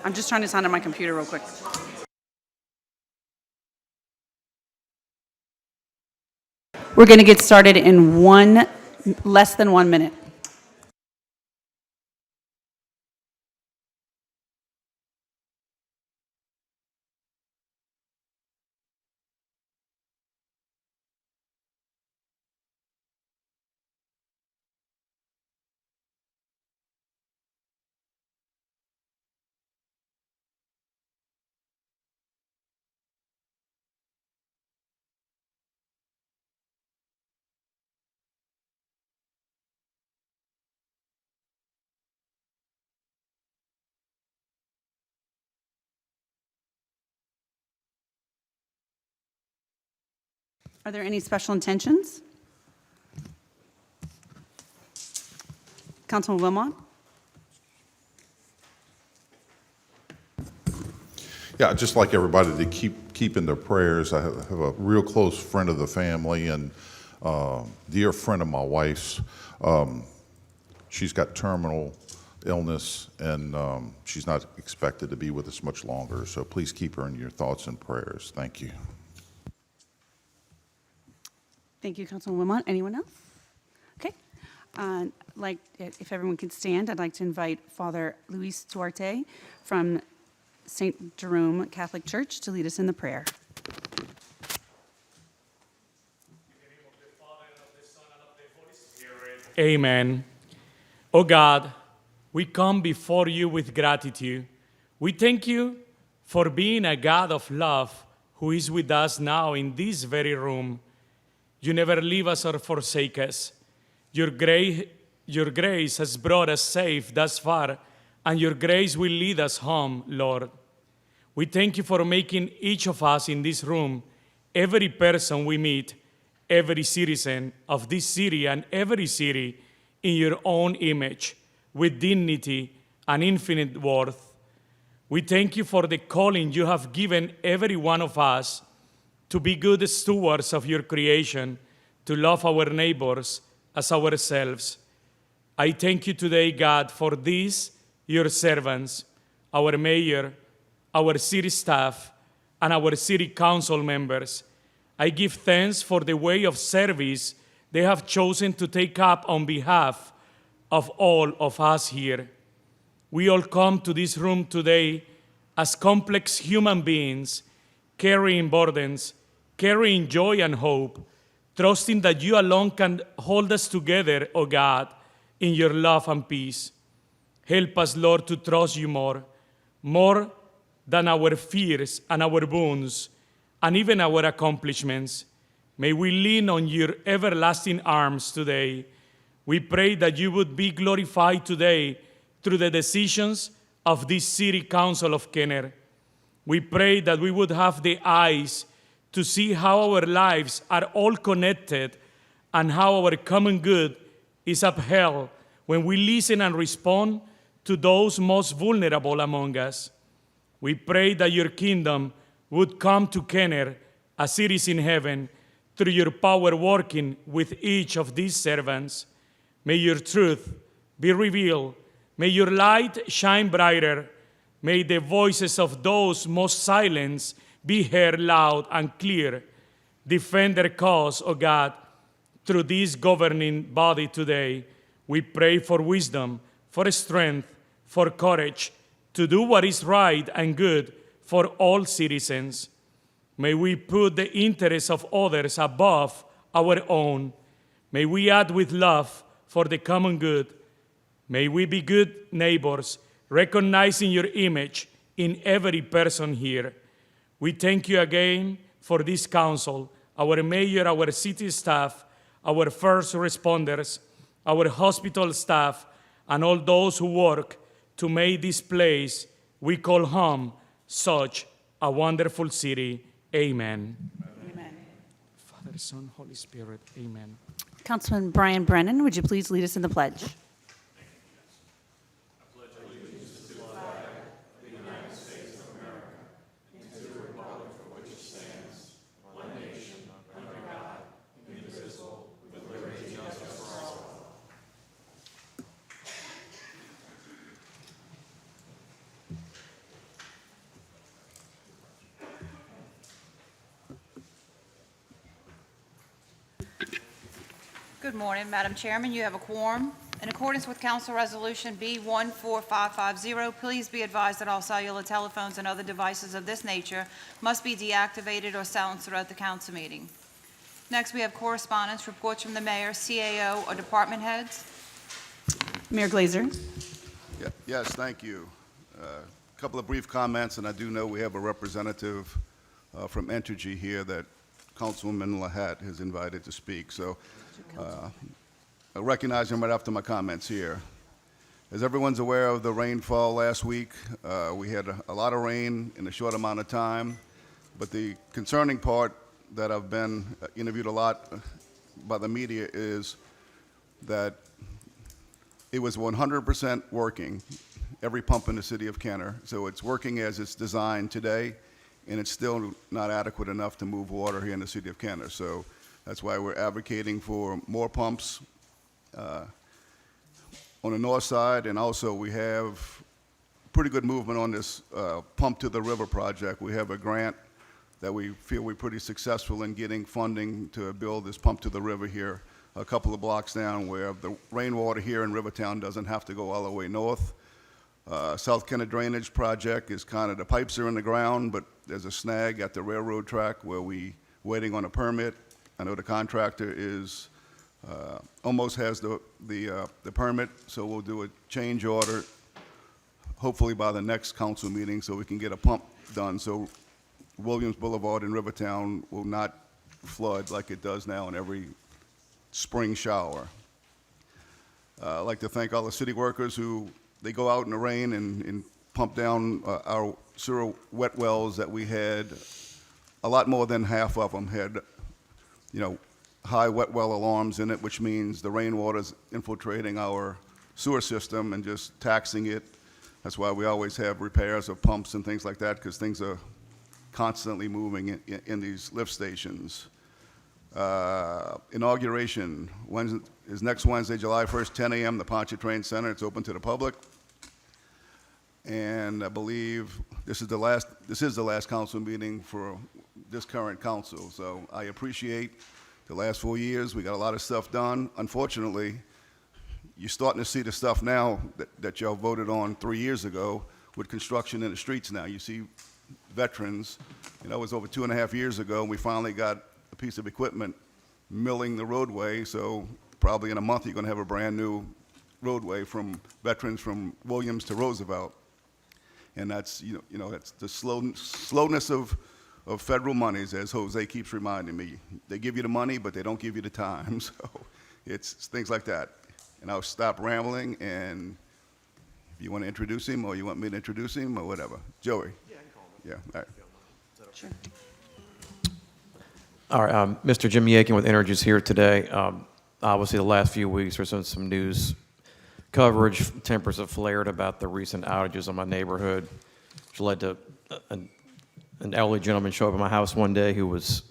I'm just trying to sign on my computer real quick. We're going to get started in less than 1 minute. Are there any special intentions? Councilman Wilmot? Yeah, I'd just like everybody to keep in their prayers. I have a real close friend of the family and dear friend of my wife's. She's got terminal illness, and she's not expected to be with us much longer. So please keep her in your thoughts and prayers. Thank you. Thank you, Councilman Wilmot. Anyone else? Okay. If everyone could stand, I'd like to invite Father Luis Duarte from St. Jerome Catholic Church to lead us in the prayer. In the name of the Father, and of the Son, and of the Holy Spirit. Amen. Oh God, we come before you with gratitude. We thank you for being a God of love who is with us now in this very room. You never leave us or forsake us. Your grace has brought us safe thus far, and your grace will lead us home, Lord. We thank you for making each of us in this room, every person we meet, every citizen of this city and every city, in your own image, with dignity and infinite worth. We thank you for the calling you have given every one of us to be good stewards of your creation, to love our neighbors as ourselves. I thank you today, God, for these, your servants, our mayor, our city staff, and our city council members. I give thanks for the way of service they have chosen to take up on behalf of all of us here. We all come to this room today as complex human beings, carrying burdens, carrying joy and hope, trusting that you alone can hold us together, O God, in your love and peace. Help us, Lord, to trust you more than our fears and our wounds, and even our accomplishments. May we lean on your everlasting arms today. We pray that you would be glorified today through the decisions of this City Council of Kenner. We pray that we would have the eyes to see how our lives are all connected and how our common good is upheld when we listen and respond to those most vulnerable among us. We pray that your kingdom would come to Kenner as it is in heaven through your power working with each of these servants. May your truth be revealed. May your light shine brighter. May the voices of those most silenced be heard loud and clear. Defend their cause, O God, through this governing body today. We pray for wisdom, for strength, for courage, to do what is right and good for all citizens. May we put the interests of others above our own. May we act with love for the common good. May we be good neighbors, recognizing your image in every person here. We thank you again for this council, our mayor, our city staff, our first responders, our hospital staff, and all those who work to make this place we call home such a wonderful city. Amen. Amen. Father, Son, Holy Spirit, amen. Councilman Brian Brennan, would you please lead us in the pledge? Good morning, Madam Chairman. You have a quorum. In accordance with Council Resolution B14550, please be advised that all cellular telephones and other devices of this nature must be deactivated or silenced throughout the council meeting. Next, we have correspondence, reports from the mayor, CAO, or department heads. Mayor Glazer. Yes, thank you. A couple of brief comments, and I do know we have a representative from Entergy here that Councilwoman Lahat has invited to speak. So I recognize him right after my comments here. As everyone's aware of the rainfall last week, we had a lot of rain in a short amount of time, but the concerning part that I've been interviewed a lot by the media is that it was 100% working, every pump in the city of Kenner. So it's working as it's designed today, and it's still not adequate enough to move water here in the city of Kenner. So that's why we're advocating for more pumps on the north side, and also we have pretty good movement on this Pump to the River project. We have a grant that we feel we're pretty successful in getting funding to build this Pump to the River here, a couple of blocks down, where the rainwater here in Rivertown doesn't have to go all the way north. South Kenner Drainage Project is kind of, the pipes are in the ground, but there's a snag at the railroad track where we waiting on a permit. I know the contractor is almost has the permit, so we'll do a change order hopefully by the next council meeting so we can get a pump done so Williams Boulevard in Rivertown will not flood like it does now in every spring shower. I'd like to thank all the city workers who they go out in the rain and pump down our sewer wet wells that we had. A lot more than half of them had, high wet well alarms in it, which means the rainwater's infiltrating our sewer system and just taxing it. That's why we always have repairs of pumps and things like that, because things are constantly moving in these lift stations. Inauguration is next Wednesday, July 1st, 10 a.m., the Pontchartrain Center. It's open to the public. And I believe this is the last council meeting for this current council. So I appreciate the last 4 years. We got a lot of stuff done. Unfortunately, you're starting to see the stuff now that y'all voted on 3 years ago with construction in the streets now. You see veterans, it was over 2.5 years ago, and we finally got a piece of equipment milling the roadway, so probably in a month you're going to have a brand new roadway from veterans from Williams to Roosevelt. And that's, that's the slowness of federal monies, as Jose keeps reminding me. They give you the money, but they don't give you the time, so it's things like that. And I'll stop rambling, and if you want to introduce him, or you want me to introduce him, or whatever. Joey. Yeah, I can call him. Yeah, all right. Sure. All right, Mr. Jim Yakin with Energy is here today. Obviously, the last few weeks there's been some news coverage. Tempers have flared about the recent outages in my neighborhood, which led to an elderly gentleman show up at my house one day who was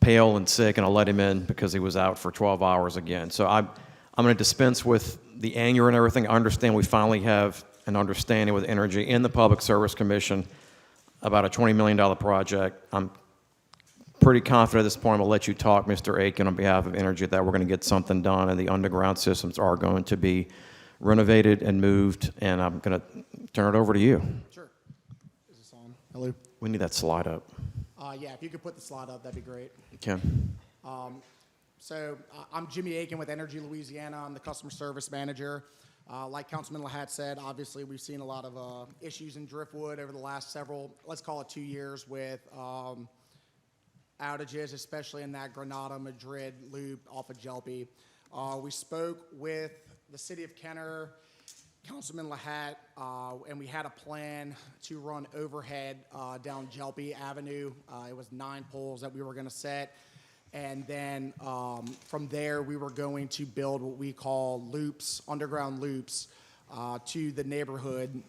pale and sick, and I let him in because he was out for 12 hours again. So I'm going to dispense with the anger and everything. I understand we finally have an understanding with Energy in the Public Service Commission about a $20 million project. I'm pretty confident at this point. I'm going to let you talk, Mr. Aiken, on behalf of Energy, that we're going to get something done, and the underground systems are going to be renovated and moved, and I'm going to turn it over to you. Sure. Is this on? Hello? We need that slide up. Yeah, if you could put the slide up, that'd be great. Ken. So I'm Jimmy Aiken with Energy Louisiana. I'm the customer service manager. Like Councilman Lahat said, obviously we've seen a lot of issues in Driftwood over the last several, let's call it 2 years, with outages, especially in that Granada-Madrid loop off of Jelpy. We spoke with the city of Kenner, Councilman Lahat, and we had a plan to run overhead down Jelpy Avenue. It was 9 poles that we were going to set. And then from there, we were going to build what we call loops, underground loops, to the neighborhood.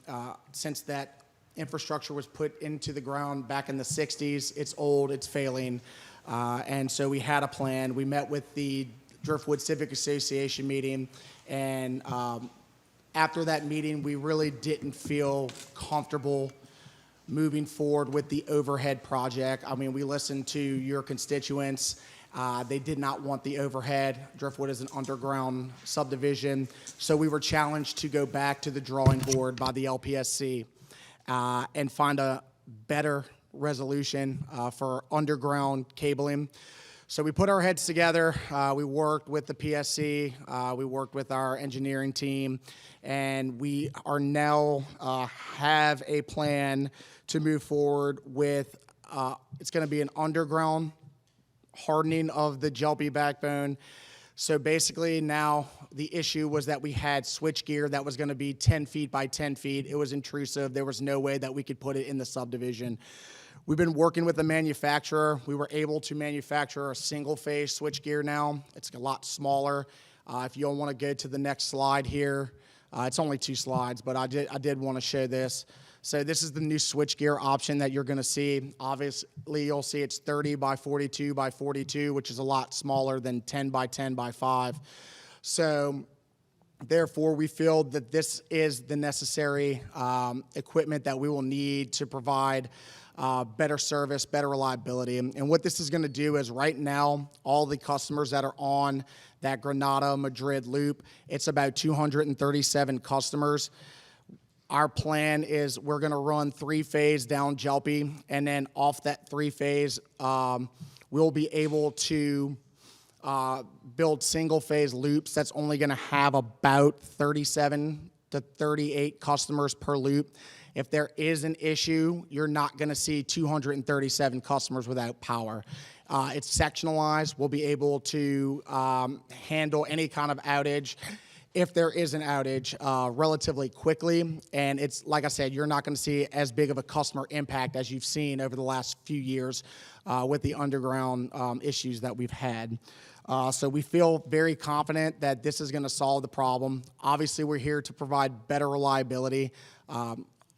Since that infrastructure was put into the ground back in the 60s, it's old, it's failing. And so we had a plan. We met with the Driftwood Civic Association meeting, and after that meeting, we really didn't feel comfortable moving forward with the overhead project. I mean, we listened to your constituents. They did not want the overhead. Driftwood is an underground subdivision, so we were challenged to go back to the drawing board by the LPSC and find a better resolution for underground cabling. So we put our heads together. We worked with the PSC. We worked with our engineering team, and we are now have a plan to move forward with. It's going to be an underground hardening of the Jelpy backbone. So basically now the issue was that we had switch gear that was going to be 10 feet by 10 feet. It was intrusive. There was no way that we could put it in the subdivision. We've been working with the manufacturer. We were able to manufacture a single-phase switch gear now. It's a lot smaller. If you all want to go to the next slide here, it's only 2 slides, but I did want to show this. So this is the new switchgear option that you're going to see. Obviously, you'll see it's 30 by 42 by 42, which is a lot smaller than 10 by 10 by 5. So therefore, we feel that this is the necessary equipment that we will need to provide better service, better reliability. And what this is going to do is right now, all the customers that are on that Granada-Madrid loop, it's about 237 customers. Our plan is we're going to run 3-phase down Jelpy, and then off that 3-phase, we'll be able to build single-phase loops. That's only going to have about 37 to 38 customers per loop. If there is an issue, you're not going to see 237 customers without power. It's sectionalized. We'll be able to handle any kind of outage, if there is an outage, relatively quickly. And it's, like I said, you're not going to see as big of a customer impact as you've seen over the last few years with the underground issues that we've had. So we feel very confident that this is going to solve the problem. Obviously, we're here to provide better reliability.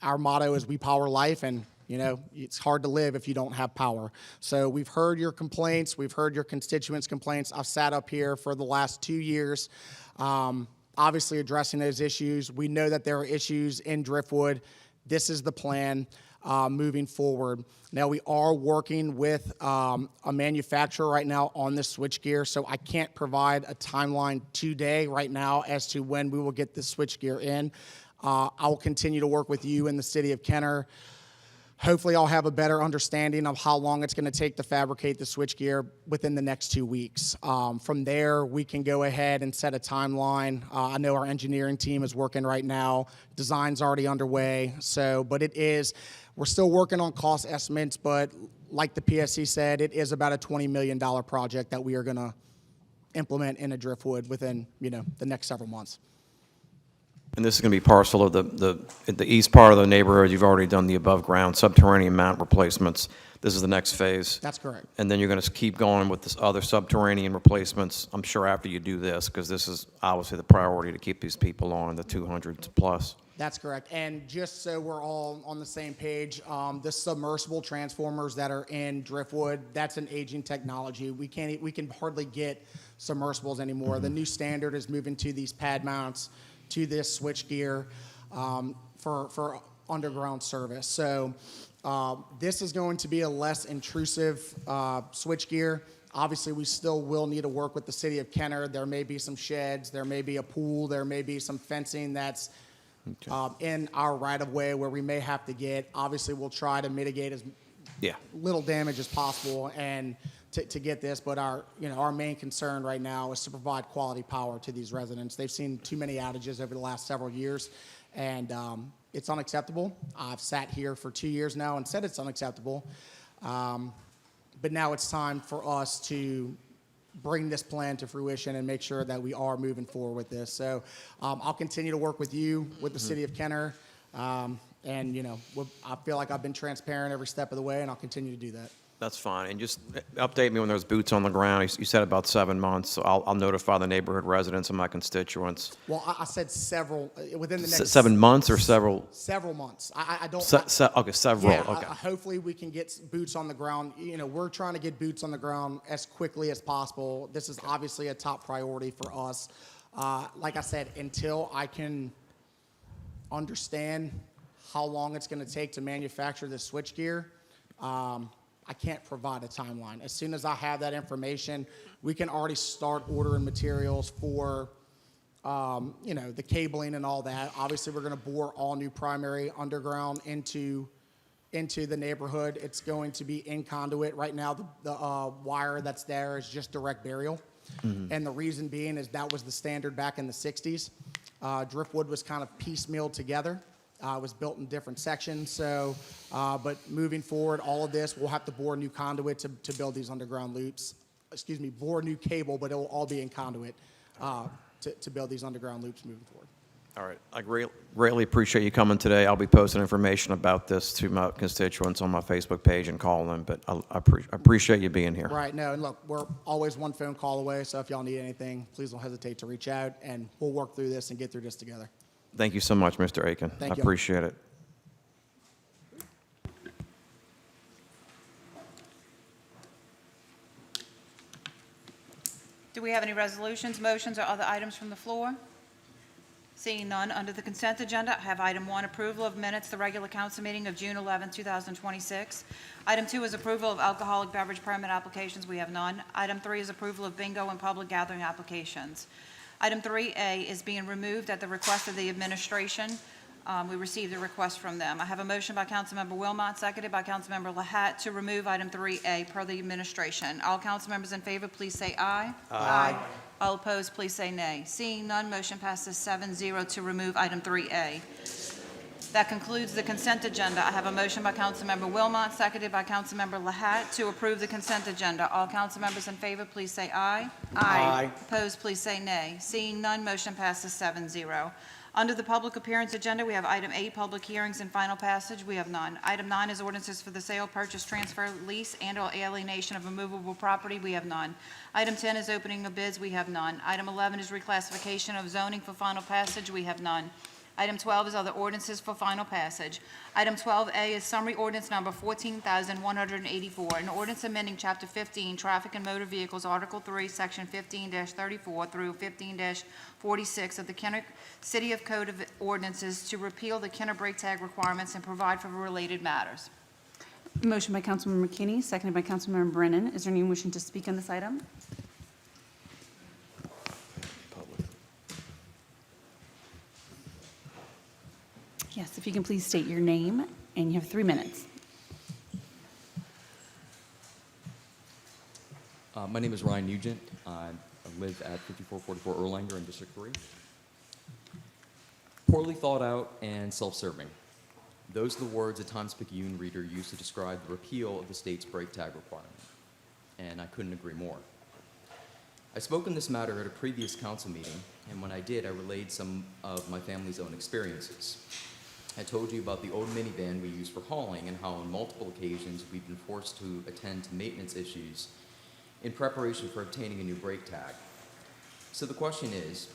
Our motto is we power life, and you know, it's hard to live if you don't have power. So we've heard your complaints. We've heard your constituents' complaints. I've sat up here for the last 2 years, obviously addressing those issues. We know that there are issues in Driftwood. This is the plan moving forward. Now, we are working with a manufacturer right now on this switchgear, so I can't provide a timeline today right now as to when we will get this switchgear in. I will continue to work with you in the city of Kenner. Hopefully, I'll have a better understanding of how long it's going to take to fabricate the switchgear within the next 2 weeks. From there, we can go ahead and set a timeline. I know our engineering team is working right now. Design's already underway. But we're still working on cost estimates, but like the PSC said, it is about a $20 million project that we are going to implement in a Driftwood within, the next several months. And this is going to be parcel of the east part of the neighborhood. You've already done the above-ground subterranean mount replacements. This is the next phase. That's correct. And then you're going to keep going with this other subterranean replacements, I'm sure, after you do this, because this is obviously the priority to keep these people on, the 200 plus. That's correct. And just so we're all on the same page, the submersible transformers that are in Driftwood, that's an aging technology. We can hardly get submersibles anymore. The new standard is moving to these pad mounts, to this switch gear for underground service. So this is going to be a less intrusive switch gear. Obviously, we still will need to work with the city of Kenner. There may be some sheds, there may be a pool, there may be some fencing that's in our right-of-way where we may have to get. Obviously, we'll try to mitigate as little damage as possible and to get this, but our main concern right now is to provide quality power to these residents. They've seen too many outages over the last several years, and it's unacceptable. I've sat here for 2 years now and said it's unacceptable, but now it's time for us to bring this plan to fruition and make sure that we are moving forward with this. So I'll continue to work with you, with the city of Kenner, and I feel like I've been transparent every step of the way, and I'll continue to do that. That's fine. And just update me when there's boots on the ground. You said about 7 months, so I'll notify the neighborhood residents and my constituents. Well, I said several, within the next... 7 months or several? Several months. I don't... Okay, several, yeah, okay. Hopefully we can get boots on the ground. We're trying to get boots on the ground as quickly as possible. This is obviously a top priority for us. Like I said, until I can understand how long it's going to take to manufacture this switchgear, I can't provide a timeline. As soon as I have that information, we can already start ordering materials for, the cabling and all that. Obviously, we're going to bore all new primary underground into the neighborhood. It's going to be in conduit. Right now, the wire that's there is just direct burial. And the reason being is that was the standard back in the 60s. Driftwood was kind of piecemealed together. It was built in different sections. So, but moving forward, all of this, we'll have to bore new conduit to build these underground loops. Excuse me, bore new cable, but it will all be in conduit to build these underground loops moving forward. All right. I greatly appreciate you coming today. I'll be posting information about this to my constituents on my Facebook page and calling them, but I appreciate you being here. Right, no, and look, we're always one phone call away, so if y'all need anything, please don't hesitate to reach out, and we'll work through this and get through this together. Thank you so much, Mr. Aiken. Thank I you. appreciate it. Do we have any resolutions, motions, or other items from the floor? Seeing none, under the consent agenda, I have item 1, approval of minutes, the regular council meeting of June 11, 2026. Item 2 is approval of alcoholic beverage permit applications. We have none. Item 3 is approval of bingo and public gathering applications. Item 3A is being removed at the request of the administration. We received a request from them. I have a motion by Councilmember Wilmot, seconded by Councilmember Lahat, to remove item 3A per the administration. All council members in favor, please say aye. Aye. All opposed, please say nay. Seeing none, motion passes 7-0 to remove item 3A. That concludes the consent agenda. I have a motion by Councilmember Wilmot, seconded by Councilmember Lahat, to approve the consent agenda. All council members in favor, please say aye. Aye. Opposed, please say nay. Seeing none, motion passes 7-0. Under the public appearance agenda, we have item 8, public hearings and final passage. We have none. Item 9 is ordinances for the sale, purchase, transfer, lease, and/or alienation of immovable property. We have none. Item 10 is opening of bids. We have none. Item 11 is reclassification of zoning for final passage. We have none. Item 12 is other ordinances for final passage. Item 12A is summary ordinance number 14,184, an ordinance amending Chapter 15, Traffic and Motor Vehicles, Article 3, Section 15-34 through 15-46 of the Kenner City of Code of Ordinances to repeal the Kenner brake tag requirements and provide for related matters. Motion by Councilmember McKinney, seconded by Councilmember Brennan. Is there anyone wishing to speak on this item? Yes, if you can please state your name, and you have 3 minutes. My name is Ryan Nugent. I live at 5444 Erlanger in District 3. Poorly thought out and self-serving. Those are the words a Times-Picayune reader used to describe the repeal of the state's brake tag requirement, and I couldn't agree more. I spoke on this matter at a previous council meeting, and when I did, I relayed some of my family's own experiences. I told you about the old minivan we use for hauling and how on multiple occasions we've been forced to attend to maintenance issues in preparation for obtaining a new brake tag. So the question is,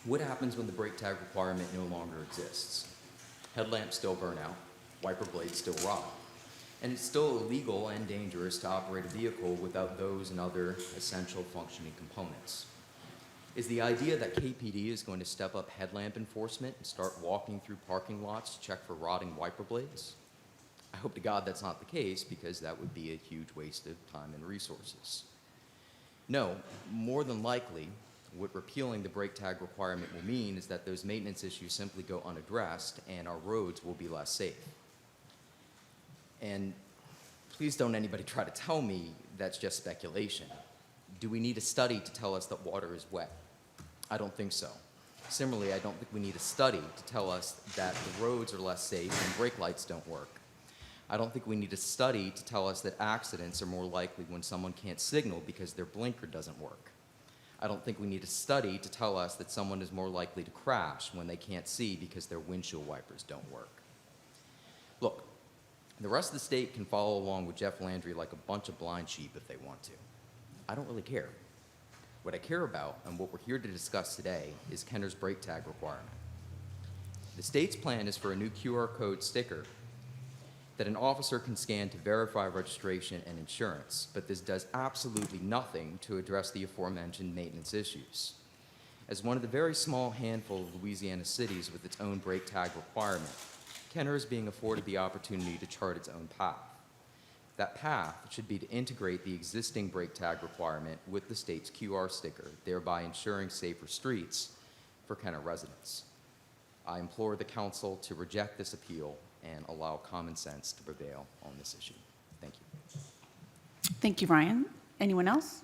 what happens when the brake tag requirement no longer exists? Headlamps still burn out, wiper blades still rot, and it's still illegal and dangerous to operate a vehicle without those and other essential functioning components. Is the idea that KPD is going to step up headlamp enforcement and start walking through parking lots to check for rotting wiper blades? I hope to God that's not the case, because that would be a huge waste of time and resources. No, more than likely, what repealing the brake tag requirement will mean is that those maintenance issues simply go unaddressed and our roads will be less safe. And please don't anybody try to tell me that's just speculation. Do we need a study to tell us that water is wet? I don't think so. Similarly, I don't think we need a study to tell us that the roads are less safe and brake lights don't work. I don't think we need a study to tell us that accidents are more likely when someone can't signal because their blinker doesn't work. I don't think we need a study to tell us that someone is more likely to crash when they can't see because their windshield wipers don't work. Look, the rest of the state can follow along with Jeff Landry like a bunch of blind sheep if they want to. I don't really care. What I care about, and what we're here to discuss today, is Kenner's brake tag requirement. The state's plan is for a new QR code sticker that an officer can scan to verify registration and insurance, but this does absolutely nothing to address the aforementioned maintenance issues. As one of the very small handful of Louisiana cities with its own brake tag requirement, Kenner is being afforded the opportunity to chart its own path. That path should be to integrate the existing brake tag requirement with the state's QR sticker, thereby ensuring safer streets for Kenner residents. I implore the council to reject this appeal and allow common sense to prevail on this issue. Thank you. Thank you, Ryan. Anyone else?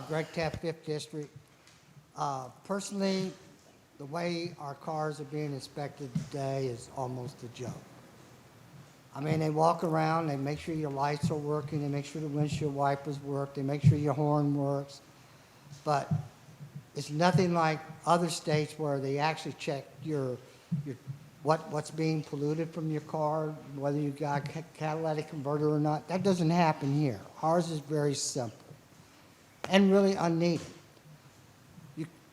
Greg Taft, 5th District. Personally, the way our cars are being inspected today is almost a joke. I mean, they walk around, they make sure your lights are working, they make sure the windshield wipers work, they make sure your horn works. But it's nothing like other states where they actually check what's being polluted from your car, whether you got a catalytic converter or not. That doesn't happen here. Ours is very simple and really unneeded.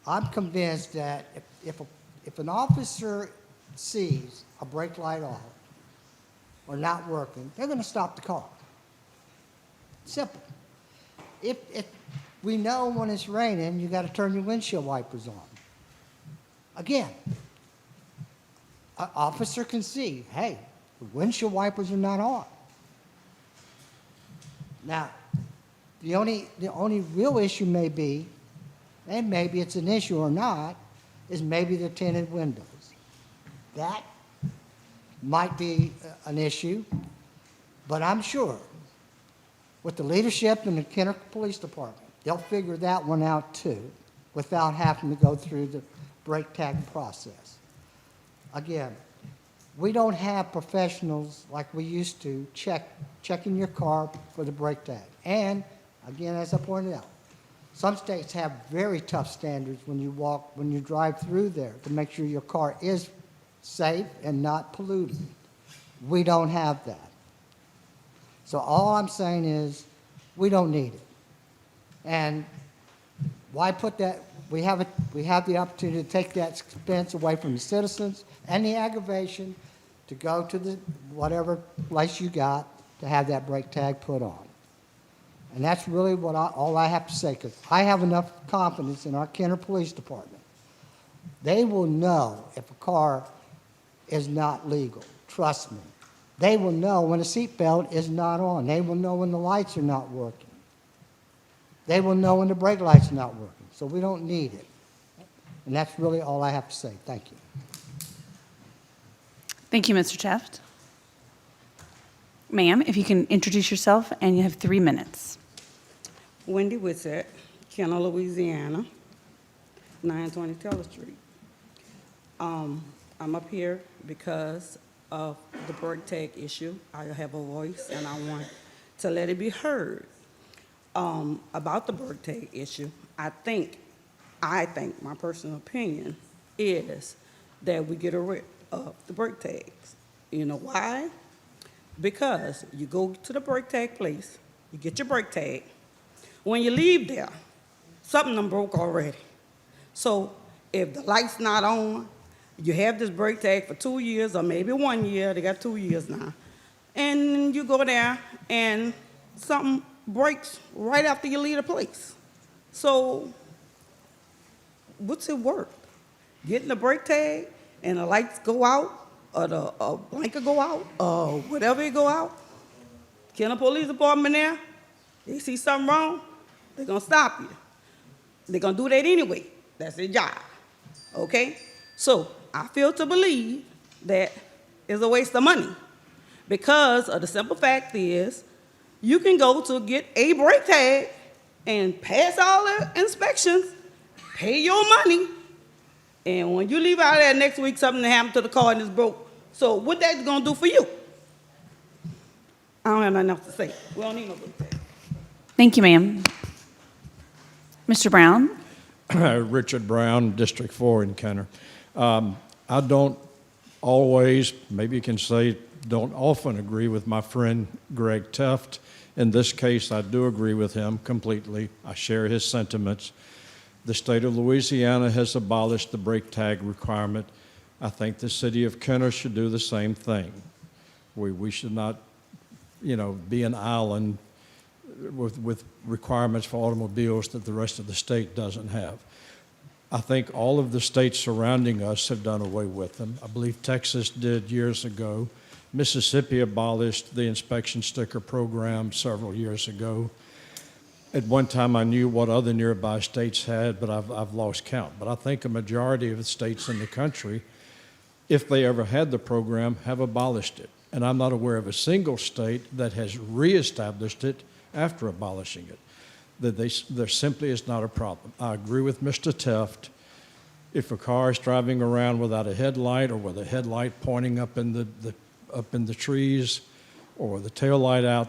I'm convinced that if an officer sees a brake light off or not working, they're going to stop the car. Simple. If we know when it's raining, you got to turn your windshield wipers on. Again, an officer can see, hey, the windshield wipers are not on. Now, the only real issue may be, and maybe it's an issue or not, is maybe the tinted windows. That might be an issue, but I'm sure with the leadership in the Kenner Police Department, they'll figure that one out too, without having to go through the brake tag process. Again, we don't have professionals like we used to checking your car for the brake tag. And again, as I pointed out, some states have very tough standards when you drive through there to make sure your car is safe and not polluted. We don't have that. So all I'm saying is we don't need it. And why put that? We have the opportunity to take that expense away from the citizens and the aggravation to go to the whatever place you got to have that brake tag put on. And that's really all I have to say, because I have enough confidence in our Kenner Police Department. They will know if a car is not legal. Trust me. They will know when a seatbelt is not on. They will know when the lights are not working. They will know when the brake lights are not working. So we don't need it. And that's really all I have to say. Thank you. Thank you, Mr. Taft. Ma'am, if you can introduce yourself, and you have 3 minutes. Wendy Witsett, Kenner, Louisiana, 920 Taylor Street. I'm up here because of the brake tag issue. I have a voice and I want to let it be heard. About the brake tag issue, I think, my personal opinion is that we get rid of the brake tags. You know why? Because you go to the brake tag place, you get your brake tag. When you leave there, something done broke already. So if the light's not on, you have this brake tag for 2 years or maybe 1 year, they got 2 years now, and you go there and something breaks right after you leave the place. So what's it worth? Getting the brake tag and the lights go out, or the blinker go out, or whatever it go out? Kenner Police Department there, they see something wrong, they're gonna stop you. They're gonna do that anyway. That's their job, okay? So I feel to believe that it's a waste of money, because of the simple fact is, you can go to get a brake tag and pass all the inspections, pay your money, and when you leave out of there next week, something happened to the car and it's broke. So what that's gonna do for you? I don't have nothing else to say. We don't need no brake tag. Thank you, ma'am. Mr. Brown? Richard Brown, District 4 in Kenner. I don't always, maybe you can say, don't often agree with my friend Greg Taft. In this case, I do agree with him completely. I share his sentiments. The state of Louisiana has abolished the brake tag requirement. I think the city of Kenner should do the same thing. We should not, be an island with requirements for automobiles that the rest of the state doesn't have. I think all of the states surrounding us have done away with them. I believe Texas did years ago. Mississippi abolished the inspection sticker program several years ago. At one time, I knew what other nearby states had, but I've lost count. But I think a majority of the states in the country, if they ever had the program, have abolished it. And I'm not aware of a single state that has reestablished it after abolishing it. There simply is not a problem. I agree with Mr. Teft. If a car is driving around without a headlight or with a headlight pointing up in the trees or the tail light out,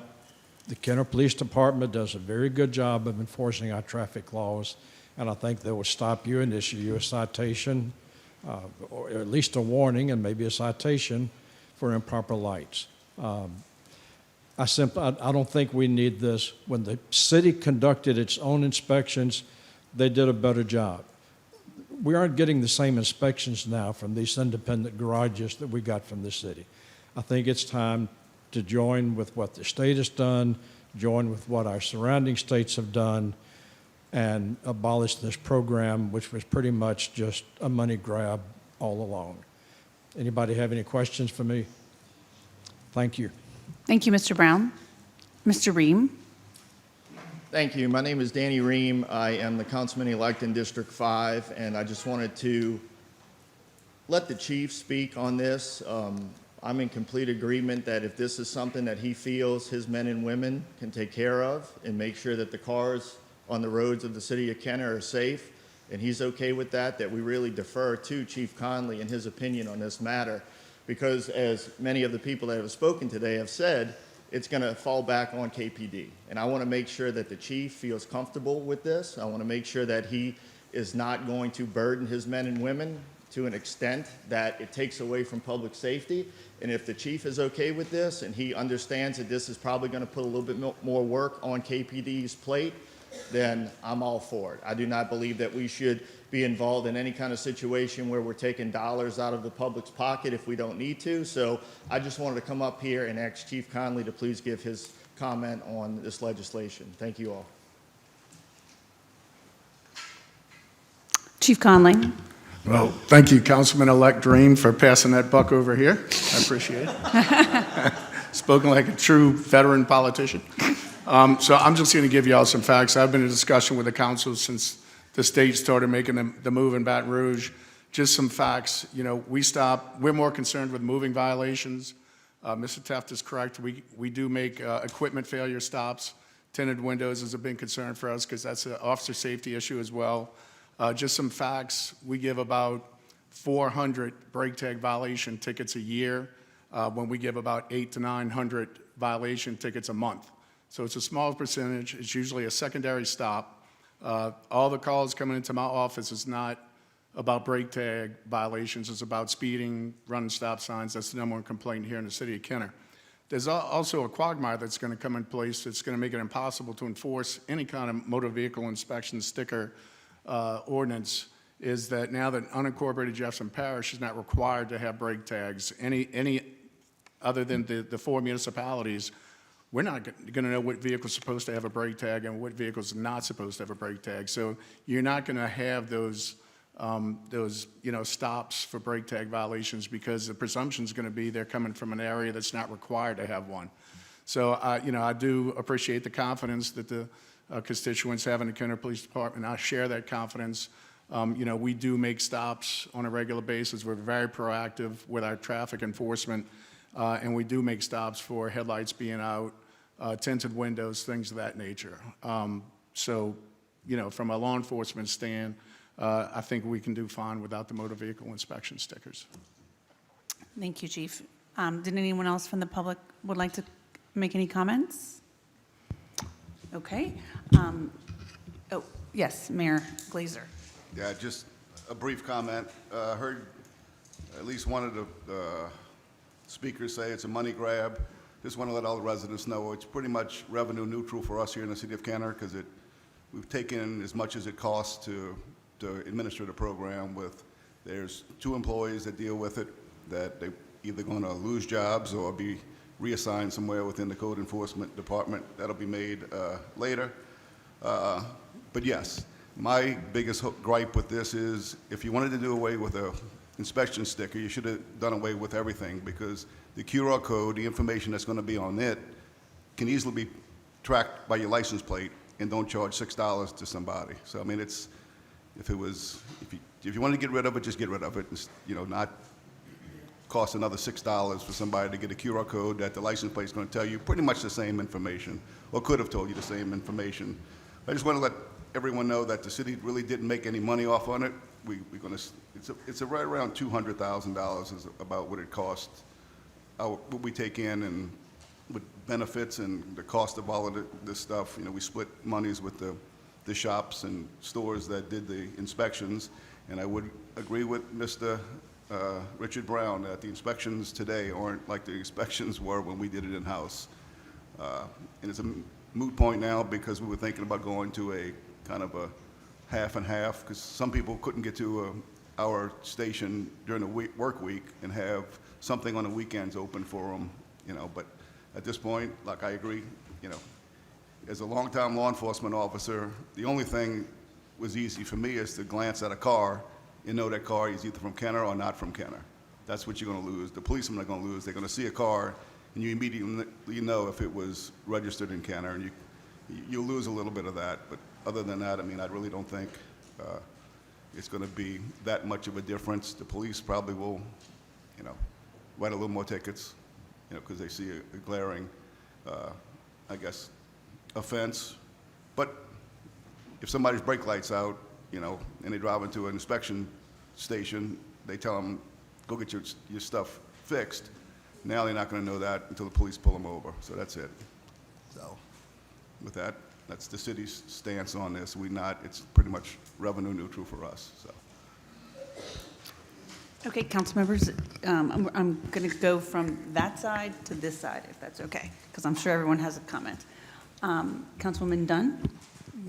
the Kenner Police Department does a very good job of enforcing our traffic laws, and I think they will stop you and issue you a citation, or at least a warning and maybe a citation for improper lights. I don't think we need this. When the city conducted its own inspections, they did a better job. We aren't getting the same inspections now from these independent garages that we got from the city. I think it's time to join with what the state has done, join with what our surrounding states have done, and abolish this program, which was pretty much just a money grab all along. Anybody have any questions for me? Thank you. Thank you, Mr. Brown. Mr. Ream? Thank you. My name is Danny Ream. I am the councilman-elect in District 5, and I just wanted to let the chief speak on this. I'm in complete agreement that if this is something that he feels his men and women can take care of and make sure that the cars on the roads of the city of Kenner are safe, and he's okay with that, that we really defer to Chief Conley and his opinion on this matter. Because as many of the people that have spoken today have said, it's going to fall back on KPD. And I want to make sure that the chief feels comfortable with this. I want to make sure that he is not going to burden his men and women to an extent that it takes away from public safety. And if the chief is okay with this and he understands that this is probably going to put a little bit more work on KPD's plate, then I'm all for it. I do not believe that we should be involved in any kind of situation where we're taking dollars out of the public's pocket if we don't need to. So I just wanted to come up here and ask Chief Conley to please give his comment on this legislation. Thank you all. Chief Conley? Well, thank you, Councilman-elect Dream, for passing that buck over here. I appreciate it. Spoken like a true veteran politician. So I'm just going to give you all some facts. I've been in discussion with the council since the state started making the move in Baton Rouge. Just some facts. You know, we're more concerned with moving violations. Mr. Teft is correct. We do make equipment failure stops. Tinted windows is a big concern for us because that's an officer safety issue as well. Just some facts. We give about 400 brake tag violation tickets a year when we give about 800 to 900 violation tickets a month. So it's a small percentage. It's usually a secondary stop. All the calls coming into my office is not about brake tag violations. It's about speeding, running stop signs. That's the number one complaint here in the city of Kenner. There's also a quagmire that's going to come in place that's going to make it impossible to enforce any kind of motor vehicle inspection sticker ordinance, is that now that unincorporated Jefferson Parish is not required to have brake tags, any other than the 4 municipalities, we're not going to know what vehicle's supposed to have a brake tag and what vehicle's not supposed to have a brake tag. So you're not going to have those stops for brake tag violations because the presumption is going to be they're coming from an area that's not required to have one. So I do appreciate the confidence that the constituents have in the Kenner Police Department. I share that confidence. We do make stops on a regular basis. We're very proactive with our traffic enforcement, and we do make stops for headlights being out, tinted windows, things of that nature. From a law enforcement stand, I think we can do fine without the motor vehicle inspection stickers. Thank you, Chief. Did anyone else from the public would like to make any comments? Okay. Yes, Mayor Glazer. Yeah, just a brief comment. I heard at least one of the speakers say it's a money grab. Just want to let all the residents know it's pretty much revenue neutral for us here in the city of Kenner because we've taken as much as it costs to administer the program with. There's 2 employees that deal with it that they either going to lose jobs or be reassigned somewhere within the code enforcement department. That'll be made later. But yes, My biggest gripe with this is, if you wanted to do away with a inspection sticker, you should have done away with everything, because the QR code, the information that's going to be on it, can easily be tracked by your license plate, and don't charge $6 to somebody. So I mean, if you wanted to get rid of it, just get rid of it. It's, not cost another $6 for somebody to get a QR code that the license plate is going to tell you pretty much the same information, or could have told you the same information. I just want to let everyone know that the city really didn't make any money off on it. It's right around $200,000 is about what it costs. What we take in, and with benefits and the cost of all of this stuff, we split monies with the shops and stores that did the inspections. And I would agree with Mr. Richard Brown that the inspections today aren't like the inspections were when we did it in-house. And it's a moot point now, because we were thinking about going to a kind of a half and half, because some people couldn't get to our station during the work week and have something on the weekends open for them, but at this point, like, I agree, as a longtime law enforcement officer, the only thing was easy for me is to glance at a car and know that car is either from Kenner or not from Kenner. That's what you're going to lose. The policemen are going to lose. They're going to see a car, and you immediately know if it was registered in Kenner, and you'll lose a little bit of that. But other than that, I mean, I really don't think it's going to be that much of a difference. The police probably will, write a little more tickets, because they see a glaring, I guess, offense. But if somebody's brake light's out, and they drive into an inspection station, they tell them, go get your stuff fixed. Now they're not going to know that until the police pull them over. So that's it. So with that, that's the city's stance on this. It's pretty much revenue neutral for us. So. Okay, council members, I'm going to go from that side to this side, if that's okay, because I'm sure everyone has a comment. Councilwoman Dunn?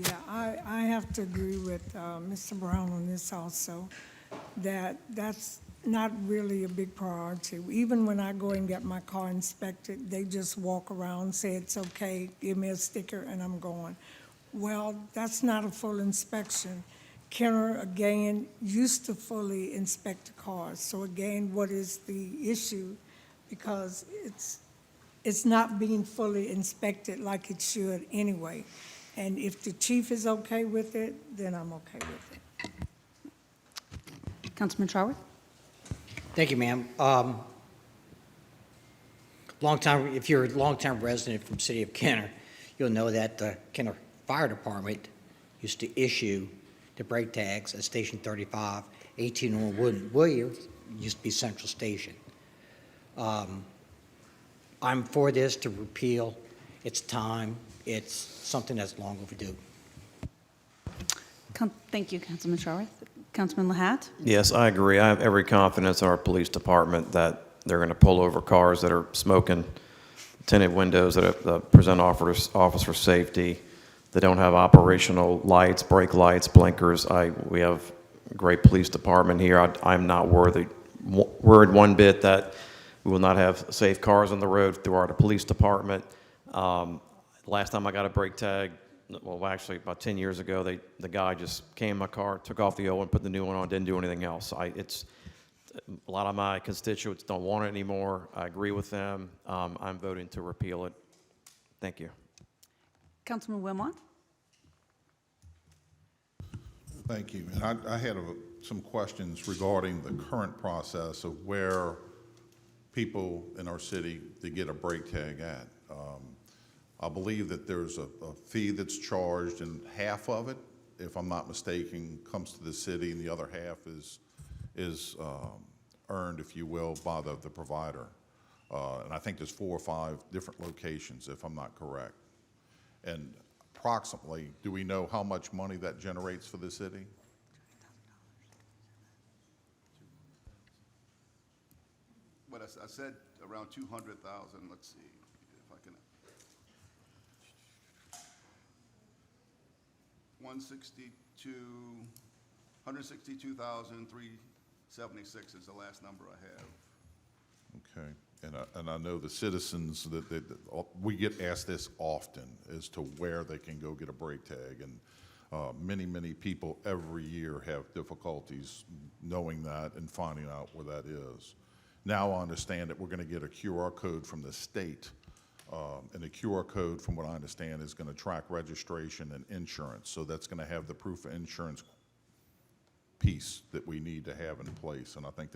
Yeah, I have to agree with Mr. Brown on this also, that's not really a big priority. Even when I go and get my car inspected, they just walk around, say it's okay, give me a sticker, and I'm going. Well, that's not a full inspection. Kenner, again, used to fully inspect the cars. So again, what is the issue? Because it's not being fully inspected like it should anyway. And if the chief is okay with it, then I'm okay with it. Councilman Charworth? Thank you, ma'am. If you're a long-time resident from the city of Kenner, you'll know that the Kenner Fire Department used to issue the brake tags at Station 35, 1801 Williams, used to be Central Station. I'm for this to repeal. It's time. It's something that's long overdue. Thank you, Councilman Charworth. Councilman Lahat? Yes, I agree. I have every confidence in our police department that they're going to pull over cars that are smoking tinted windows, that present officer safety, that don't have operational lights, brake lights, blinkers. We have a great police department here. I'm not worried one bit that we will not have safe cars on the road through our police department. Last time I got a brake tag, well, actually about 10 years ago, the guy just came in my car, took off the old one, put the new one on, didn't do anything else. It's a lot of my constituents don't want it anymore. I agree with them. I'm voting to repeal it. Thank you. Councilman Wilmot? Thank you. And I had some questions regarding the current process of where people in our city to get a brake tag at. I believe that there's a fee that's charged, and half of it, if I'm not mistaken, comes to the city, and the other half is earned, if you will, by the provider. And I think there's 4 or 5 different locations, if I'm not correct. And approximately, do we know how much money that generates for the city? What I said, around 200,000. Let's see if I can. 162,376 is the last number I have. Okay. And I know the citizens that we get asked this often as to where they can go get a brake tag, and Many people every year have difficulties knowing that and finding out where that is. Now I understand that we're going to get a QR code from the state, and the QR code, from what I understand, is going to track registration and insurance. So that's going to have the proof of insurance piece that we need to have in place, and I think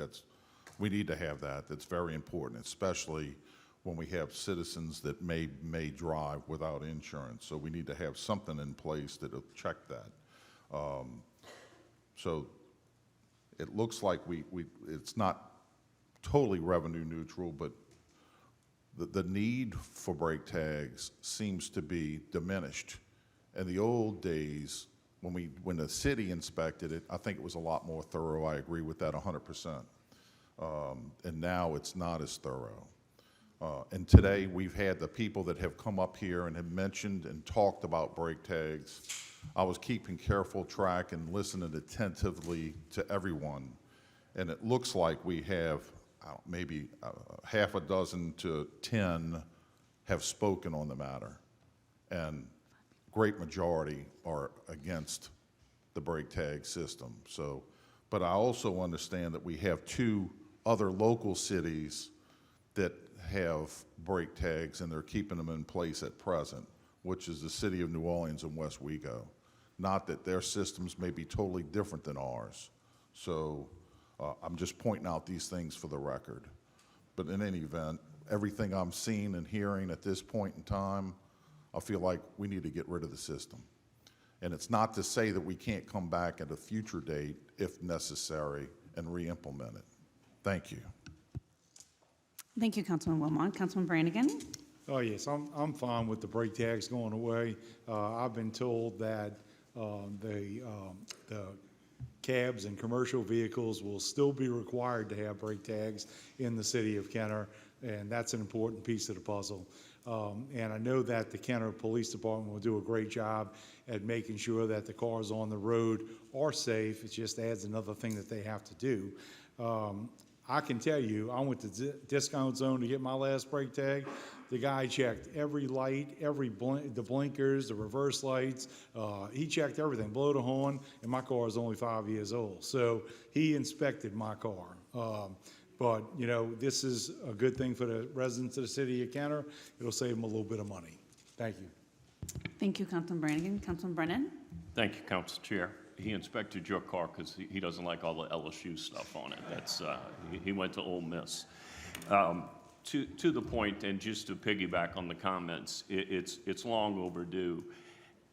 we need to have that. That's very important, especially when we have citizens that may drive without insurance. So we need to have something in place that'll check that. So it looks like it's not totally revenue neutral, but the need for brake tags seems to be diminished. In the old days, when the city inspected it, I think it was a lot more thorough. I agree with that 100%. And now it's not as thorough. And today we've had the people that have come up here and have mentioned and talked about brake tags. I was keeping careful track and listening attentively to everyone. And it looks like we have maybe half a dozen to 10 have spoken on the matter. And great majority are against the brake tag system. So, but I also understand that we have 2 other local cities that have brake tags and they're keeping them in place at present, which is the city of New Orleans and West Wego. Not that their systems may be totally different than ours. So I'm just pointing out these things for the record. But in any event, everything I'm seeing and hearing at this point in time, I feel like we need to get rid of the system. And it's not to say that we can't come back at a future date if necessary and re-implement it. Thank you. Thank you, Councilman Wilmot. Councilman Brannigan? Oh, yes, I'm fine with the brake tags going away. I've been told that the cabs and commercial vehicles will still be required to have brake tags in the city of Kenner, and that's an important piece of the puzzle. And I know that the Kenner Police Department will do a great job at making sure that the cars on the road are safe. It just adds another thing that they have to do. I can tell you, I went to Discount Zone to get my last brake tag. The guy checked every light, the blinkers, the reverse lights. He checked everything, blow the horn, and my car is only 5 years old. So he inspected my car. But, you know, this is a good thing for the residents of the city of Kenner. It'll save them a little bit of money. Thank you. Thank you, Councilman Brannigan. Councilman Brennan? Thank you, Council Chair. He inspected your car because he doesn't like all the LSU stuff on it. That's he went to Ole Miss. To the point, and just to piggyback on the comments, it's long overdue.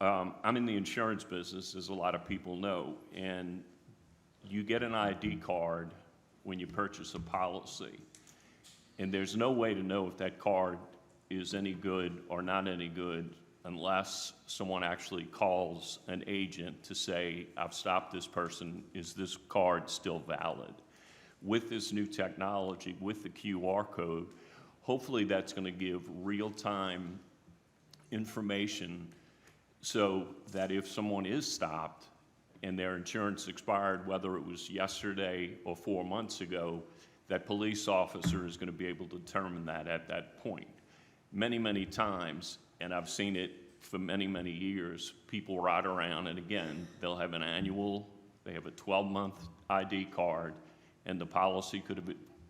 I'm in the insurance business, as a lot of people know, and you get an ID card when you purchase a policy, and there's no way to know if that card is any good or not any good unless someone actually calls an agent to say, I've stopped this person, is this card still valid? With this new technology, with the QR code, hopefully that's going to give real-time information so that if someone is stopped and their insurance expired, whether it was yesterday or 4 months ago, that police officer is going to be able to determine that at that point. Many times, and I've seen it for many years, people ride around, and again, they'll have an annual, they have a 12-month ID card, and the policy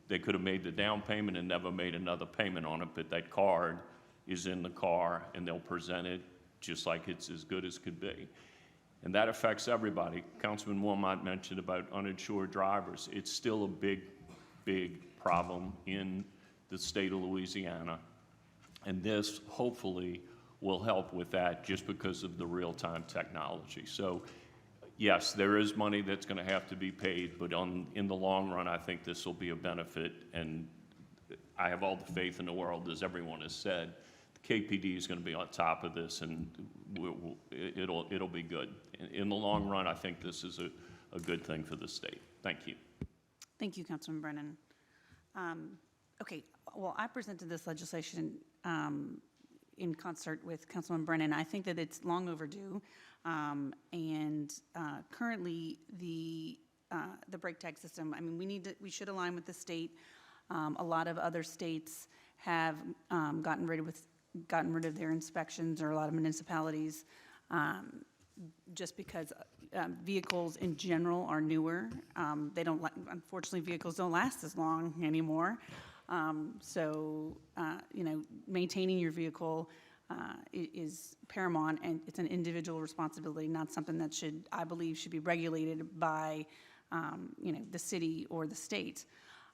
they could have made the down payment and never made another payment on it, but that card is in the car, and they'll present it just like it's as good as could be. And that affects everybody. Councilman Wilmot mentioned about uninsured drivers. It's still a big problem in the state of Louisiana. And this, hopefully, will help with that just because of the real-time technology. So, yes, there is money that's going to have to be paid, but in the long run, I think this will be a benefit. And I have all the faith in the world, as everyone has said. The KPD is going to be on top of this, and it'll be good. In the long run, I think this is a good thing for the state. Thank you. Thank you, Councilman Brennan. Okay, well, I presented this legislation in concert with Councilman Brennan. I think that it's long overdue, and currently the brake tag system, I mean, we should align with the state. A lot of other states have gotten rid of their inspections, or a lot of municipalities. just because vehicles in general are newer. They don't, unfortunately, vehicles don't last as long anymore. So, maintaining your vehicle is paramount, and it's an individual responsibility, not something that I believe should be regulated by, the city or the state.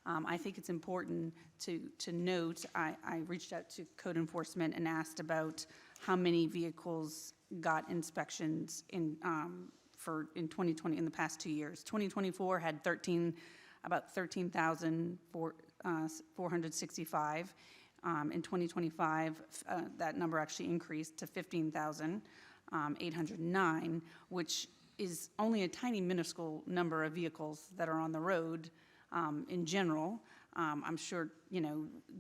I think it's important to note, I reached out to code enforcement and asked about how many vehicles got inspections in 2020, in the past 2 years. 2024 had about 13,465. In 2025, that number actually increased to 15,809, which is only a tiny minuscule number of vehicles that are on the road in general. I'm sure,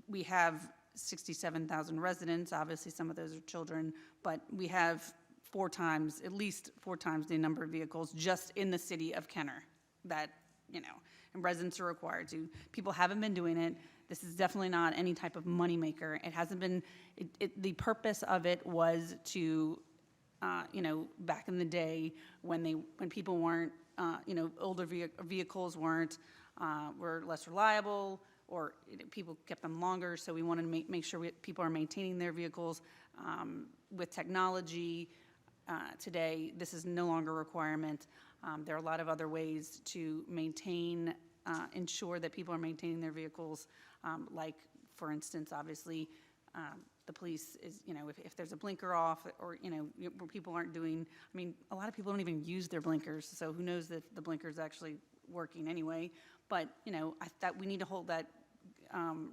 we have 67,000 residents. Obviously, some of those are children, but we have at least four times the number of vehicles just in the city of Kenner that, and residents are required to. People haven't been doing it. This is definitely not any type of moneymaker. It hasn't been, the purpose of it was to, back in the day when people weren't, older vehicles were less reliable, or people kept them longer, so we wanted to make sure people are maintaining their vehicles. With technology today, this is no longer a requirement. There are a lot of other ways to ensure that people are maintaining their vehicles, like, for instance, obviously, the police is, if there's a blinker off, or, where people aren't doing, a lot of people don't even use their blinkers, so who knows if the blinker's actually working anyway. But, that we need to hold that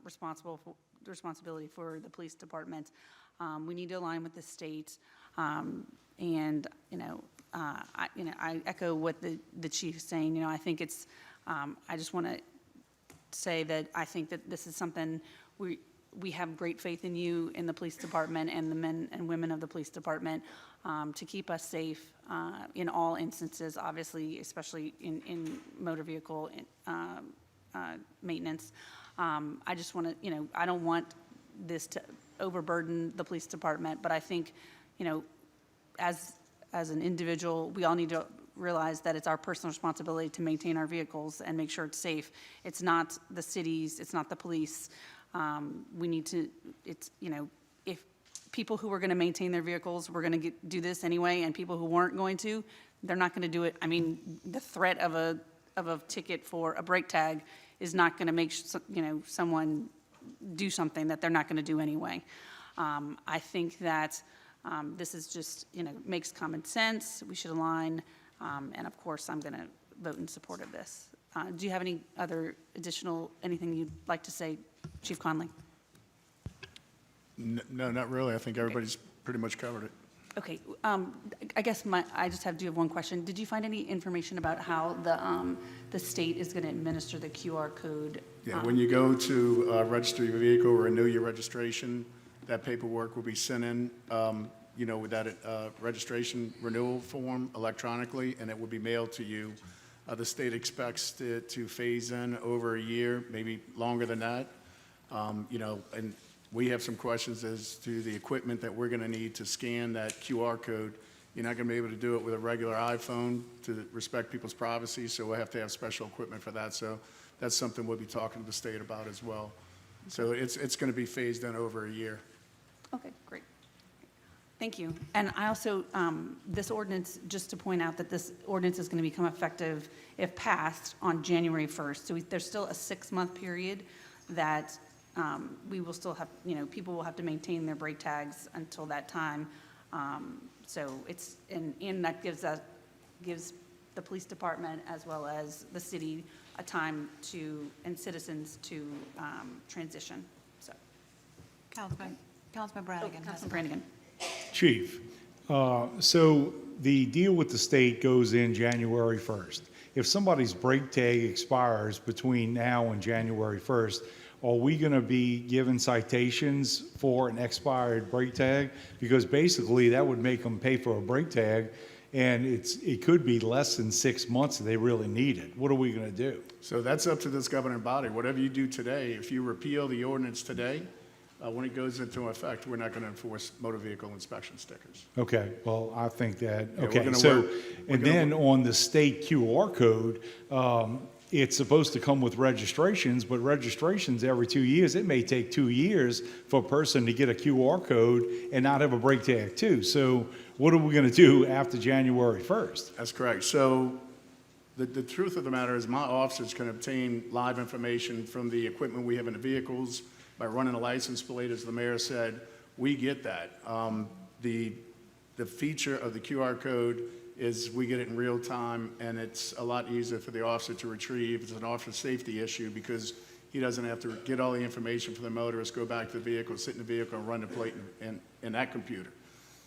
responsibility for the police department. We need to align with the state, and, I echo what the chief is saying. I think it's, I just want to say that I think that this is something we have great faith in you, in the police department, and the men and women of the police department, to keep us safe in all instances, obviously, especially in motor vehicle maintenance. I just want to, I don't want this to overburden the police department, but I think, as an individual, we all need to realize that it's our personal responsibility to maintain our vehicles and make sure it's safe. It's not the cities, it's not the police. We need to, if people who were going to maintain their vehicles were going to do this anyway, and people who weren't going to, they're not going to do it. The threat of a ticket for a brake tag is not going to make someone do something that they're not going to do anyway. I think that this is just, makes common sense. We should align, and of course, I'm going to vote in support of this. Do you have any other anything you'd like to say, Chief Conley? No, not really. I think everybody's pretty much covered it. Okay, I guess I just do have one question. Did you find any information about how the state is going to administer the QR code? Yeah, when you go to register your vehicle or renew your registration, that paperwork will be sent in, with that registration renewal form electronically, and it will be mailed to you. The state expects it to phase in over a year, maybe longer than that. And we have some questions as to the equipment that we're going to need to scan that QR code. You're not going to be able to do it with a regular iPhone to respect people's privacy, so we'll have to have special equipment for that. So that's something we'll be talking to the state about as well. So it's going to be phased in over a year. Okay, great. Thank you. And I also, this ordinance, just to point out that this ordinance is going to become effective, if passed, on January 1st. So there's still a 6-month period that we will still have, people will have to maintain their brake tags until that time. So it's, and that gives the police department as well as the city a time and citizens to transition, so. Councilman Brannigan. Councilman Brannigan. Chief, so the deal with the state goes in January 1st. If somebody's brake tag expires between now and January 1st, are we going to be given citations for an expired brake tag? Because basically that would make them pay for a brake tag, and it could be less than 6 months if they really need it. What are we going to do? So that's up to this governing body. Whatever you do today, if you repeal the ordinance today, When it goes into effect, we're not going to enforce motor vehicle inspection stickers. Okay, well, I think that, Yeah, we're okay, gonna so, work- we're and gonna then on the state QR code, it's supposed to come with registrations, but registrations every 2 years, it may take 2 years for a person to get a QR code and not have a brake tag too. So what are we gonna do after January 1st? That's correct. So the truth of the matter is my officers can obtain live information from the equipment we have in the vehicles by running a license plate, as the mayor said. We get that. The feature of the QR code is we get it in real time, and it's a lot easier for the officer to retrieve. It's an officer safety issue because he doesn't have to get all the information from the motorist, go back to the vehicle, sit in the vehicle, and run the plate in that computer.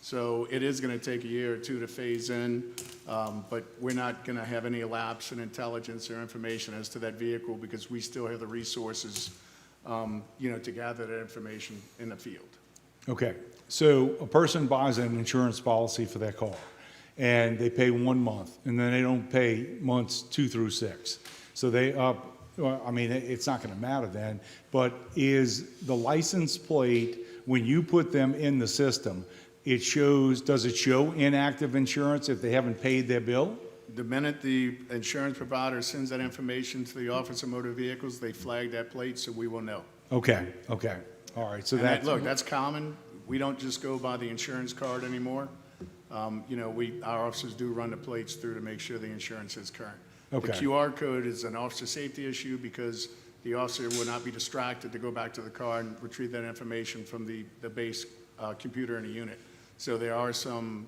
So it is going to take a year or two to phase in, but we're not going to have any lapse in intelligence or information as to that vehicle because we still have the resources, to gather that information in the field. Okay, so a person buys an insurance policy for their car, and they pay 1 month, and then they don't pay months 2 through 6. So they it's not gonna matter then, but is the license plate, when you put them in the system, does it show inactive insurance if they haven't paid their bill? The minute the insurance provider sends that information to the Office of Motor Vehicles, they flag that plate so we will know. Okay, all right, so that's. Look, that's common. We don't just go by the insurance card anymore. Our officers do run the plates through to make sure the insurance is current. Okay. The QR code is an officer safety issue because the officer will not be distracted to go back to the car and retrieve that information from the base computer in the unit. So there are some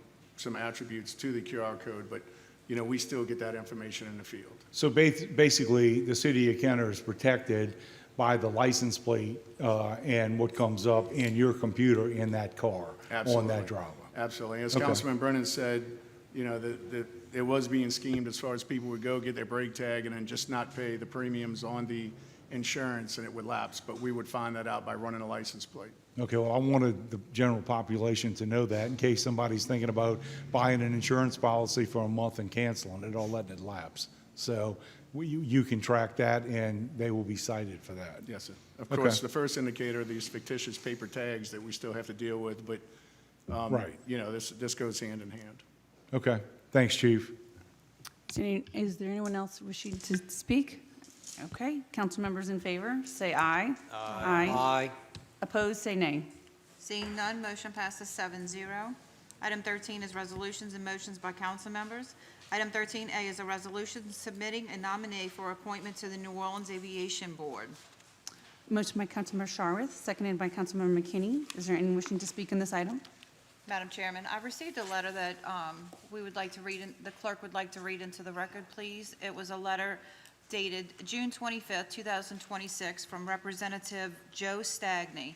attributes to the QR code, but we still get that information in the field. So basically, the city of Kenner is protected by the license plate and what comes up in your computer in that car on that driver. Absolutely. As Okay. Councilman Brennan said, it was being schemed as far as people would go get their brake tag and then just not pay the premiums on the insurance and it would lapse, but we would find that out by running a license plate. Okay, well, I wanted the general population to know that in case somebody's thinking about buying an insurance policy for a month and canceling it or letting it lapse. So you can track that and they will be cited for that. Yes, sir. Of Okay. course, the first indicator are these fictitious paper tags that we still have to deal with, but, Right. this goes hand in hand. Okay, thanks, Chief. Is there anyone else wishing to speak? Okay, council members in favor, say aye. Aye. Opposed, say nay. Seeing none, motion passes 7-0. Item 13 is resolutions and motions by council members. Item 13A is a resolution submitting a nominee for appointment to the New Orleans Aviation Board. Motion by Councilmember Sharwood, seconded by Councilmember McKinney. Is there anyone wishing to speak in this item? Madam Chairman, I received a letter that we would like to read, the clerk would like to read into the record, please. It was a letter dated June 25th, 2026, from Representative Joe Stagney.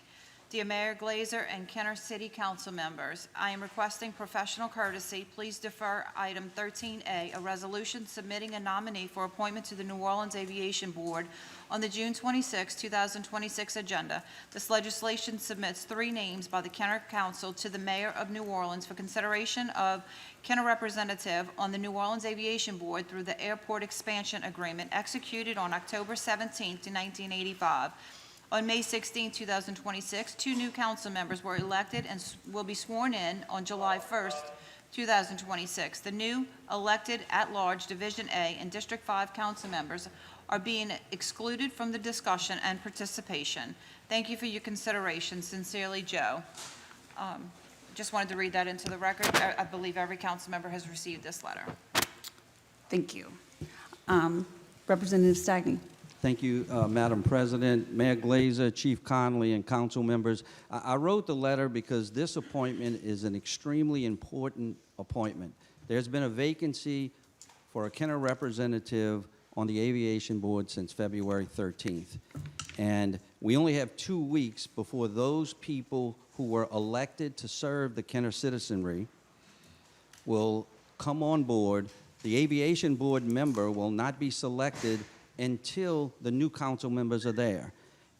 Dear Mayor Glazer and Kenner City Council members, I am requesting professional courtesy. Please defer item 13A, a resolution submitting a nominee for appointment to the New Orleans Aviation Board on the June 26, 2026 agenda. This legislation submits 3 names by the Kenner Council to the Mayor of New Orleans for consideration of Kenner representative on the New Orleans Aviation Board through the Airport Expansion Agreement executed on October 17, 1985. On May 16, 2026, 2 new council members were elected and will be sworn in on July 1, 2026. The new elected at-large Division A and District 5 council members are being excluded from the discussion and participation. Thank you for your consideration. Sincerely, Joe. Just wanted to read that into the record. I believe every council member has received this letter. Thank you. Representative Stagney. Thank you, Madam President, Mayor Glazer, Chief Conley, and council members. I wrote the letter because this appointment is an extremely important appointment. There's been a vacancy for a Kenner representative on the Aviation Board since February 13th. And we only have 2 weeks before those people who were elected to serve the Kenner citizenry will come on board. The Aviation Board member will not be selected until the new council members are there.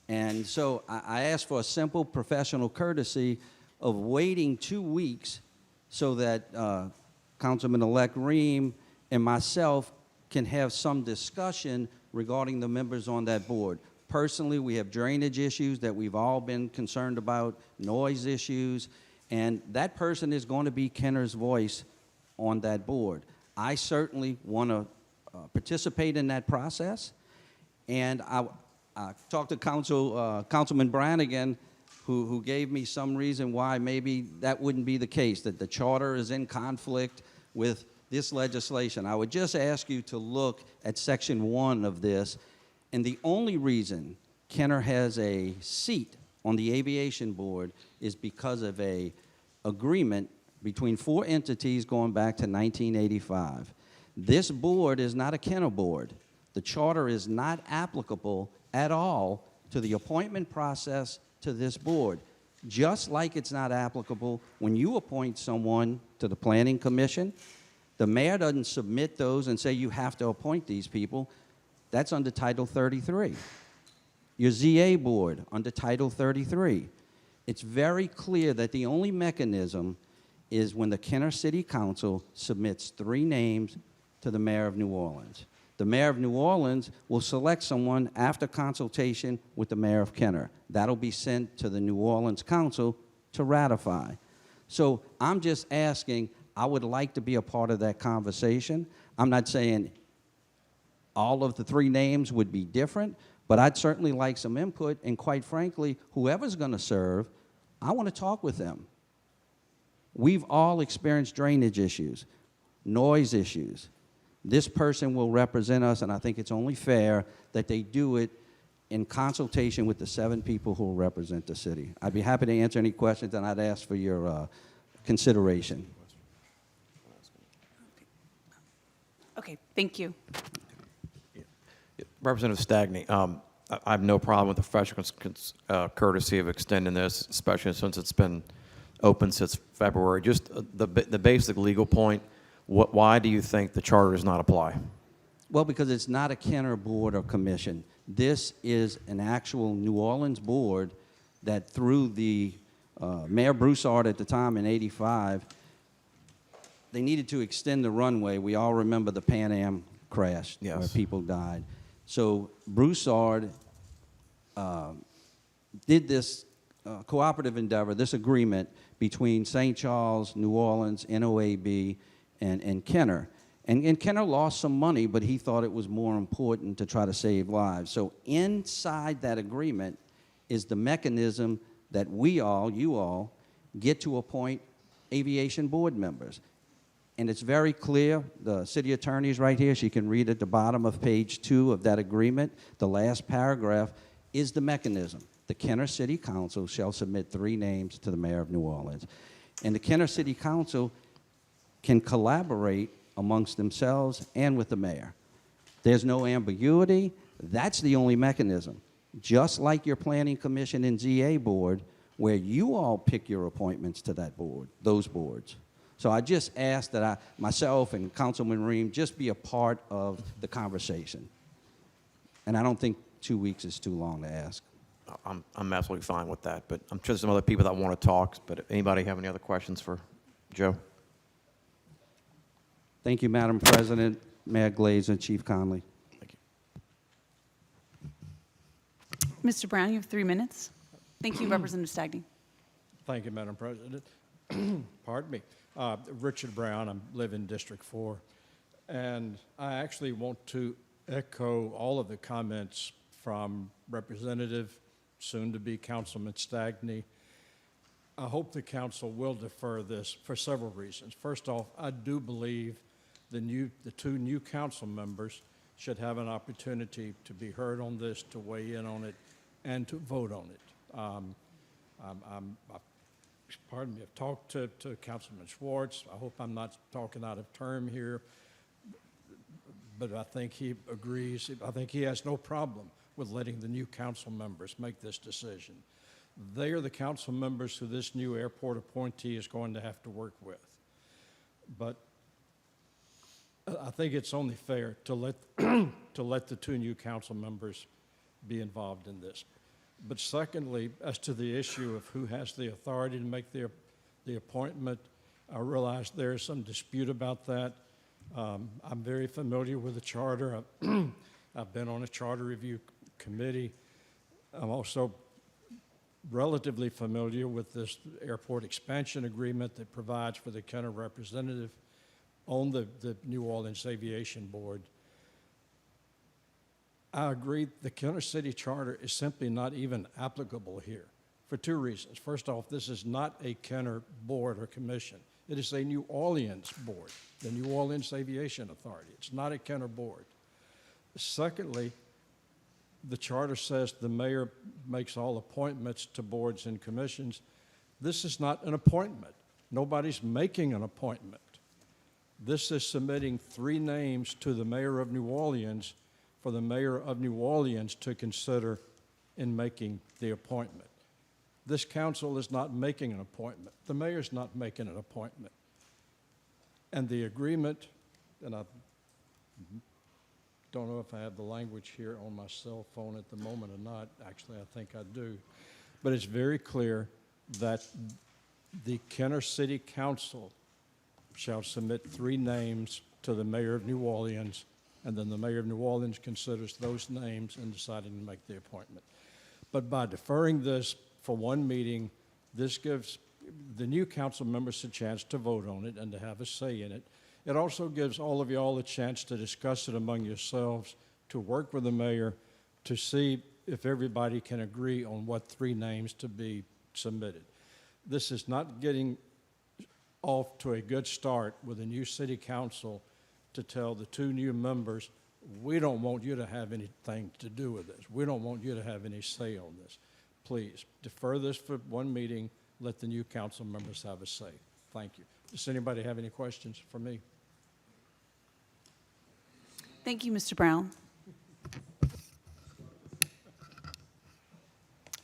And so I asked for a simple professional courtesy of waiting 2 weeks so that Councilman-elect Ream and myself can have some discussion regarding the members on that board. personally, we have drainage issues that we've all been concerned about, noise issues, and that person is going to be Kenner's voice on that board. I certainly want to participate in that process, and I talked to Councilman Brannigan, who gave me some reason why maybe that wouldn't be the case, that the charter is in conflict with this legislation. I would just ask you to look at Section 1 of this, and the only reason Kenner has a seat on the Aviation Board is because of a agreement between 4 entities going back to 1985. This board is not a Kenner board. The charter is not applicable at all to the appointment process to this board, just like it's not applicable when you appoint someone to the Planning Commission. The mayor doesn't submit those and say you have to appoint these people. That's under Title 33. Your ZA board, under Title 33. It's very clear that the only mechanism is when the Kenner City Council submits 3 names to the mayor of New Orleans. The mayor of New Orleans will select someone after consultation with the mayor of Kenner. That'll be sent to the New Orleans Council to ratify. So I'm just asking, I would like to be a part of that conversation. I'm not saying all of the 3 names would be different, but I'd certainly like some input, and quite frankly, whoever's going to serve, I want to talk with them. We've all experienced drainage issues, noise issues. This person will represent us, and I think it's only fair that they do it in consultation with the 7 people who will represent the city. I'd be happy to answer any questions, and I'd ask for your consideration. Okay, thank you. Representative Stagney, I have no problem with the professional courtesy of extending this, especially since it's been open since February. Just the basic legal point, why do you think the charter does not apply? Well, because it's not a Kenner board or commission. This is an actual New Orleans board that through the Mayor Broussard at the time in '85, they needed to extend the runway. We all remember the Pan Am crash where people died. So Broussard did this cooperative endeavor, this agreement between St. Charles, New Orleans, NOAB, and Kenner. And Kenner lost some money, but he thought it was more important to try to save lives. So inside that agreement is the mechanism that we all, you all, get to appoint aviation board members. And it's very clear, the city attorney is right here, she can read at the bottom of page 2 of that agreement, the last paragraph is the mechanism. The Kenner City Council shall submit 3 names to the mayor of New Orleans. And the Kenner City Council can collaborate amongst themselves and with the mayor. There's no ambiguity. That's the only mechanism. Just like your Planning Commission and ZA board, where you all pick your appointments to that board, those boards. So I just ask that myself and Councilman Ream just be a part of the conversation. And I don't think 2 weeks is too long to ask. I'm absolutely fine with that, but I'm sure there's some other people that want to talk, but anybody have any other questions for Joe? Thank you, Madam President, Mayor Glaze, and Chief Conley. Thank you. Mr. Brown, you have 3 minutes. Thank you, Representative Stagney. Thank you, Madam President. Pardon me. Richard Brown, I live in District 4, and I actually want to echo all of the comments from Representative, soon-to-be Councilman Stagney. I hope the council will defer this for several reasons. First off, I do believe the 2 new council members should have an opportunity to be heard on this, to weigh in on it, and to vote on it. Pardon me, I've talked to Councilman Schwartz. I hope I'm not talking out of term here, but I think he agrees. I think he has no problem with letting the new council members make this decision. They are the council members who this new airport appointee is going to have to work with. But I think it's only fair to let, to let the 2 new council members be involved in this. But secondly, as to the issue of who has the authority to make the appointment, I realize there is some dispute about that. I'm very familiar with the charter. I've been on a charter review committee. I'm also relatively familiar with this airport expansion agreement that provides for the Kenner representative on the New Orleans Aviation Board. I agree the Kenner City Charter is simply not even applicable here for two reasons. First off, this is not a Kenner board or commission. It is a New Orleans board, the New Orleans Aviation Authority. It's not a Kenner board. Secondly, the charter says the mayor makes all appointments to boards and commissions. This is not an appointment. Nobody's making an appointment. This is submitting 3 names to the mayor of New Orleans for the mayor of New Orleans to consider in making the appointment. This council is not making an appointment. The mayor's not making an appointment. And the agreement, and I don't know if I have the language here on my cell phone at the moment or not. Actually, I think I do. But it's very clear that the Kenner City Council shall submit 3 names to the mayor of New Orleans, and then the mayor of New Orleans considers those names in deciding to make the appointment. But by deferring this for 1 meeting, this gives the new council members a chance to vote on it and to have a say in it. It also gives all of y'all a chance to discuss it among yourselves, to work with the mayor, to see if everybody can agree on what 3 names to be submitted. This is not getting off to a good start with a new city council to tell the 2 new members, we don't want you to have anything to do with this. We don't want you to have any say on this. Please, defer this for 1 meeting. Let the new council members have a say. Thank you. Does anybody have any questions for me? Thank you, Mr. Brown.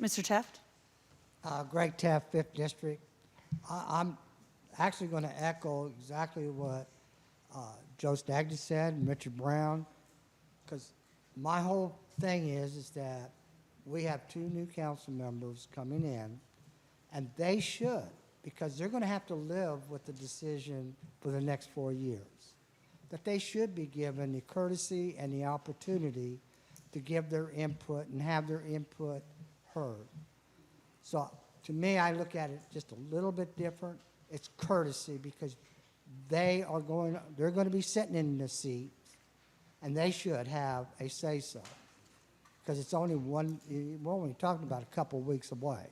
Mr. Teft? Greg Taft, 5th District. I'm actually going to echo exactly what Joe Stagny said and Richard Brown, because my whole thing is that we have 2 new council members coming in, and they should, because they're going to have to live with the decision for the next 4 years, that they should be given the courtesy and the opportunity to give their input and have their input heard. So to me, I look at it just a little bit different. It's courtesy, because they're going to be sitting in the seat, and they should have a say-so, because it's only we're only talking about a couple of weeks away.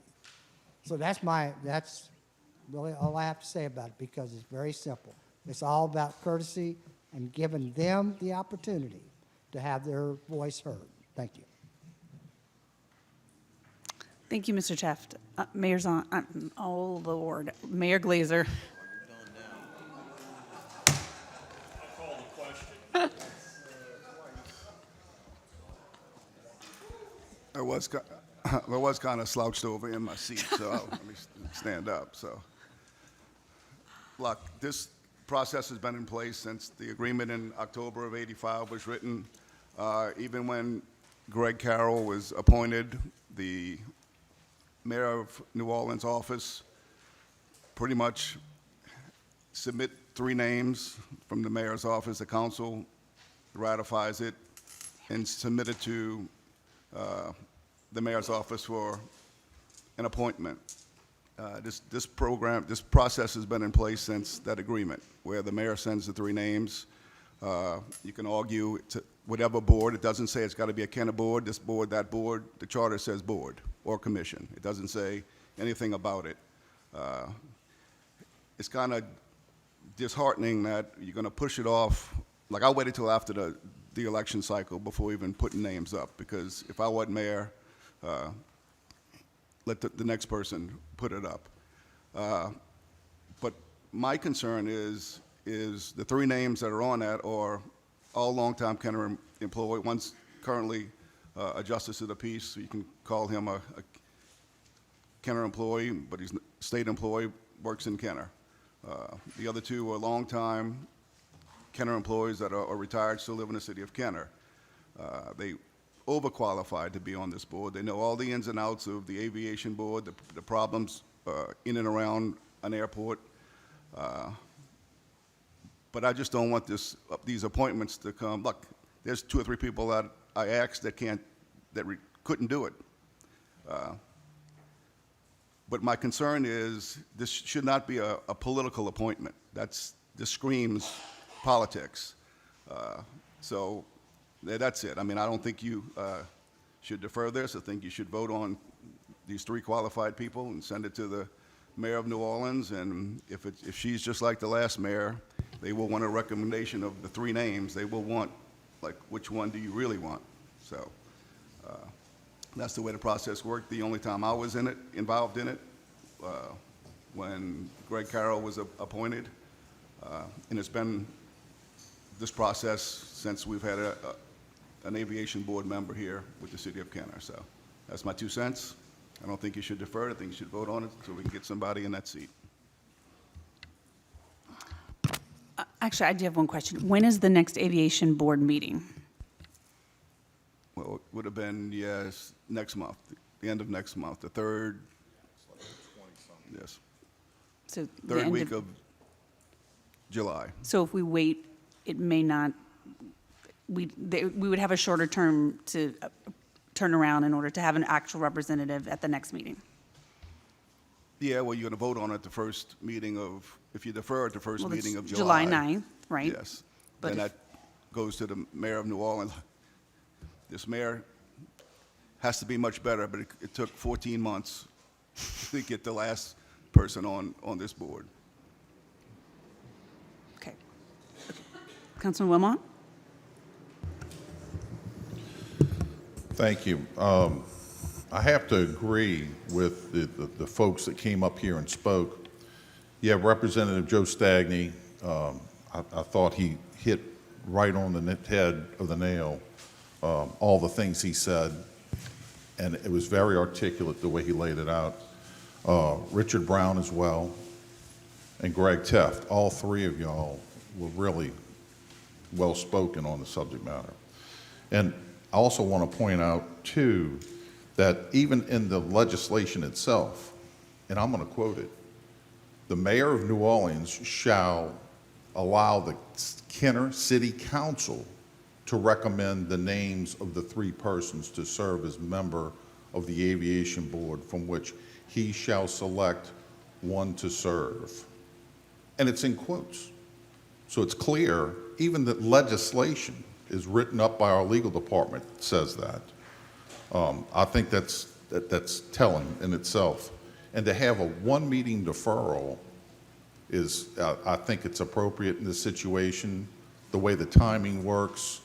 So that's really all I have to say about it, because it's very simple. It's all about courtesy and giving them the opportunity to have their voice heard. Thank you. Thank you, Mr. Teft. Mayor's on. Oh, Lord. Mayor Glazer. I was kind of slouched over in my seat, so let me stand up. So, look, this process has been in place since the agreement in October of '85 was written. Even when Greg Carroll was appointed, the mayor of New Orleans office pretty much submit 3 names from the mayor's office. The council ratifies it and submit it to the mayor's office for an appointment. This process has been in place since that agreement, where the mayor sends the 3 names. You can argue to whatever board. It doesn't say it's got to be a Kenner board, this board, that board. The charter says board or commission. It doesn't say anything about it. It's kind of disheartening that you're going to push it off. Like, I waited till after the election cycle before even putting names up, because if I wasn't mayor, let the next person put it up. But my concern is the 3 names that are on that are all longtime Kenner employed. One's currently a justice of the peace, so you can call him a Kenner employee, but he's a state employee, works in Kenner. The other 2 are longtime Kenner employees that are retired, still live in the city of Kenner. They overqualified to be on this board. They know all the ins and outs of the aviation board, the problems in and around an airport. But I just don't want these appointments to come. Look, there's 2 or 3 people that I asked that couldn't do it. But my concern is this should not be a political appointment. This screams politics. So that's it. I mean, I don't think you should defer this. I think you should vote on these 3 qualified people and send it to the mayor of New Orleans. And if she's just like the last mayor, they will want a recommendation of the 3 names. They will want, like, which one do you really want? So that's the way the process worked. The only time I was involved in it, when Greg Carroll was appointed. And it's been this process since we've had an aviation board member here with the city of Kenner. So that's my 2 cents. I don't think you should defer it. I think you should vote on it so we can get somebody in that seat. Actually, I do have one question. When is the next aviation board meeting? Well, it would have been, yes, next month, the end of next month, the 3rd. Yes. So the 3rd end week of July. So if we wait, it may not, we would have a shorter term to turn around in order to have an actual representative at the next meeting. Yeah, well, you're going to vote on it the first meeting of, if you defer it, the first Well, meeting it's of July. July 9th, right? Yes. But Then if- that goes to the mayor of New Orleans. This mayor has to be much better, but it took 14 months to get the last person on this board. Okay. Councilman Wilmot? Thank you. I have to agree with the folks that came up here and spoke. Yeah, Representative Joe Stagney, I thought he hit right on the head of the nail, all the things he said, and it was very articulate the way he laid it out. Richard Brown as well, and Greg Teft, all 3 of y'all were really well-spoken on the subject matter. And I also want to point out, too, that even in the legislation itself, and I'm going to quote it, the mayor of New Orleans shall allow the Kenner City Council to recommend the names of the 3 persons to serve as member of the aviation board, from which he shall select one to serve. And it's in quotes. So it's clear, even the legislation is written up by our legal department says that. I think that's telling in itself. And to have a 1-meeting deferral is, I think it's appropriate in this situation, the way the timing works.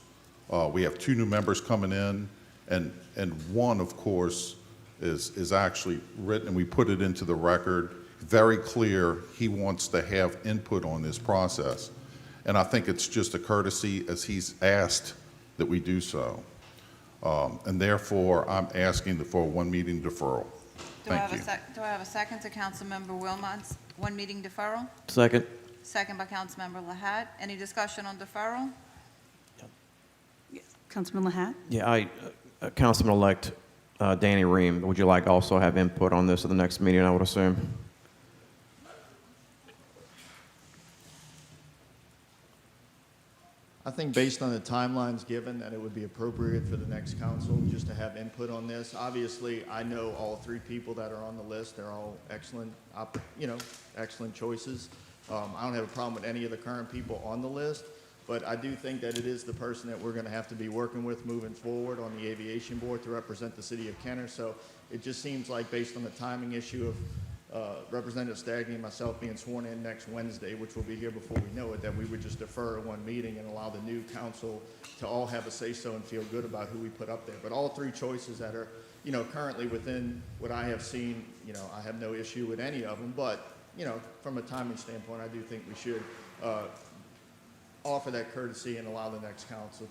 We have 2 new members coming in, and one, of course, is actually written, and we put it into the record, very clear he wants to have input on this process. And I think it's just a courtesy, as he's asked, that we do so. And therefore, I'm asking for a 1-meeting deferral. Thank you. Do I have a second to Councilmember Wilmot's 1-meeting deferral? Second. Second by Councilmember Lahat. Any discussion on deferral? Councilman Lahat? Yeah, Councilman-elect Danny Ream, would you like also have input on this at the next meeting, I would assume? I think based on the timelines given, that it would be appropriate for the next council just to have input on this. Obviously, I know all 3 people that are on the list. They're all excellent, excellent choices. I don't have a problem with any of the current people on the list, but I do think that it is the person that we're going to have to be working with moving forward on the aviation board to represent the city of Kenner. So it just seems like, based on the timing issue of Representative Stagney and myself being sworn in next Wednesday, which will be here before we know it, that we would just defer 1 meeting and allow the new council to all have a say-so and feel good about who we put up there. But all 3 choices that are, currently within what I have seen, I have no issue with any of them. But, from a timing standpoint, I do think we should offer that courtesy and allow the next council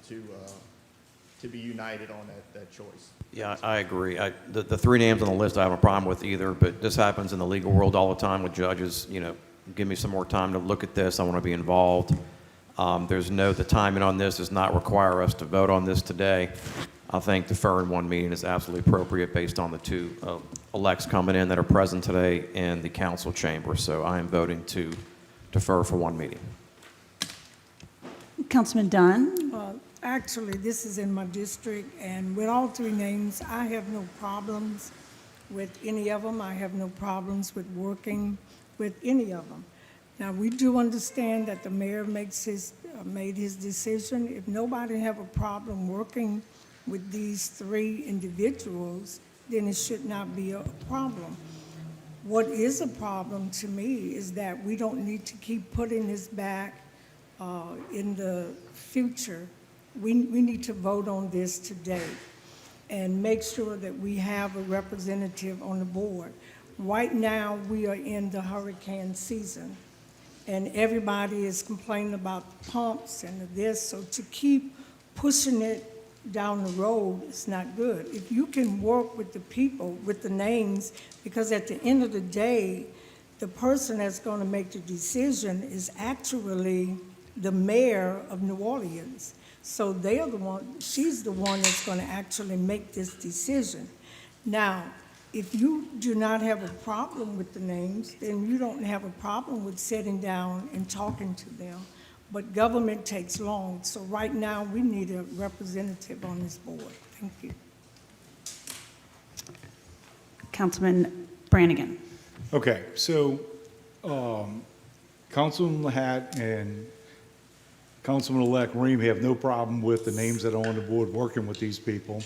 to be united on that choice. Yeah, I agree. The 3 names on the list I have a problem with either, but this happens in the legal world all the time with judges. Give me some more time to look at this. I want to be involved. The timing on this does not require us to vote on this today. I think deferring 1 meeting is absolutely appropriate based on the 2 elects coming in that are present today in the council chamber. So I am voting to defer for 1 meeting. Councilman Dunn? Actually, this is in my district, and with all 3 names, I have no problems with any of them. I have no problems with working with any of them. Now, we do understand that the mayor made his decision. If nobody have a problem working with these 3 individuals, then it should not be a problem. What is a problem to me is that we don't need to keep putting this back in the future. We need to vote on this today and make sure that we have a representative on the board. Right now, we are in the hurricane season, and everybody is complaining about the pumps and this, so to keep pushing it down the road is not good. If you can work with the people, with the names, because at the end of the day, the person that's going to make the decision is actually the mayor of New Orleans. So they are the one, she's the one that's going to actually make this decision. Now, if you do not have a problem with the names, then you don't have a problem with sitting down and talking to them. But government takes long, so right now we need a representative on this board. Thank you. Councilman Brannigan. Okay, so Councilman Lahat and Councilman-elect Ream have no problem with the names that are on the board working with these people.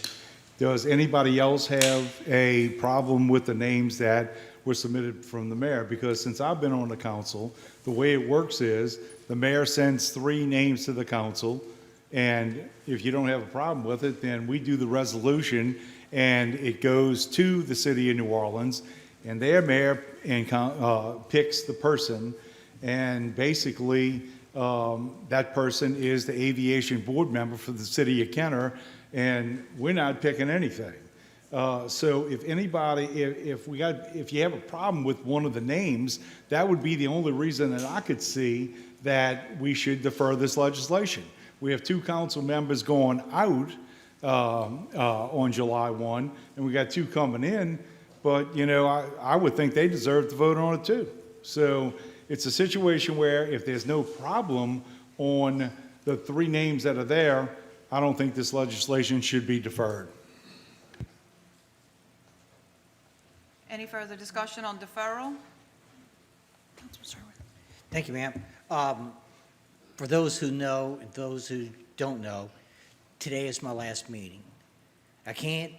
Does anybody else have a problem with the names that were submitted from the mayor? Because since I've been on the council, the way it works is the mayor sends 3 names to the council, and if you don't have a problem with it, then we do the resolution, and it goes to the city of New Orleans, and their mayor picks the person, and basically that person is the aviation board member for the city of Kenner, and we're not picking anything. So if anybody, if you have a problem with one of the names, that would be the only reason that I could see that we should defer this legislation. We have 2 council members going out on July 1, and we got 2 coming in, but you know, I would think they deserve to vote on it too. So it's a situation where if there's no problem on the 3 names that are there, I don't think this legislation should be deferred. Any further discussion on deferral? Thank you, ma'am. For those who know and those who don't know, today is my last meeting. I can't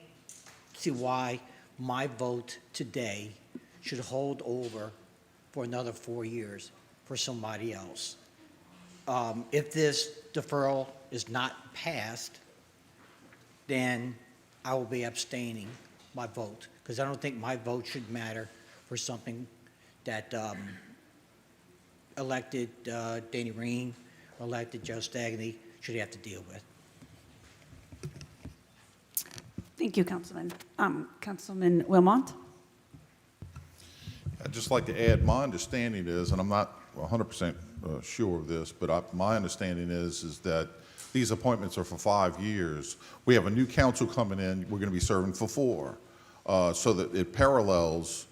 see why my vote today should hold over for another 4 years for somebody else. If this deferral is not passed, then I will be abstaining my vote, because I don't think my vote should matter for something that elected Danny Ream, elected Joe Stagney should have to deal with. Thank you, Councilman. Councilman Wilmot? I'd just like to add, my understanding is, and I'm not 100% sure of this, but my understanding is that these appointments are for 5 years. We have a new council coming in, we're going to be serving for 4, so that it parallels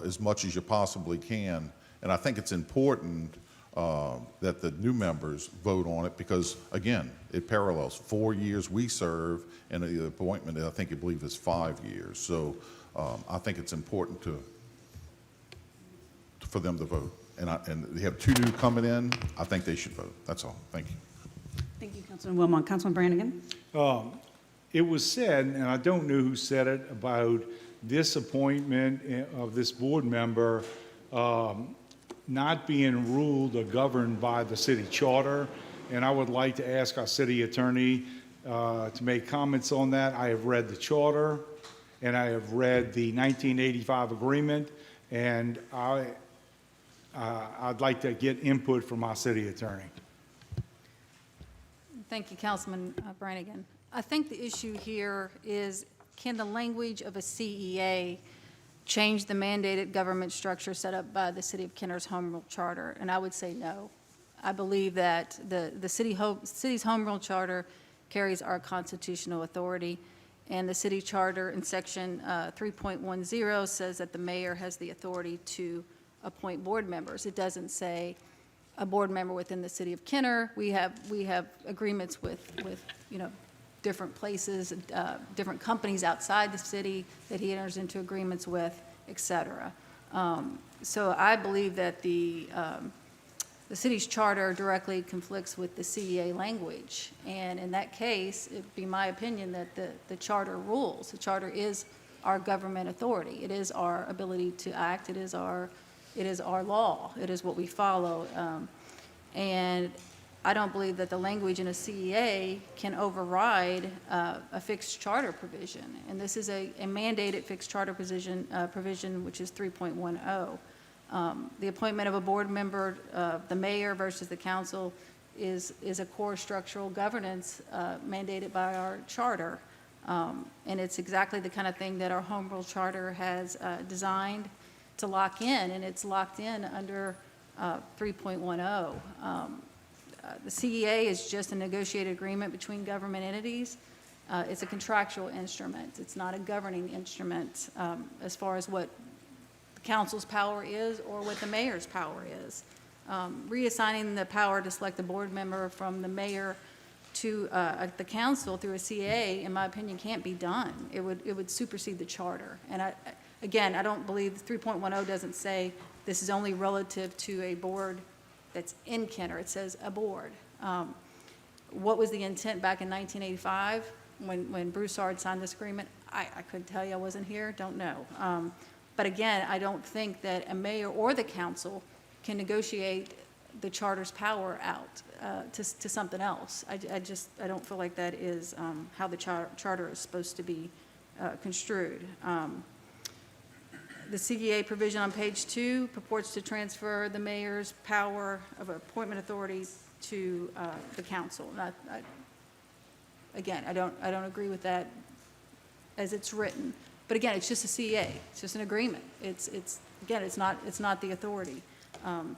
as much as you possibly can. And I think it's important that the new members vote on it because, again, it parallels 4 years we serve, and the appointment, I believe, is 5 years. So I think it's important for them to vote. And they have 2 new coming in. I think they should vote. That's all. Thank you. Thank you, Councilman Wilmot. Councilman Brannigan? It was said, and I don't know who said it, about this appointment of this board member not being ruled or governed by the city charter. And I would like to ask our city attorney to make comments on that. I have read the charter, and I have read the 1985 agreement, and I'd like to get input from our city attorney. Thank you, Councilman Brannigan. I think the issue here is, can the language of a CEA change the mandated government structure set up by the City of Kenner's Home Rule Charter? And I would say no. I believe that the city's Home Rule Charter carries our constitutional authority, and the city charter in section 3.10 says that the mayor has the authority to appoint board members. It doesn't say a board member within the City of Kenner. We have agreements with different places, different companies outside the city that he enters into agreements with, et cetera. So I believe that the city's charter directly conflicts with the CEA language. And in that case, it'd be my opinion that the charter rules. The charter is our government authority. It is our ability to act. It is our law. It is what we follow. And I don't believe that the language in a CEA can override a fixed charter provision. And this is a mandated fixed charter provision, which is 3.10. The appointment of a board member, the mayor versus the council, is a core structural governance mandated by our charter. And it's exactly the kind of thing that our home rule charter has designed to lock in, and it's locked in under 3.10. The CEA is just a negotiated agreement between government entities. It's a contractual instrument. It's not a governing instrument as far as what the council's power is or what the mayor's power is. Reassigning the power to select a board member from the mayor to the council through a CEA, in my opinion, can't be done. It would supersede the charter. And again, I don't believe 3.10 doesn't say this is only relative to a board that's in Kenner. It says a board. What was the intent back in 1985 when Broussard signed this agreement? I couldn't tell you. I wasn't here. Don't know. But again, I don't think that a mayor or the council can negotiate the charter's power out to something else. I don't feel like that is how the charter is supposed to be construed. The CEA provision on page 2 purports to transfer the mayor's power of appointment authority to the council. Again, I don't agree with that as it's written. But again, it's just a CEA. It's just an agreement. It's not the authority. In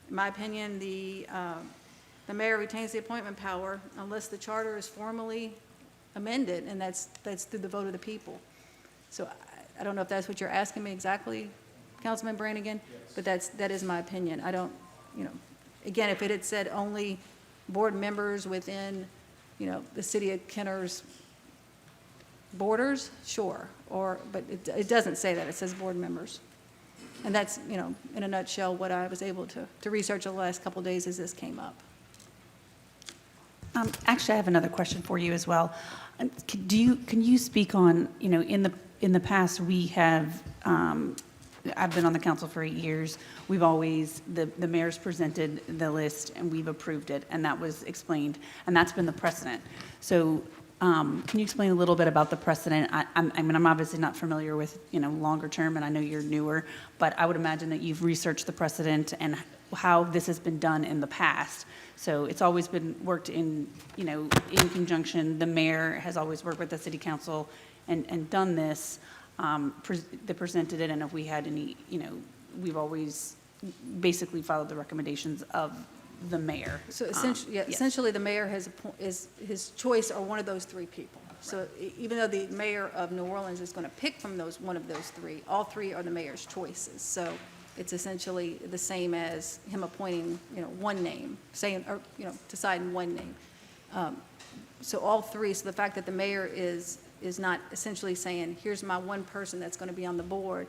my opinion, the mayor retains the appointment power unless the charter is formally amended, and that's through the vote of the people. So I don't know if that's what you're asking me exactly, Councilman Brannigan, but that is my opinion. I don't, again, if it had said only board members within, the city of Kenner's borders, sure, but it doesn't say that. It says board members. And that's, in a nutshell, what I was able to research the last couple of days as this came up. Actually, I have another question for you as well. Can you speak on, in the past, we have, I've been on the council for 8 years. We've always, the mayor's presented the list and we've approved it, and that was explained, and that's been the precedent. So can you explain a little bit about the precedent? I'm obviously not familiar with, longer term, and I know you're newer, but I would imagine that you've researched the precedent and how this has been done in the past. So it's always been worked in, in conjunction. The mayor has always worked with the city council and done this. They presented it, and if we had any, we've always basically followed the recommendations of the mayor. So essentially, Yes. essentially the mayor is his choice are one of those three people. So even though the mayor of New Orleans is going to pick from one of those three, all three are the mayor's choices. So it's essentially the same as him appointing, one name, deciding one name. So all three. So the fact that the mayor is not essentially saying, here's my one person that's going to be on the board.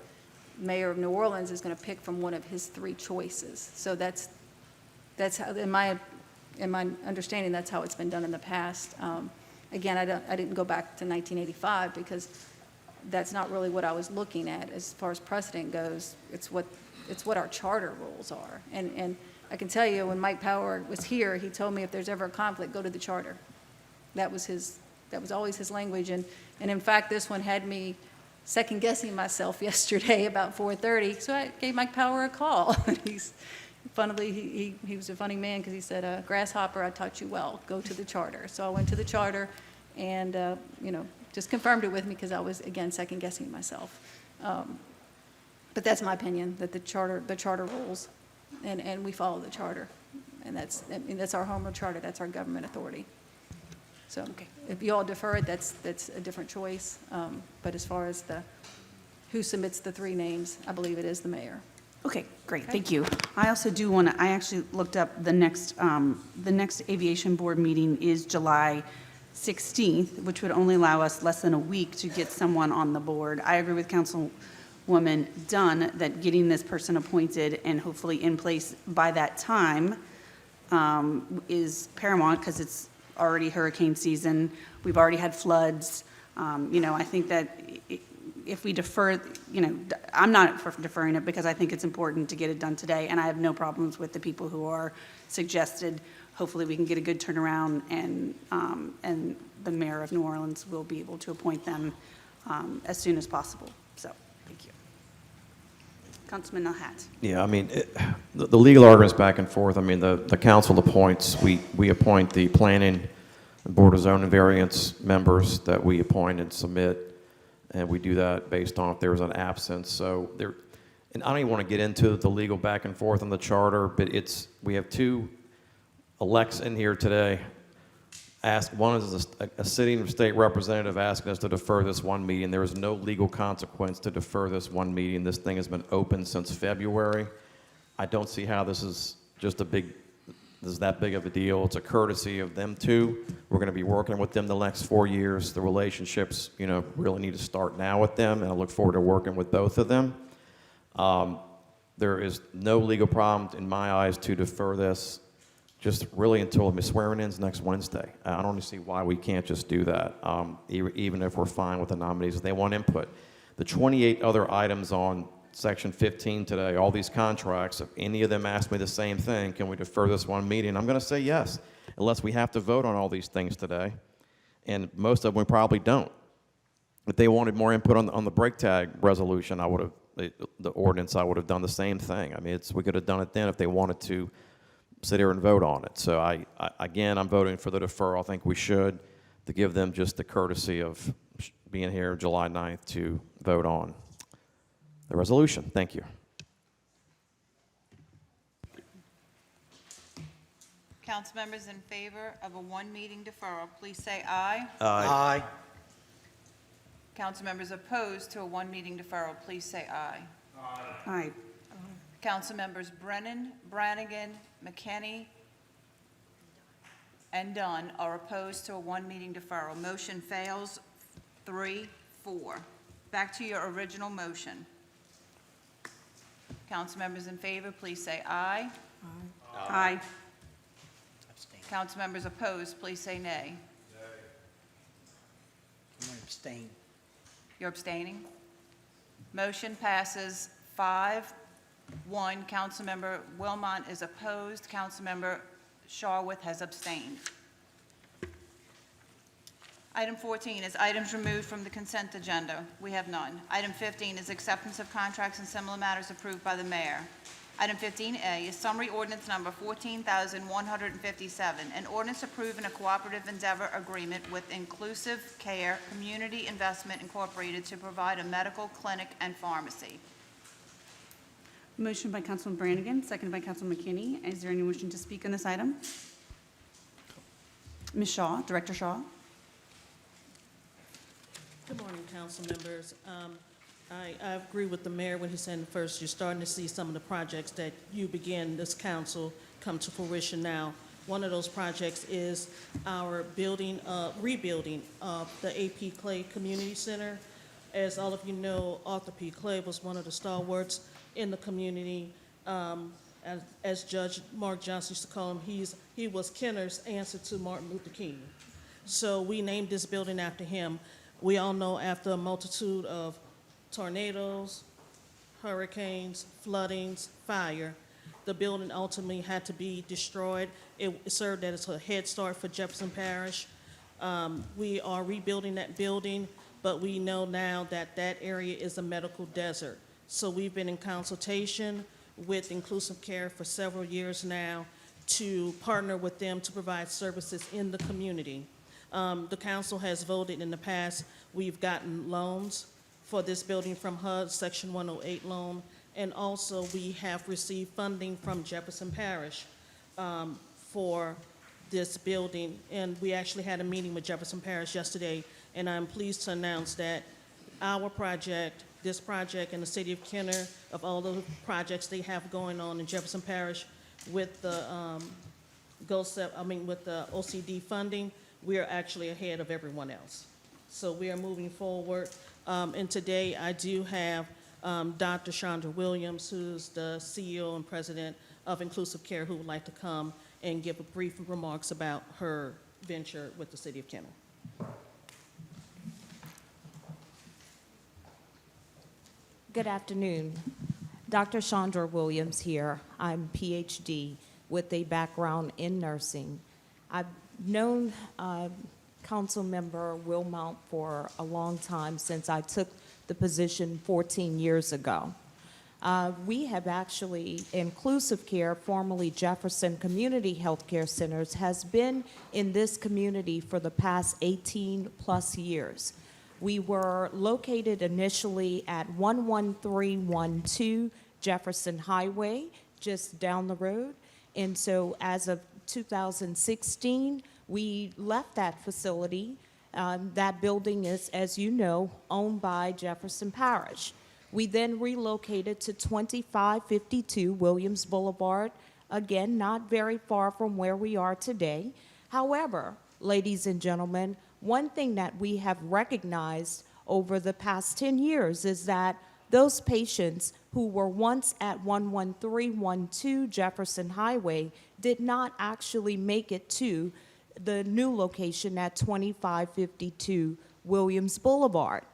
Mayor of New Orleans is going to pick from one of his three choices. So that's how, in my understanding, that's how it's been done in the past. Again, I didn't go back to 1985 because that's not really what I was looking at as far as precedent goes. It's what our charter rules are. And I can tell you, when Mike Power was here, he told me if there's ever a conflict, go to the charter. That was always his language. And in fact, this one had me second guessing myself yesterday about 4:30. So I gave Mike Power a call. He was a funny man because he said, Grasshopper, I taught you well, go to the charter. So I went to the charter and, just confirmed it with me because I was, again, second guessing myself. But that's my opinion, that the charter rules, and we follow the charter. And that's our home rule charter, that's our government authority. So if you all defer it, that's a different choice. But as far as who submits the three names, I believe it is the mayor. Okay, great, thank you. I also do want to, I actually looked up the next aviation board meeting is July 16th, which would only allow us less than a week to get someone on the board. I agree with Councilwoman Dunn that getting this person appointed and hopefully in place by that time is paramount, because it's already hurricane season. We've already had floods. I think that if we defer, I'm not for deferring it, because I think it's important to get it done today, and I have no problems with the people who are suggested. Hopefully, we can get a good turnaround, and the mayor of New Orleans will be able to appoint them as soon as possible. So, thank you. Councilman Nahat. Yeah, I mean, the legal arguments back and forth, I mean, the council appoints, we appoint the planning and board of zoning variance members that we appoint and submit, and we do that based on if there's an absence. So there, and I don't even want to get into the legal back and forth on the charter, but we have two elects in here today. One is a sitting state representative asking us to defer this one meeting. There is no legal consequence to defer this one meeting. This thing has been open since February. I don't see how this is that big of a deal. It's a courtesy of them two. We're going to be working with them the next 4 years. The relationships, really need to start now with them, and I look forward to working with both of them. There is no legal problem in my eyes to defer this just really until the swearing-ins next Wednesday. I don't see why we can't just do that, even if we're fine with the nominees. If they want input. The 28 other items on Section 15 today, all these contracts, if any of them ask me the same thing, can we defer this one meeting? I'm going to say yes, unless we have to vote on all these things today, and most of them we probably don't. If they wanted more input on the brake tag resolution, the ordinance, I would have done the same thing. I mean, we could have done it then if they wanted to sit here and vote on it. So again, I'm voting for the deferral. I think we should, to give them just the courtesy of being here July 9th to vote on the resolution. Thank you. Council members in favor of a one-meeting deferral, please say aye. Aye. Council members opposed to a one-meeting deferral, please say aye. Aye. Council members Brennan, Brannigan, McKinney, and Dunn are opposed to a one-meeting deferral. Motion fails 3-4. Back to your original motion. Council members in favor, please say aye. Aye. Council members opposed, please say nay. I'm going to abstain. You're abstaining? Motion passes 5-1. Councilmember Wilmot is opposed. Councilmember Sharwood has abstained. Item 14 is items removed from the consent agenda. We have none. Item 15 is acceptance of contracts and similar matters approved by the mayor. Item 15A is summary ordinance number 14,157, an ordinance approving a cooperative endeavor agreement with Inclusive Care Community Investment Incorporated to provide a medical clinic and pharmacy. Motion by Councilman Brannigan, seconded by Councilman McKinney. Is there any wishing to speak on this item? Ms. Shaw, Director Shaw. Good morning, council members. I agree with the mayor when he said first, you're starting to see some of the projects that you began this council come to fruition now. One of those projects is our rebuilding of the A.P. Clay Community Center. As all of you know, Arthur P. Clay was one of the stalwarts in the community. As Judge Mark Johnson used to call him, he was Kenner's answer to Martin Luther King. So we named this building after him. We all know after a multitude of tornadoes, hurricanes, floodings, fire, the building ultimately had to be destroyed. It served as a head start for Jefferson Parish. We are rebuilding that building, but we know now that that area is a medical desert. So we've been in consultation with Inclusive Care for several years now to partner with them to provide services in the community. The council has voted in the past. We've gotten loans for this building from HUD, Section 108 loan, and also we have received funding from Jefferson Parish for this building. And we actually had a meeting with Jefferson Parish yesterday, and I'm pleased to announce that our project, this project in the city of Kenner, of all the projects they have going on in Jefferson Parish with the with the OCD funding, we are actually ahead of everyone else. So we are moving forward. And today I do have Dr. Chandra Williams, who's the CEO and president of Inclusive Care, who would like to come and give a brief remarks about her venture with the City of Kenner. Good afternoon. Dr. Chandra Williams here. I'm PhD with a background in nursing. I've known Councilmember Wilmot for a long time, since I took the position 14 years ago. We have actually, Inclusive Care, formerly Jefferson Community Healthcare Centers, has been in this community for the past 18 plus years. We were located initially at 11312 Jefferson Highway, just down the road. And so as of 2016, we left that facility. That building is, as you know, owned by Jefferson Parish. We then relocated to 2552 Williams Boulevard, again, not very far from where we are today. However, ladies and gentlemen, one thing that we have recognized over the past 10 years is that those patients who were once at 11312 Jefferson Highway did not actually make it to the new location at 2552 Williams Boulevard.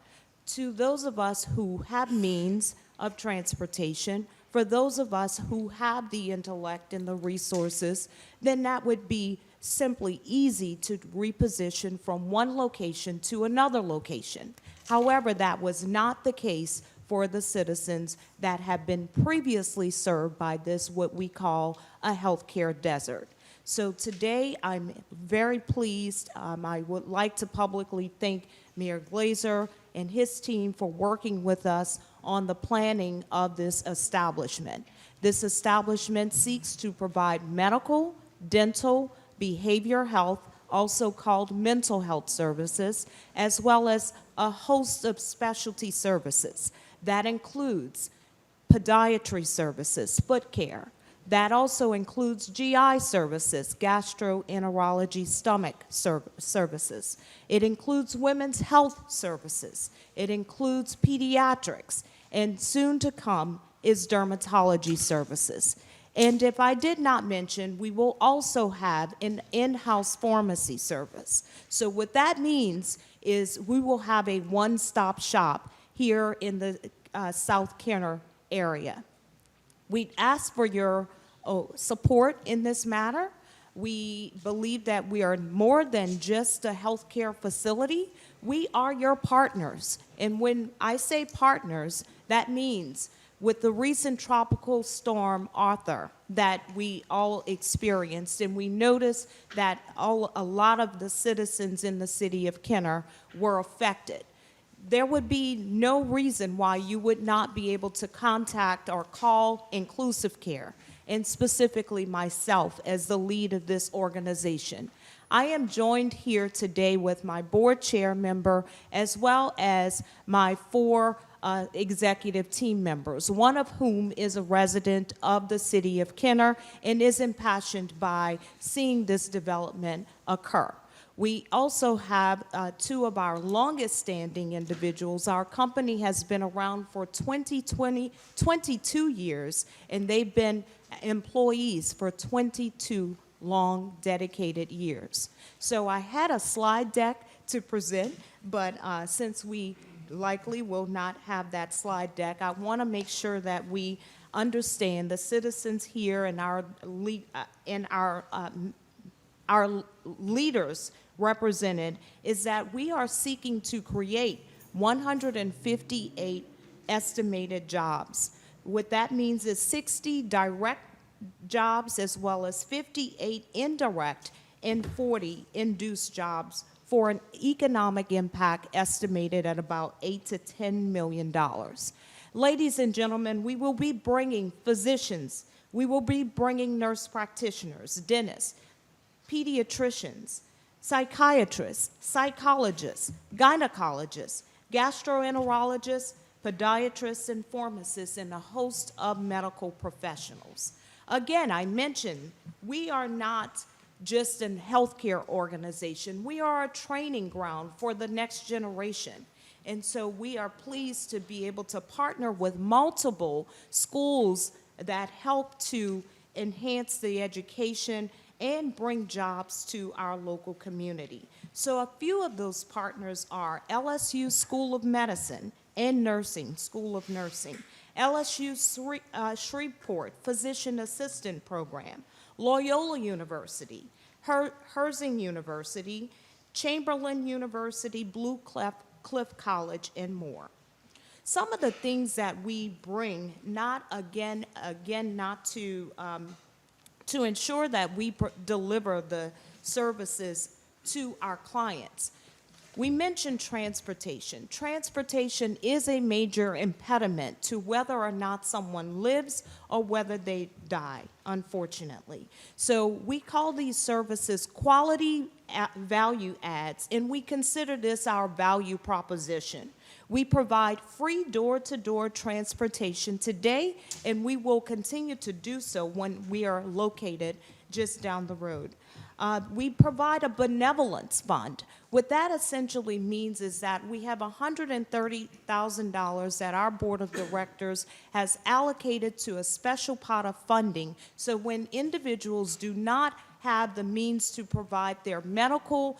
To those of us who have means of transportation, for those of us who have the intellect and the resources, then that would be simply easy to reposition from one location to another location. However, that was not the case for the citizens that have been previously served by this, what we call a healthcare desert. So today, I'm very pleased. I would like to publicly thank Mayor Glazer and his team for working with us on the planning of this establishment. This establishment seeks to provide medical, dental, behavior health, also called mental health services, as well as a host of specialty services. That includes podiatry services, foot care. That also includes GI services, gastroenterology, stomach services. It includes women's health services. It includes pediatrics. And soon to come is dermatology services. And if I did not mention, we will also have an in-house pharmacy service. So what that means is we will have a one-stop shop here in the South Kenner area. We ask for your support in this matter. We believe that we are more than just a healthcare facility. We are your partners. And when I say partners, that means with the recent tropical storm Arthur that we all experienced, and we noticed that a lot of the citizens in the city of Kenner were affected. There would be no reason why you would not be able to contact or call Inclusive Care, and specifically myself as the lead of this organization. I am joined here today with my board chair member as well as my 4 executive team members, one of whom is a resident of the city of Kenner and is impassioned by seeing this development occur. We also have 2 of our longest standing individuals. Our company has been around for 22 years, and they've been employees for 22 long, dedicated years. So I had a slide deck to present, but since we likely will not have that slide deck, I want to make sure that we understand the citizens here and our leaders represented is that we are seeking to create 158 estimated jobs. What that means is 60 direct jobs as well as 58 indirect and 40 induced jobs for an economic impact estimated at about $8 to $10 million. Ladies and gentlemen, we will be bringing physicians, we will be bringing nurse practitioners, dentists, pediatricians, psychiatrists, psychologists, gynecologists, gastroenterologists, podiatrists, and pharmacists, and a host of medical professionals. Again, I mentioned we are not just a healthcare organization. We are a training ground for the next generation. And so we are pleased to be able to partner with multiple schools that help to enhance the education and bring jobs to our local community. So a few of those partners are LSU School of Medicine and Nursing, School of Nursing, LSU Shreveport Physician Assistant Program, Loyola University, Herzing University, Chamberlain University, Blue Cliff College, and more. Some of the things that we bring, not to ensure that we deliver the services to our clients. We mentioned transportation. Transportation is a major impediment to whether or not someone lives or whether they die, unfortunately. So we call these services quality value adds, and we consider this our value proposition. We provide free door-to-door transportation today, and we will continue to do so when we are located just down the road. We provide a benevolence fund. What that essentially means is that we have $130,000 that our board of directors has allocated to a special pot of funding. So when individuals do not have the means to provide their medical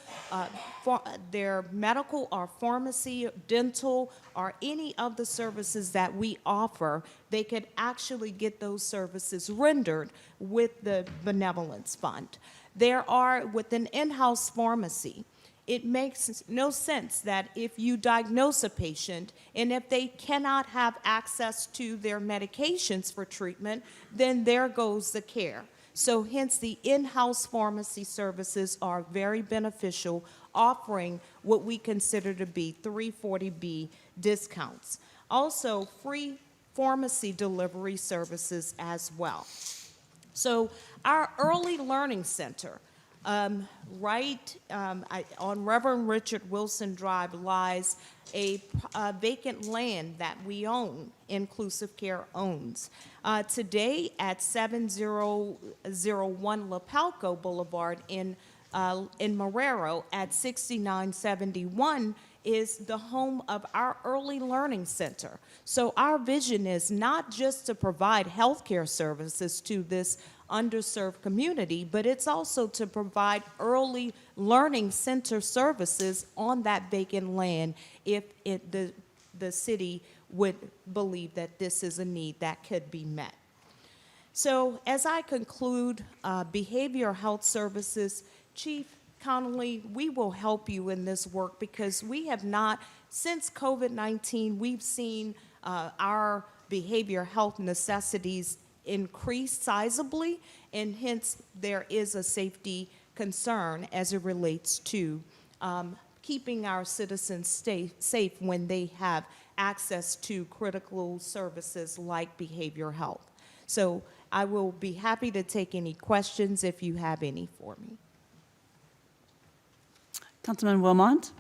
or pharmacy, dental, or any of the services that we offer, they could actually get those services rendered with the benevolence fund. There are, with an in-house pharmacy, it makes no sense that if you diagnose a patient and if they cannot have access to their medications for treatment, then there goes the care. So hence the in-house pharmacy services are very beneficial, offering what we consider to be 340B discounts. Also, free pharmacy delivery services as well. So our Early Learning Center, on Reverend Richard Wilson Drive lies a vacant land that we own, Inclusive Care owns. Today at 7001 Lapalco Boulevard in Marrero at 6971 is the home of our Early Learning Center. So our vision is not just to provide healthcare services to this underserved community, but it's also to provide early learning center services on that vacant land if the city would believe that this is a need that could be met. So as I conclude, behavioral health services, Chief Connolly, we will help you in this work because we have not, since COVID-19, we've seen our behavioral health necessities increase sizably, and hence there is a safety concern as it relates to keeping our citizens safe when they have access to critical services like behavioral health. So I will be happy to take any questions if you have any for me. Councilman Wilmot?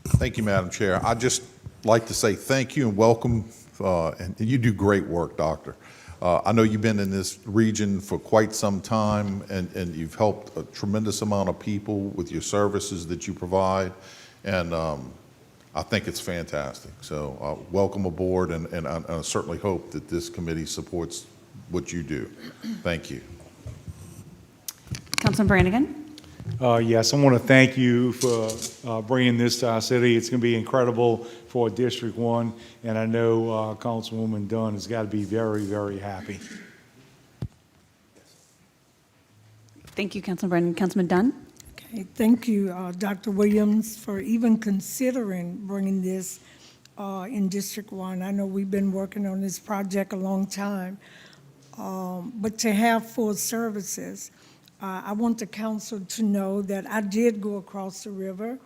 Thank you, Madam Chair. I'd just like to say thank you and welcome, and you do great work, Doctor. I know you've been in this region for quite some time, and you've helped a tremendous amount of people with your services that you provide, and I think it's fantastic. So welcome aboard, and I certainly hope that this committee supports what you do. Thank you. Councilman Brannigan? Yes, I want to thank you for bringing this to our city. It's going to be incredible for District 1, and I know Councilwoman Dunn has got to be very, very happy. Thank you, Councilman Brannigan. Councilman Dunn? Okay, thank you, Dr. Williams, for even considering bringing this in District 1. I know we've been working on this project a long time, but to have full services, I want the council to know that I did go across the river,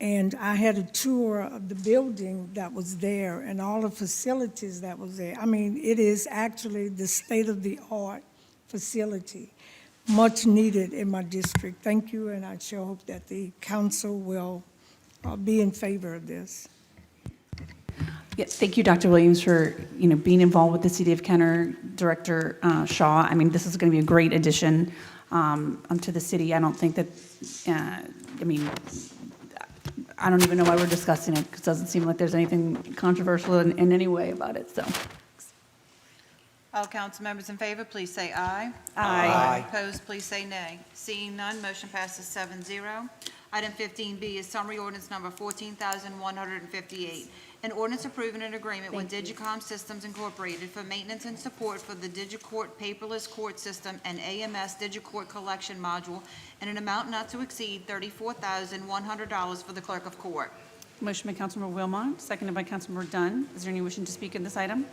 and I had a tour of the building that was there and all the facilities that was there. I mean, it is actually the state-of-the-art facility, much needed in my district. Thank you, and I sure hope that the council will be in favor of this. Yeah, thank you, Dr. Williams, for being involved with the City of Kenner, Director Shaw. I mean, this is going to be a great addition to the city. I don't think that, I mean, I don't even know why we're discussing it, because it doesn't seem like there's anything controversial in any way about it, so. All council members in favor, please say aye. Aye. Opposed, please say nay. Seeing none, motion passes 7-0. Item 15B is summary ordinance number 14,158. An ordinance approving an agreement with Digicom Systems Incorporated for maintenance and support for the DigiCourt paperless court system and AMS DigiCourt collection module in an amount not to exceed $34,100 for the clerk of court. Motion by Councilmember Wilmot, seconded by Councilmember Dunn. Is there any wishing to speak in this item?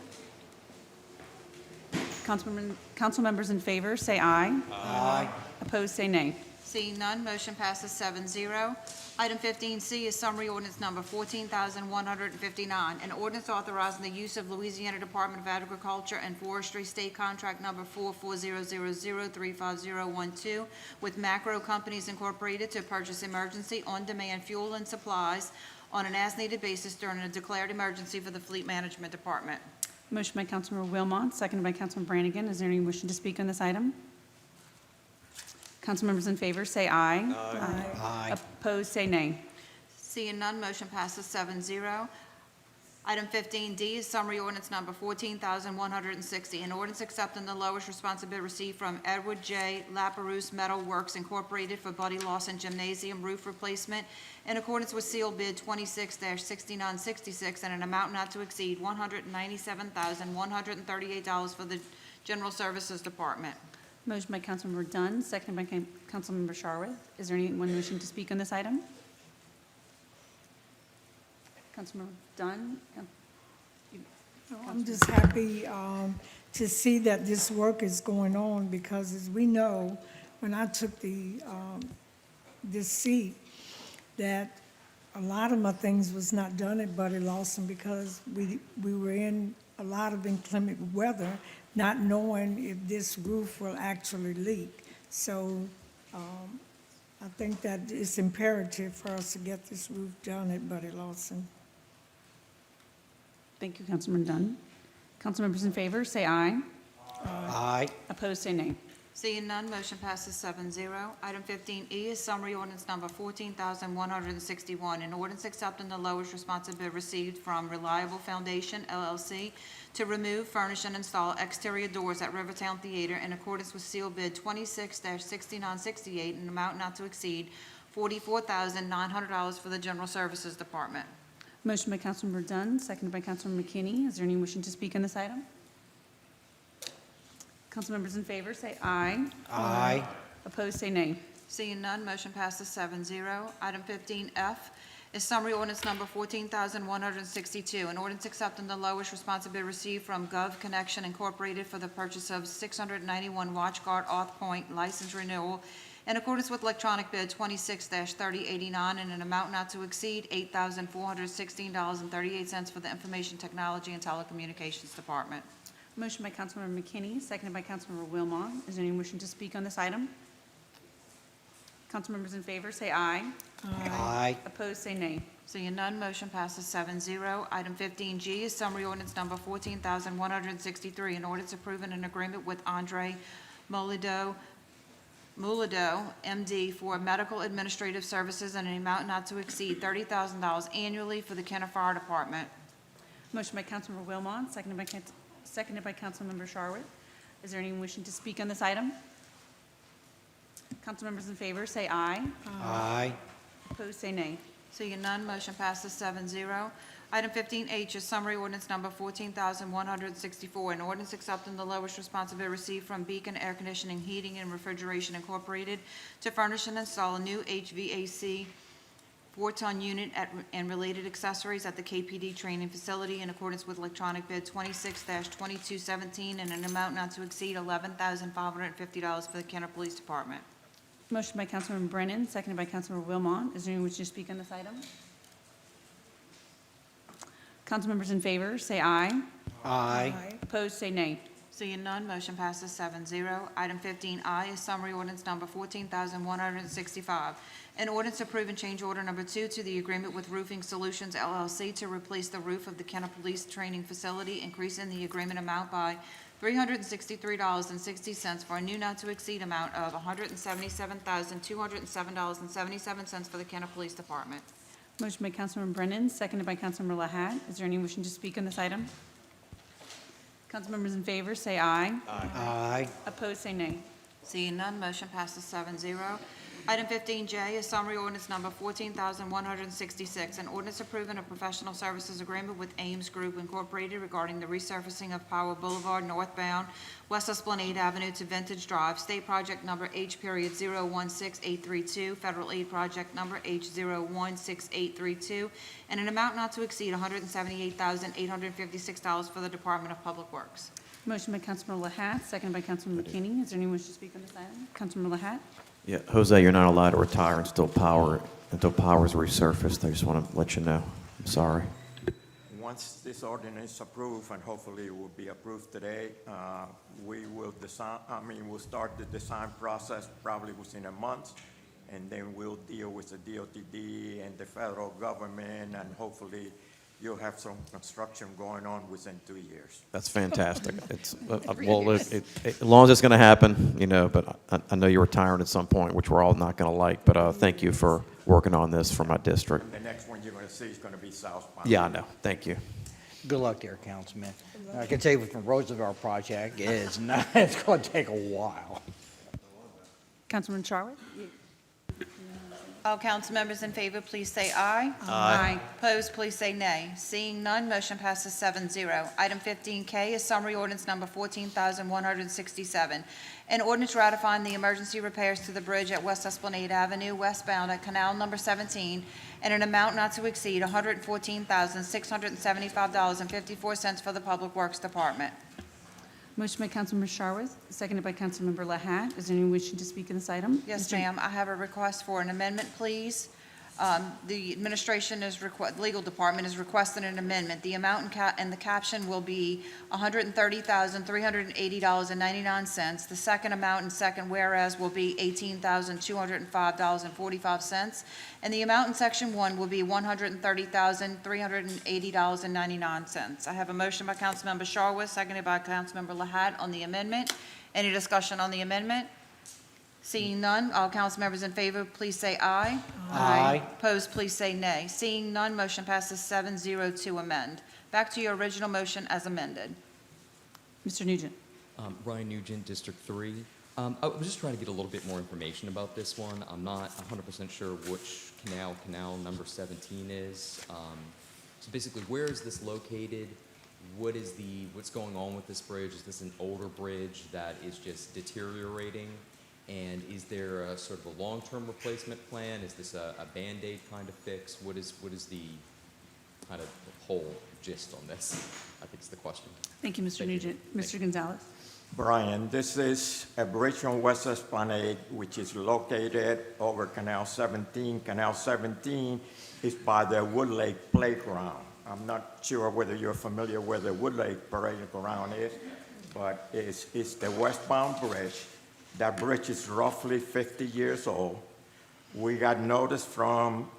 Council members in favor, say aye. Aye. Opposed, say nay. Seeing none, motion passes 7-0. Item 15C is summary ordinance number 14,159, an ordinance authorizing the use of Louisiana Department of Agriculture and Forestry State Contract number 4400035012 with Macro Companies Incorporated to purchase emergency on-demand fuel and supplies on an as-needed basis during a declared emergency for the Fleet Management Department. Motion by Councilmember Wilmot, seconded by Councilmember Brannigan. Is there any wishing to speak on this item? Council members in favor, say aye. Aye. Opposed, say nay. Seeing none, motion passes 7-0. Item 15D is summary ordinance number 14,160, an ordinance accepting the lowest responsibility received from Edward J. Laperouse Metal Works Incorporated for Buddy Lawson Gymnasium roof replacement in accordance with seal bid 26-6966 and an amount not to exceed $197,138 for the General Services Department. Motion by Councilmember Dunn, seconded by Councilmember Sharwood. Is there anyone wishing to speak on this item? Councilmember Dunn? I'm just happy to see that this work is going on, because as we know, when I took this seat, that a lot of my things was not done at Buddy Lawson because we were in a lot of inclement weather, not knowing if this roof will actually leak. So I think that it's imperative for us to get this roof done at Buddy Lawson. Thank you, Councilman Dunn. Council members in favor, say aye. Aye. Opposed, say nay. Seeing none, motion passes 7-0. Item 15E is summary ordinance number 14,161, an ordinance accepting the lowest responsibility received from Reliable Foundation, LLC, to remove, furnish, and install exterior doors at Rivertown Theater in accordance with seal bid 26-6968, an amount not to exceed $44,900 for the General Services Department. Motion by Councilmember Dunn, seconded by Councilmember McKinney. Is there any wishing to speak on this item? Council members in favor, say aye. Aye. Opposed, say nay. Seeing none, motion passes 7-0. Item 15F is summary ordinance number 14,162, an ordinance accepting the lowest responsibility received from Gov Connection Incorporated for the purchase of 691 WatchGuard Auth Point license renewal in accordance with electronic bid 26-3089 in an amount not to exceed $8,416.38 for the Information Technology and Telecommunications Department. Motion by Councilmember McKinney, seconded by Councilmember Wilmot. Is there any wishing to speak on this item? Council members in favor, say aye. Aye. Opposed, say nay. Seeing none, motion passes 7-0. Item 15G is summary ordinance number 14,163, an ordinance approving an agreement with Andre Mulido, MD, for medical administrative services in an amount not to exceed $30,000 annually for the Kenner Fire Department. Motion by Councilmember Wilmot, seconded by Councilmember Sharwood. Is there anyone wishing to speak on this item? Council members in favor, say aye. Aye. Opposed, say nay. Seeing none, motion passes 7-0. Item 15H is summary ordinance number 14,164, an ordinance accepting the lowest responsibility received from Beacon Air Conditioning, Heating, and Refrigeration Incorporated to furnish and install a new HVAC 4-ton unit and related accessories at the KPD training facility in accordance with electronic bid 26-2217 and an amount not to exceed $11,550 for the Kenner Police Department. Motion by Councilmember Brennan, seconded by Councilmember Wilmot. Is there anyone wishing to speak on this item? Council members in favor, say aye. Aye. Opposed, say nay. Seeing none, motion passes 7-0. Item 15I is summary ordinance number 14,165. An ordinance approving change order number 2 to the agreement with Roofing Solutions LLC to replace the roof of the Kenner Police Training Facility, increasing the agreement amount by $363.60 for a new not-to-exceed amount of $177,207.77 for the Kenner Police Department. Motion by Councilmember Brennan, seconded by Councilmember Lahat. Is there any wishing to speak on this item? Council members in favor, say aye. Aye. Opposed, say nay. Seeing none, motion passes 7-0. Item 15J is summary ordinance number 14,166, an ordinance approving a professional services agreement with Ames Group Incorporated regarding the resurfacing of Powell Boulevard northbound, West Esplanade Avenue to Vintage Drive, state project number H.016832, federal aid project number H.016832, and an amount not to exceed $178,856 for the Department of Public Works. Motion by Councilmember Lahat, seconded by Councilmember McKinney. Is there anyone wish to speak on this item? Councilmember Lahat? Yeah, Jose, you're not allowed to retire until power is resurfaced. I just want to let you know. I'm sorry. Once this ordinance is approved, and hopefully it will be approved today, we will we'll start the design process probably within a month, and then we'll deal with the DOTD and the federal government, and hopefully you'll have some construction going on within 2 years. That's fantastic. It's well, as long as it's going to happen, you know. But I know you're retiring at some point, which we're all not going to like. But thank you for working on this for my district. And the next one you're going to see is going to be southbound. Yeah, I know. Thank you. Good luck there, Councilman. I can tell you from Roosevelt project, it's going to take a while. Councilman Charwood? All council members in favor, please say aye. Aye. Opposed, please say nay. Seeing none, motion passes 7-0. Item 15K is summary ordinance number 14,167. An ordinance ratifying the emergency repairs to the bridge at West Esplanade Avenue westbound at Canal Number 17 and an amount not to exceed $114,675.54 for the Public Works Department. Motion by Councilmember Charwood, seconded by Councilmember Lahat. Is there anyone wishing to speak on this item? Yes, ma'am. I have a request for an amendment, please. The administration is, legal department is requesting an amendment. The amount and the caption will be $130,380.99. The second amount and second whereas will be $18,205.45. And the amount in section 1 will be $130,380.99. I have a motion by Councilmember Charwood, seconded by Councilmember Lahat on the amendment. Any discussion on the amendment? Seeing none, all council members in favor, please say aye. Aye. Opposed, please say nay. Seeing none, motion passes 7-0 to amend. Back to your original motion as amended. Mr. Nugent. Ryan Nugent, District 3. I was just trying to get a little bit more information about this one. I'm not 100% sure which canal number 17 is. So basically, where is this located? What's going on with this bridge? Is this an older bridge that is just deteriorating? And is there a sort of a long-term replacement plan? Is this a Band-Aid kind of fix? What is the kind of whole gist on this? I think is the question. Thank you, Mr. Nugent. Mr. Gonzalez. Brian, this is a bridge on West Esplanade, which is located over Canal 17. Canal 17 is by the Wood Lake Playground. I'm not sure whether you're familiar where the Wood Lake Playground is, but it's the westbound bridge. That bridge is roughly 50 years old. We got notice from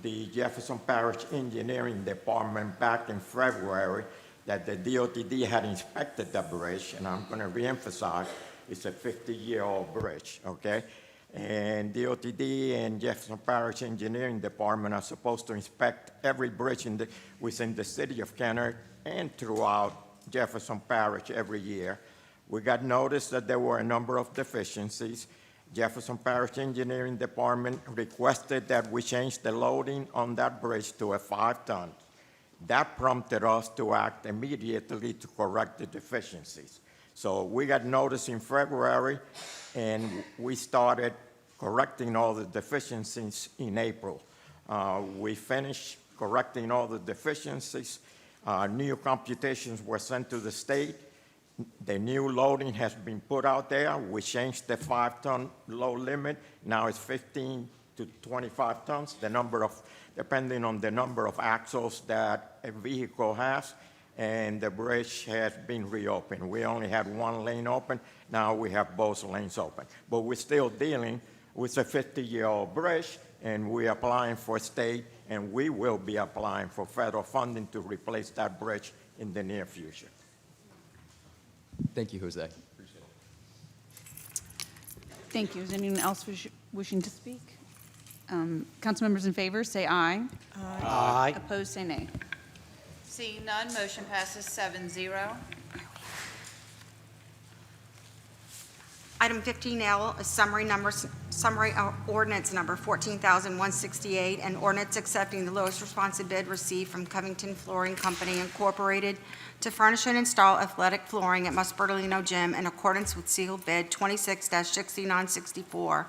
the Jefferson Parish Engineering Department back in February that the DOTD had inspected the bridge, and I'm going to reemphasize, it's a 50-year-old bridge, okay? And DOTD and Jefferson Parish Engineering Department are supposed to inspect every bridge within the city of Kenner and throughout Jefferson Parish every year. We got notice that there were a number of deficiencies. Jefferson Parish Engineering Department requested that we change the loading on that bridge to a 5-ton. That prompted us to act immediately to correct the deficiencies. So we got notice in February, and we started correcting all the deficiencies in April. We finished correcting all the deficiencies. New computations were sent to the state. The new loading has been put out there. We changed the 5-ton load limit. Now it's 15 to 25 tons, depending on the number of axles that a vehicle has, and the bridge has been reopened. We only had one lane open. Now we have both lanes open. But we're still dealing with a 50-year-old bridge, and we're applying for state, and we will be applying for federal funding to replace that bridge in the near future. Thank you, Jose. Thank you. Is anyone else wishing to speak? Council members in favor, say aye. Aye. Opposed, say nay. Seeing none, motion passes 7-0. Item 15L is summary ordinance number 14,168, and ordinance accepting the lowest responsive bid received from Covington Flooring Company Incorporated to furnish and install athletic flooring at Musperlino Gym in accordance with sealed bid 26-6964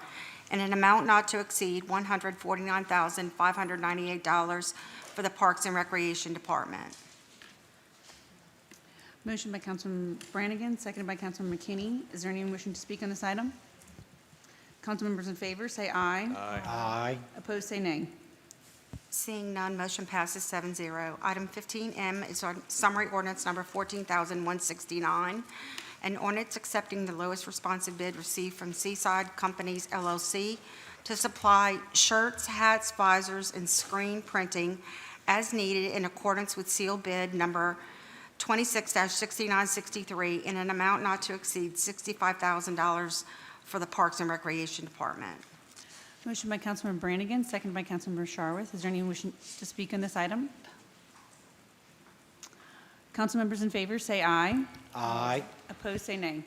in an amount not to exceed $149,598 for the Parks and Recreation Department. Motion by Councilman Brannigan, seconded by Councilman McKinney. Is there anyone wishing to speak on this item? Council members in favor, say aye. Aye. Opposed, say nay. Seeing none, motion passes 7-0. Item 15M is on summary ordinance number 14,169, an ordinance accepting the lowest responsive bid received from Seaside Companies LLC to supply shirts, hats, visors, and screen printing as needed in accordance with sealed bid number 26-6963 in an amount not to exceed $65,000 for the Parks and Recreation Department. Motion by Councilman Brannigan, seconded by Councilmember Sharworth. Is there anyone wishing to speak on this item? Council members in favor, say aye. Aye. Opposed, say nay.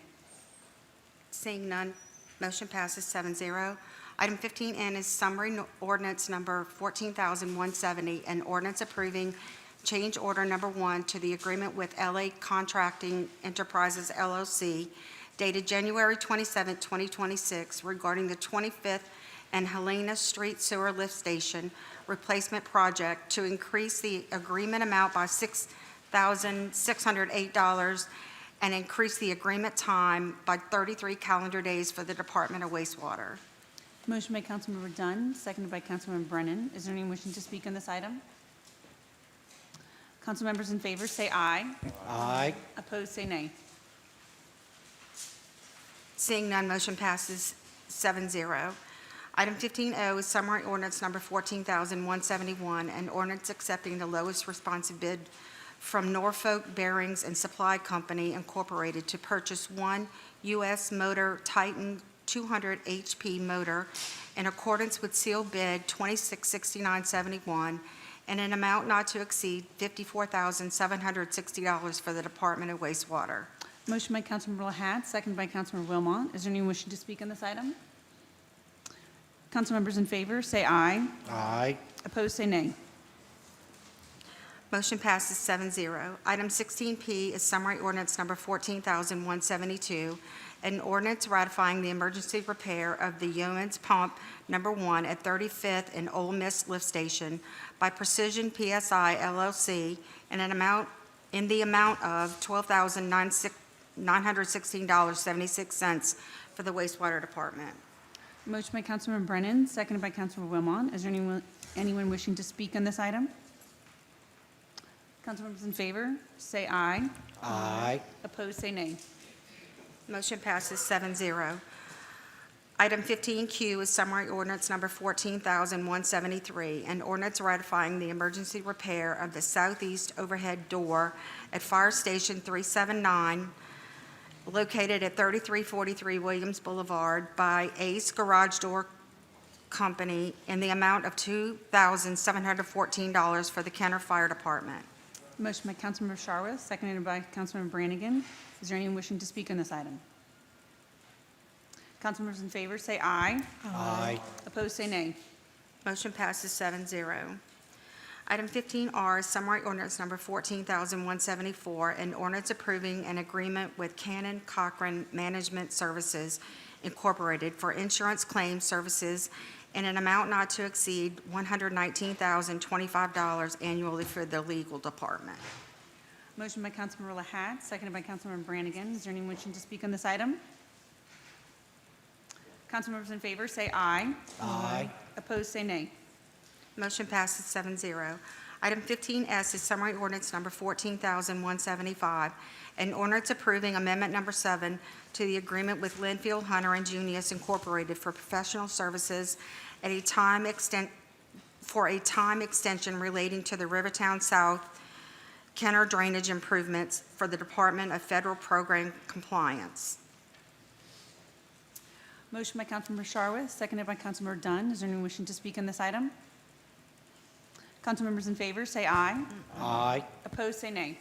Seeing none, motion passes 7-0. Item 15N is summary ordinance number 14,170, an ordinance approving change order number 1 to the agreement with LA Contracting Enterprises LLC dated January 27, 2026 regarding the 25th and Helena Street Sewer Lift Station replacement project to increase the agreement amount by $6,608 and increase the agreement time by 33 calendar days for the Department of Wastewater. Motion by Councilmember Dunn, seconded by Councilman Brennan. Is there anyone wishing to speak on this item? Council members in favor, say aye. Aye. Opposed, say nay. Seeing none, motion passes 7-0. Item 15O is summary ordinance number 14,171, an ordinance accepting the lowest responsive bid from Norfolk Bearings and Supply Company Incorporated to purchase one U.S. Motor Titan 200 HP motor in accordance with sealed bid 266971 and an amount not to exceed $54,760 for the Department of Wastewater. Motion by Councilmember Lahat, seconded by Councilmember Wilmot. Is there anyone wishing to speak on this item? Council members in favor, say aye. Aye. Opposed, say nay. Motion passes 7-0. Item 16P is summary ordinance number 14,172, an ordinance ratifying the emergency repair of the Yeoman's Pump Number 1 at 35th and Ole Miss Lift Station by Precision PSI LLC in the amount of $12,916.76 for the wastewater department. Motion by Councilman Brennan, seconded by Councilmember Wilmot. Is there anyone wishing to speak on this item? Council members in favor, say aye. Aye. Opposed, say nay. Motion passes 7-0. Item 15Q is summary ordinance number 14,173, an ordinance ratifying the emergency repair of the southeast overhead door at Fire Station 379, located at 3343 Williams Boulevard by Ace Garage Door Company in the amount of $2,714 for the Kenner Fire Department. Motion by Councilmember Sharworth, seconded by Councilmember Brannigan. Is there anyone wishing to speak on this item? Council members in favor, say aye. Aye. Opposed, say nay. Motion passes 7-0. Item 15R is summary ordinance number 14,174, an ordinance approving an agreement with Cannon Cochran Management Services Incorporated for insurance claim services in an amount not to exceed $119,025 annually for the legal department. Motion by Councilmember Lahat, seconded by Councilmember Brannigan. Is there anyone wishing to speak on this item? Council members in favor, say aye. Aye. Opposed, say nay. Motion passes 7-0. Item 15S is summary ordinance number 14,175, an ordinance approving amendment number 7 to the agreement with Linfield Hunter and Junius Incorporated for professional services at a time extension relating to the Rivertown South Kenner drainage improvements for the Department of Federal Program Compliance. Motion by Councilmember Sharwith, seconded by Councilmember Dunn. Is there anyone wishing to speak on this item? Council members in favor, say aye. Aye. Opposed, say nay.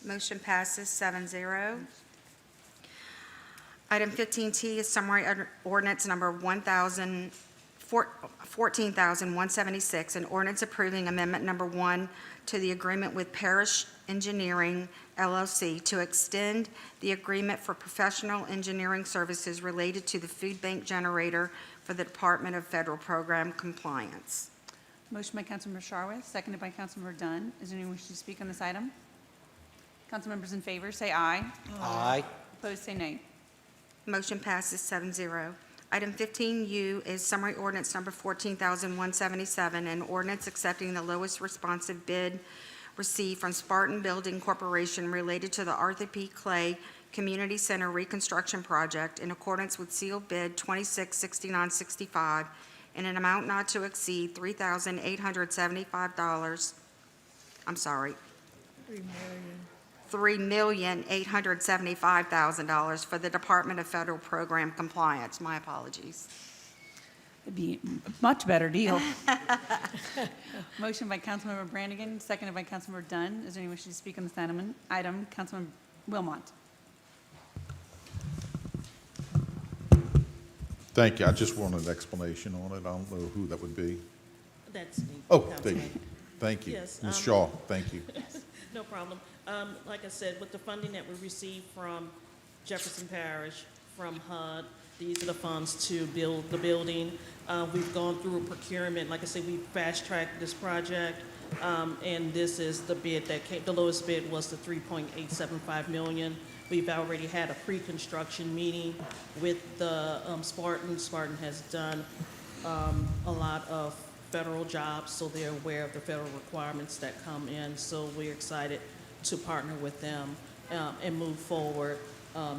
Motion passes 7-0. Item 15T is summary ordinance number 14,176, an ordinance approving amendment number 1 to the agreement with Parish Engineering LLC to extend the agreement for professional engineering services related to the food bank generator for the Department of Federal Program Compliance. Motion by Councilmember Sharwith, seconded by Councilmember Dunn. Is there anyone wishing to speak on this item? Council members in favor, say aye. Aye. Opposed, say nay. Motion passes 7-0. Item 15U is summary ordinance number 14,177, an ordinance accepting the lowest responsive bid received from Spartan Building Corporation related to the Arthur P. Clay Community Center Reconstruction Project in accordance with sealed bid 266965 in an amount not to exceed $3,875. I'm sorry. $3,875,000 for the Department of Federal Program Compliance. My apologies. It'd be a much better deal. Motion by Councilmember Brannigan, seconded by Councilmember Dunn. Is there anyone wishing to speak on this item? Councilmember Wilmot. Thank you. I just wanted an explanation on it. I don't know who that would be. That's me. Oh, Councilman. thank you. Yes, Ms. Shaw, thank you. No problem. Like I said, with the funding that we received from Jefferson Parish, from HUD, these are the funds to build the building. We've gone through a procurement. Like I said, we fast-tracked this project, and this is the bid that came. The lowest bid was the $3.875 million. We've already had a pre-construction meeting with the Spartan. Spartan has done a lot of federal jobs, so they're aware of the federal requirements that come in. So we're excited to partner with them and move forward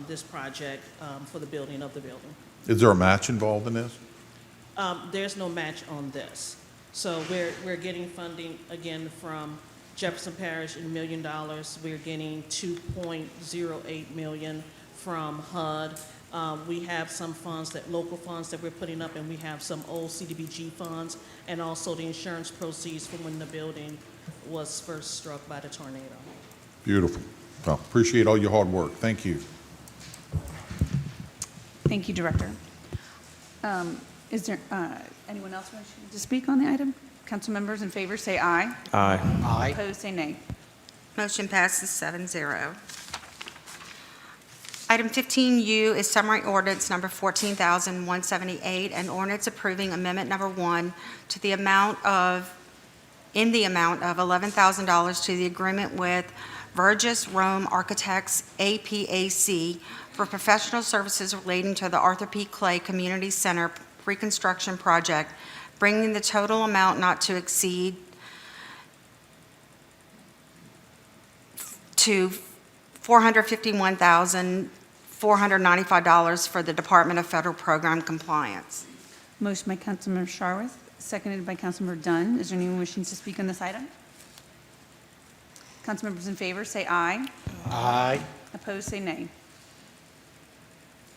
this project for the building of the building. Is there a match involved in this? There's no match on this. So we're getting funding again from Jefferson Parish in $1 million. We're getting $2.08 million from HUD. We have some funds, local funds that we're putting up, and we have some old CDBG funds, and also the insurance proceeds from when the building was first struck by the tornado. Beautiful. Well, appreciate all your hard work. Thank you. Thank you, Director. Is there anyone else wishing to speak on the item? Council members in favor, say aye. Aye. Aye. Opposed, say nay. Motion passes 7-0. Item 15U is summary ordinance number 14,178, an ordinance approving amendment number 1 to the amount of $11,000 to the agreement with Vergis Rome Architects APAC for professional services relating to the Arthur P. Clay Community Center reconstruction project, bringing the total amount not to exceed to $451,495 for the Department of Federal Program Compliance. Motion by Councilmember Sharwith, seconded by Councilmember Dunn. Is there anyone wishing to speak on this item? Council members in favor, say aye. Aye. Opposed, say nay.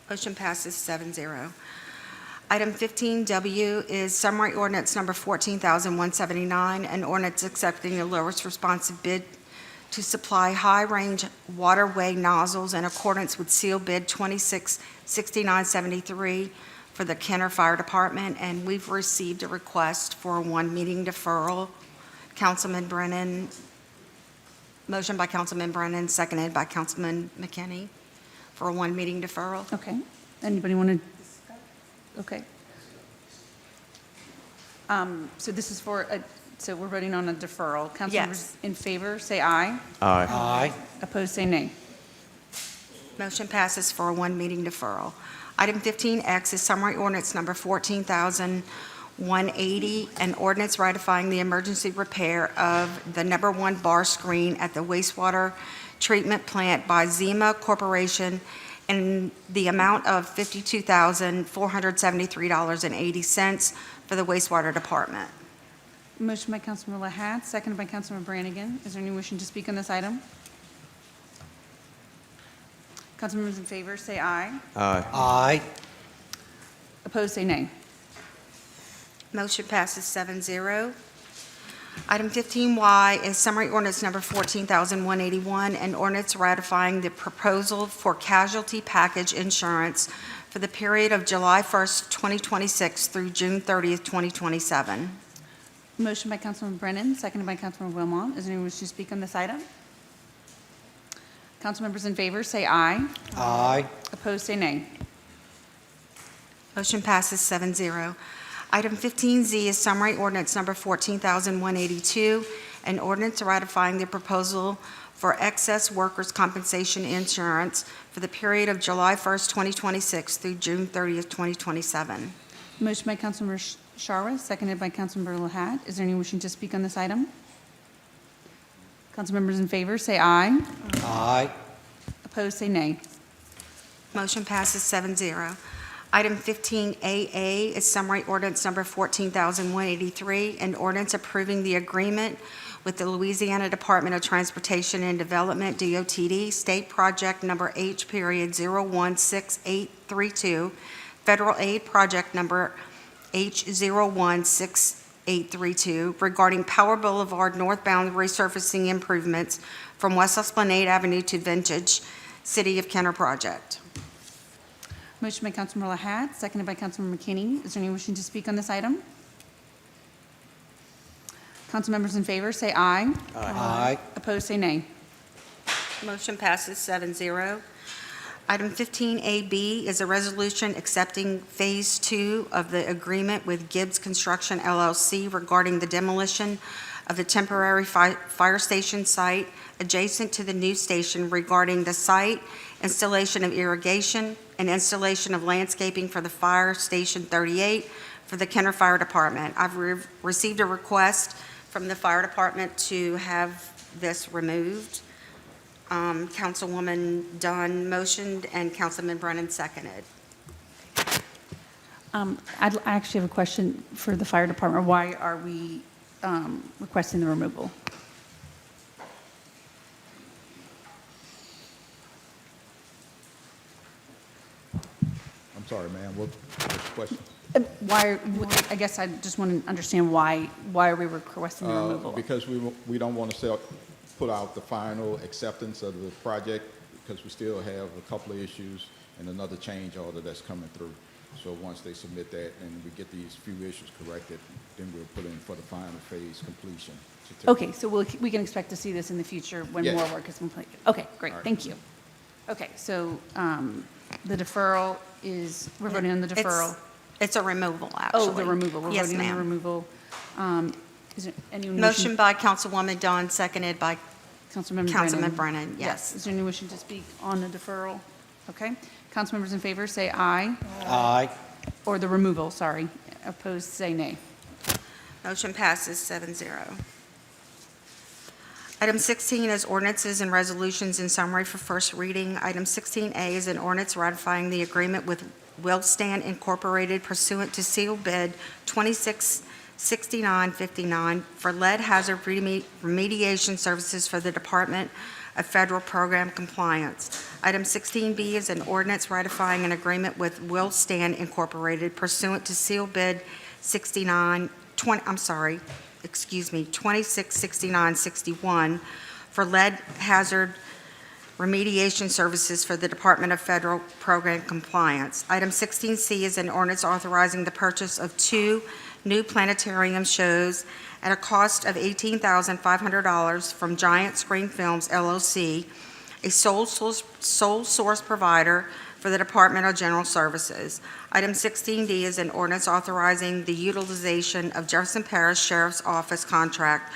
Motion passes 7-0. Item 15W is summary ordinance number 14,179, an ordinance accepting the lowest responsive bid to supply high-range waterway nozzles in accordance with seal bid 266973 for the Kenner Fire Department, and we've received a request for a one-meeting deferral. Councilman Brennan, motion by Councilman Brennan, seconded by Councilman McKinney for a one-meeting deferral. Okay. Anybody want to? Okay. So this is for, so we're voting on a deferral. Council members in favor, say aye. Aye. Aye. Opposed, say nay. Motion passes for a one-meeting deferral. Item 15X is summary ordinance number 14,180, an ordinance ratifying the emergency repair of the number 1 bar screen at the wastewater treatment plant by Zima Corporation in the amount of $52,473.80 for the wastewater department. Motion by Councilmember Lahat, seconded by Councilmember Brannigan. Is there anyone wishing to speak on this item? Councilmembers in favor, say aye. Aye. Aye. Opposed, say nay. Motion passes 7-0. Item 15Y is summary ordinance number 14,181, an ordinance ratifying the proposal for casualty package insurance for the period of July 1st, 2026 through June 30th, 2027. Motion by Councilmember Brennan, seconded by Councilmember Wilmot. Is there anyone wishing to speak on this item? Councilmembers in favor, say aye. Aye. Opposed, say nay. Motion passes 7-0. Item 15Z is summary ordinance number 14,182, an ordinance ratifying the proposal for excess workers' compensation insurance for the period of July 1st, 2026 through June 30th, 2027. Motion by Councilmember Sharwa, seconded by Councilmember Lahat. Is there anyone wishing to speak on this item? Councilmembers in favor, say aye. Aye. Opposed, say nay. Motion passes 7-0. Item 15AA is summary ordinance number 14,183, an ordinance approving the agreement with the Louisiana Department of Transportation and Development, DOTD, State Project Number H.016832, Federal Aid Project Number H.016832, regarding Power Boulevard northbound resurfacing improvements from West Esplanade Avenue to Vintage City of Kenner project. Motion by Councilmember Lahat, seconded by Councilmember McKinney. Is there anyone wishing to speak on this item? Councilmembers in favor, say aye. Aye. Opposed, say nay. Motion passes 7-0. Item 15AB is a resolution accepting Phase 2 of the agreement with Gibbs Construction LLC regarding the demolition of the temporary fire station site adjacent to the new station regarding the site, installation of irrigation, and installation of landscaping for the Fire Station 38 for the Kenner Fire Department. I've received a request from the Fire Department to have this removed. Councilwoman Dunn motioned and Councilman Brennan seconded. I actually have a question for the fire department. Why are we requesting the removal? I'm sorry, ma'am, what's the question? I guess I just want to understand why are we requesting the removal? Because we don't want to put out the final acceptance of the project, because we still have a couple of issues and another change order that's coming through. So once they submit that and we get these few issues corrected, then we'll put in for the final phase completion. Okay, so we can expect to see this in the future when Yes. more work is completed. Okay, great, All right. thank you. Okay, so the deferral we're voting on the deferral. It's a removal, actually. Oh, the removal. We're Yes, voting on the ma'am. removal. Is there any Motion by Councilwoman Dunn, seconded by Councilman Councilman Brennan, yes. Is there any wishing to speak on the deferral? Okay. Councilmembers in favor, say aye. Aye. Or the removal, sorry. Opposed, say nay. Motion passes 7-0. Item 16 is ordinances and resolutions in summary for first reading. Item 16A is an ordinance ratifying the agreement with Willstand Incorporated pursuant to seal bid 266959 for lead hazard remediation services for the Department of Federal Program Compliance. Item 16B is an ordinance ratifying an agreement with Willstand Incorporated pursuant to seal bid 266961 for lead hazard remediation services for the Department of Federal Program Compliance. Item 16C is an ordinance authorizing the purchase of 2 new planetarium shows at a cost of $18,500 from Giant Screen Films LLC, a sole source provider for the Department of General Services. Item 16D is an ordinance authorizing the utilization of Jefferson Parish Sheriff's Office contract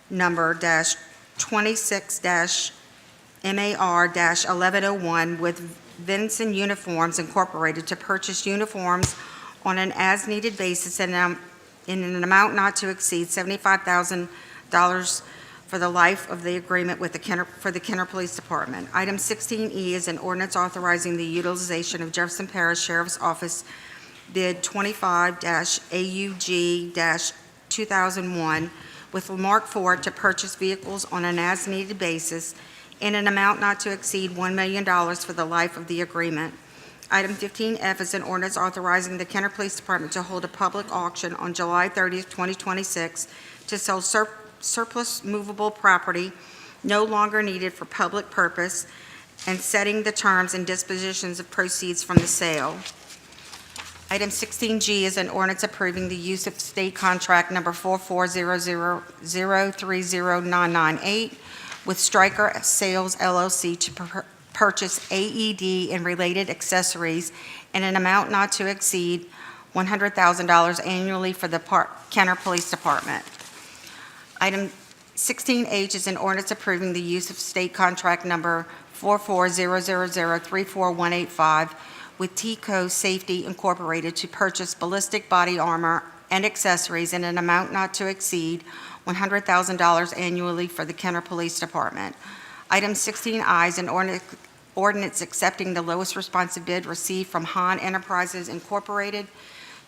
number -26-MAR-1101 with Vinson Uniforms Incorporated to purchase uniforms on an as-needed basis in an amount not to exceed $75,000 for the life of the agreement with the Kenner Police Department. Item 16E is an ordinance authorizing the utilization of Jefferson Parish Sheriff's Office bid 25-AUG-2 2001 with Mark Ford to purchase vehicles on an as-needed basis in an amount not to exceed $1 million for the life of the agreement. Item 15F is an ordinance authorizing the Kenner Police Department to hold a public auction on July 30th, 2026 to sell surplus movable property no longer needed for public purpose and setting the terms and dispositions of proceeds from the sale. Item 16G is an ordinance approving the use of state contract number 44000309998 with Stryker Sales LLC to purchase AED and related accessories in an amount not to exceed $100,000 annually for the Kenner Police Department. Item 16H is an ordinance approving the use of state contract number 44000341185 with TCO Safety Incorporated to purchase ballistic body armor and accessories in an amount not to exceed $100,000 annually for the Kenner Police Department. Item 16I is an ordinance accepting the lowest responsive bid received from Han Enterprises Incorporated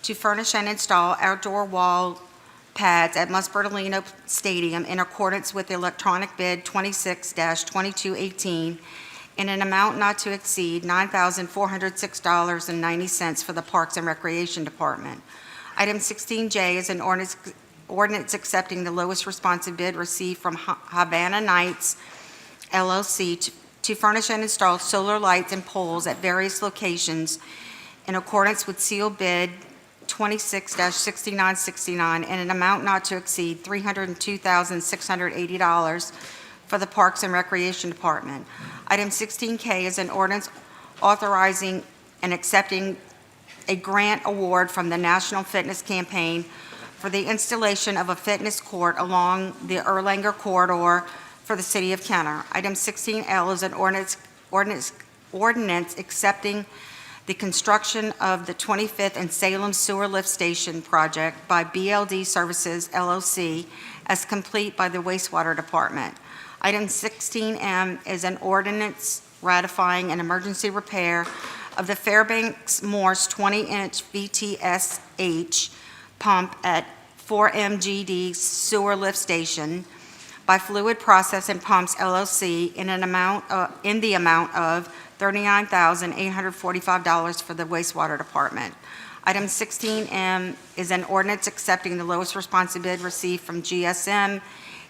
to furnish and install outdoor wall pads at Musburtalino Stadium in accordance with electronic bid 26-2218 in an amount not to exceed $9,406.90 for the Parks and Recreation Department. Item 16J is an ordinance accepting the lowest responsive bid received from Havana Nights LLC to furnish and install solar lights and poles at various locations in accordance with sealed bid 26-6969 in an amount not to exceed $302,680 for the Parks and Recreation Department. Item 16K is an ordinance authorizing and accepting a grant award from the National Fitness Campaign for the installation of a fitness court along the Erlanger corridor for the City of Kenner. Item 16L is an ordinance accepting the construction of the 25th and Salem Sewer Lift Station project by BLD Services LLC as complete by the Wastewater Department. Item 16M is an ordinance ratifying an emergency repair of the Fairbanks Morse 20-inch VTSH pump at 4MGD Sewer Lift Station by Fluid Process and Pumps LLC in the amount of $39,845 for the Wastewater Department. Item 16M is an ordinance accepting the lowest responsive bid received from GSM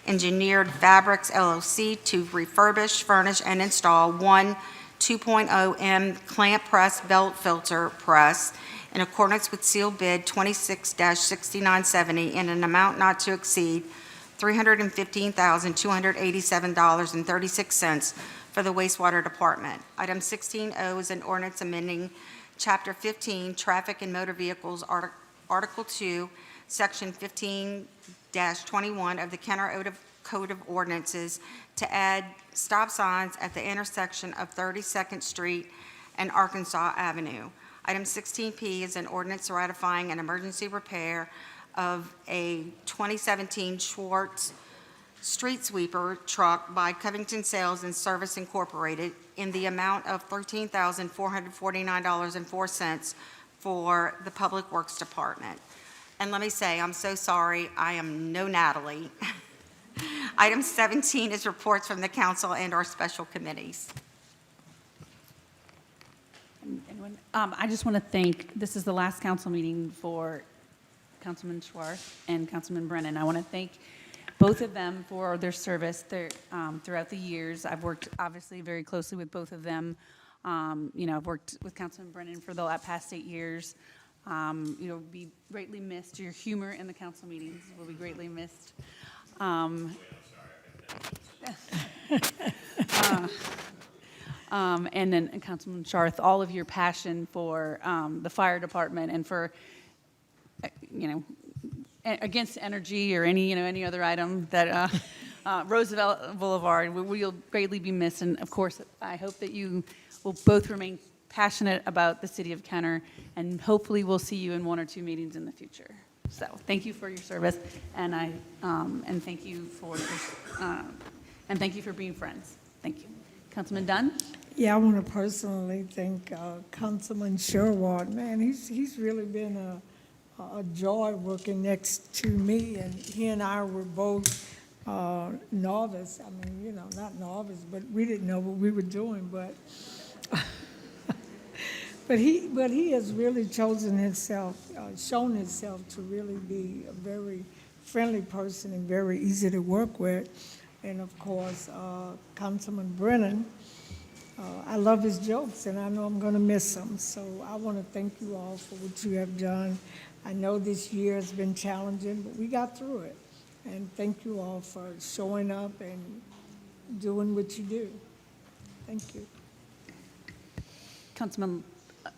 Engineered Fabrics LLC to refurbish, furnish, and install one 2.0M clamp press belt filter press in accordance with sealed bid 26-6970 in an amount not to exceed $315,287.36 for the Wastewater Department. Item 16O is an ordinance amending Chapter 15, Traffic and Motor Vehicles, Article 2, Section 15-21 of the Kenner Code of Ordinances to add stop signs at the intersection of 32nd Street and Arkansas Avenue. Item 16P is an ordinance ratifying an emergency repair of a 2017 Schwartz street sweeper truck by Covington Sales and Service Incorporated in the amount of $13,449.04 for the Public Works Department. And let me say, I'm so sorry, I am no Natalie. Item 17 is reports from the council and our special committees. Anyone? I just want to thank, this is the last council meeting for Councilman Schwartz and Councilman Brennan. I want to thank both of them for their service throughout the years. I've worked obviously very closely with both of them. I've worked with Councilman Brennan for the past 8 years. Be greatly missed. Your humor in the council meetings will be greatly missed. And then Councilman Scharth, all of your passion for the fire department and for, against energy or any other item that Roosevelt Boulevard will greatly be missed. And of course, I hope that you will both remain passionate about the city of Kenner, and hopefully we'll see you in 1 or 2 meetings in the future. So thank you for your service, and thank you for being friends. Thank you. Councilman Dunn? Yeah, I want to personally thank Councilman Sherwood. Man, he's really been a joy working next to me, and he and I were both novice. I mean, you know, not novice, but we didn't know what we were doing, but but he has really shown himself to really be a very friendly person and very easy to work with. And of course, Councilman Brennan, I love his jokes, and I know I'm going to miss them. So I want to thank you all for what you have done. I know this year has been challenging, but we got through it. And thank you all for showing up and doing what you do. Thank you. Councilman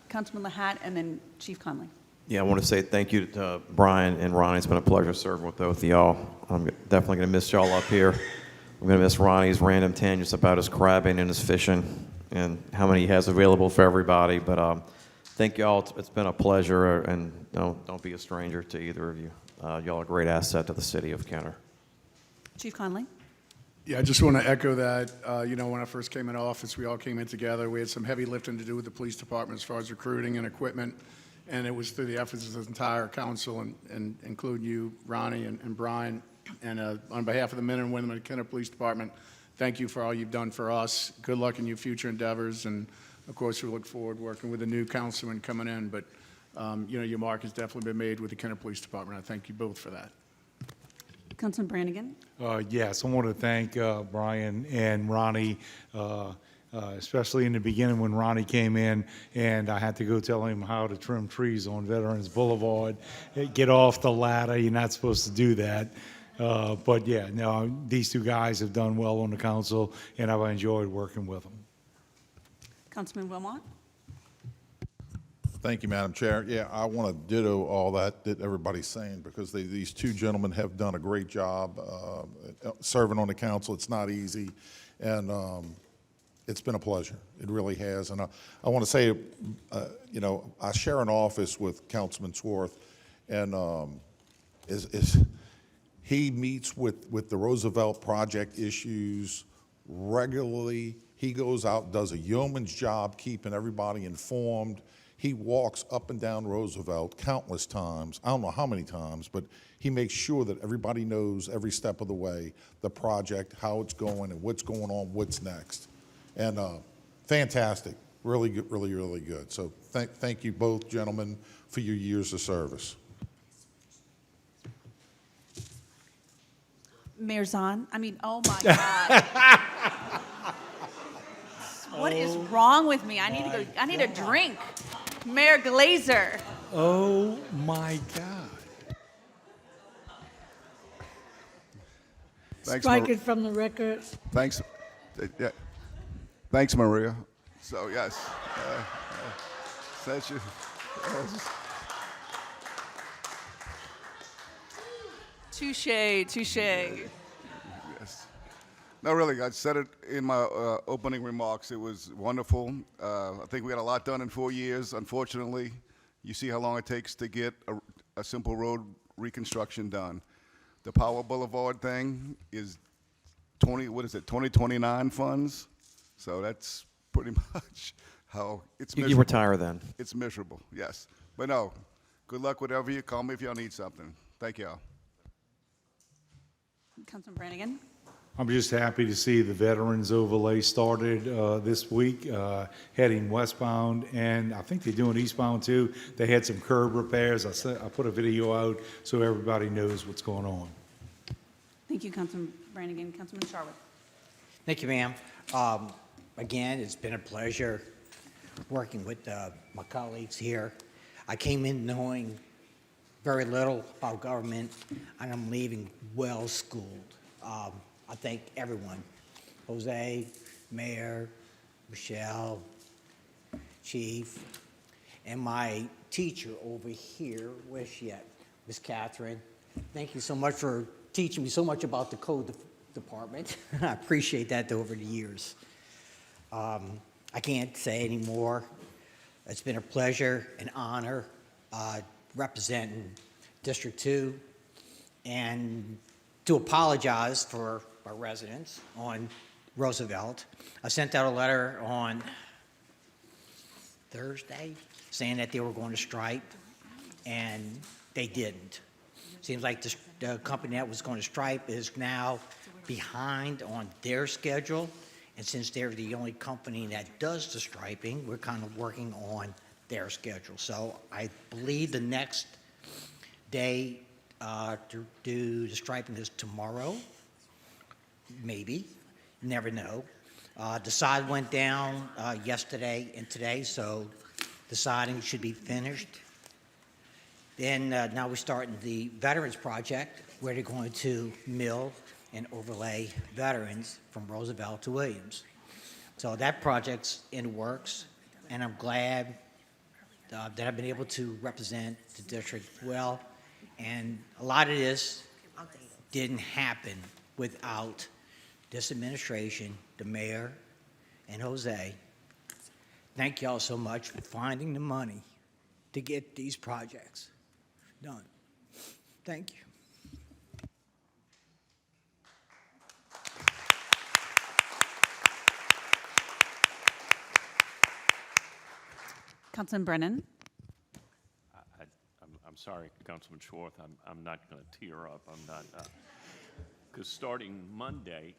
Lahat, and then Chief Conley. Yeah, I want to say thank you to Brian and Ronnie. It's been a pleasure serving with both of y'all. I'm definitely going to miss y'all up here. I'm going to miss Ronnie's random tangents about his crabbing and his fishing and how many he has available for everybody. But thank y'all. It's been a pleasure, and don't be a stranger to either of you. Y'all are a great asset to the city of Kenner. Chief Conley. Yeah, I just want to echo that. You know, when I first came into office, we all came in together. We had some heavy lifting to do with the police department as far as recruiting and equipment, and it was through the efforts of the entire council, and including you, Ronnie, and Brian. And on behalf of the men and women of the Kenner Police Department, thank you for all you've done for us. Good luck in your future endeavors, and of course, we look forward to working with the new councilman coming in. But you know, your mark has definitely been made with the Kenner Police Department. I thank you both for that. Councilman Brannigan. Yes, I want to thank Brian and Ronnie, especially in the beginning when Ronnie came in and I had to go tell him how to trim trees on Veterans Boulevard. Get off the ladder, you're not supposed to do that. But yeah, no, these two guys have done well on the council, and I've enjoyed working with them. Councilman Wilmot. Thank you, Madam Chair. Yeah, I want to ditto all that everybody's saying, because these two gentlemen have done a great job serving on the council. It's not easy, and it's been a pleasure. It really has. And I want to say, you know, I share an office with Councilman Swarth, and he meets with the Roosevelt project issues regularly. He goes out, does a yeoman's job keeping everybody informed. He walks up and down Roosevelt countless times. I don't know how many times, but he makes sure that everybody knows every step of the way, the project, how it's going, and what's going on, what's next. And fantastic, really good, really good. So thank you both, gentlemen, for your years of service. Mayor Zahn. I mean, oh my God. What is wrong with me? I need to go. I need a drink. Mayor Glazer. Oh my God. Thanks, Strike it from the record. Thanks. Yeah. Thanks, Maria. So, yes. That's you. Touche. Yes. No, really, I said it in my opening remarks. It was wonderful. I think we got a lot done in 4 years. Unfortunately, you see how long it takes to get a simple road reconstruction done. The Power Boulevard thing is 2029 funds? So that's pretty much how it's You miserable. can retire then. It's miserable, yes. But no, good luck whatever you call me if y'all need something. Thank y'all. Councilman Brannigan. I'm just happy to see the Veterans Overlay started this week, heading westbound, and I think they're doing eastbound too. They had some curb repairs. I put a video out so everybody knows what's going on. Thank you, Councilman Brannigan. Councilman Sharwood. Thank you, ma'am. Again, it's been a pleasure working with my colleagues here. I came in knowing very little about government, and I'm leaving well-schooled. I thank everyone, Jose, Mayor, Michelle, Chief, and my teacher over here, where's she at? Miss Catherine. Thank you so much for teaching me so much about the code department. I appreciate that over the years. I can't say any more. It's been a pleasure and honor representing District 2, and to apologize for our residents on Roosevelt. I sent out a letter on Thursday saying that they were going to strike, and they didn't. Seems like the company that was going to stripe is now behind on their schedule, and since they're the only company that does the striping, we're kind of working on their schedule. So I believe the next day to do the striping is tomorrow, maybe, never know. The sod went down yesterday and today, so the sodding should be finished. Then now we're starting the Veterans Project, where they're going to mill and overlay veterans from Roosevelt to Williams. So that project's in the works, and I'm glad that I've been able to represent the district well. And a lot of this didn't happen without this administration, the mayor, and Jose. Thank y'all so much for finding the money to get these projects done. Thank you. Councilman Brennan. I'm sorry, Councilman Schwartz, I'm not going to tear up. I'm not, because starting Wednesday,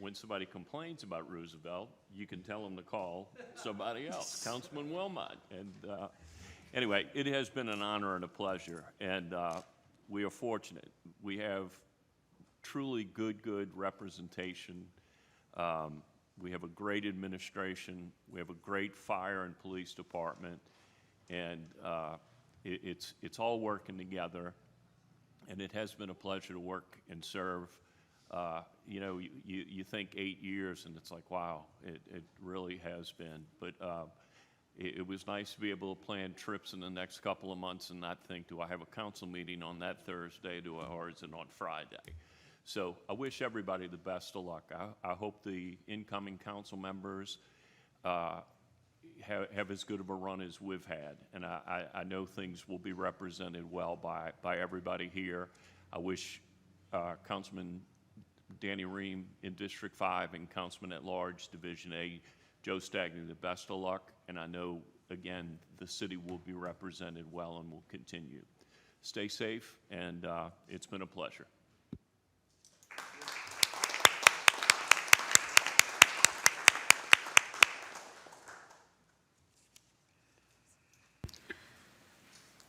when somebody complains about Roosevelt, you can tell them to call somebody else, Councilman Wilmot. And anyway, it has been an honor and a pleasure, and we are fortunate. We have truly good representation. We have a great administration. We have a great fire and police department, and it's all working together. And it has been a pleasure to work and serve. You know, you think 8 years, and it's like, wow, it really has been. But it was nice to be able to plan trips in the next couple of months and not think, do I have a council meeting on that Thursday, or is it on Friday? So I wish everybody the best of luck. I hope the incoming council members have as good of a run as we've had. And I know things will be represented well by everybody here. I wish Councilman Danny Ream in District 5 and Councilman at Large, Division A, Joe Stagney, the best of luck. And I know, again, the city will be represented well and will continue. Stay safe, and it's been a pleasure.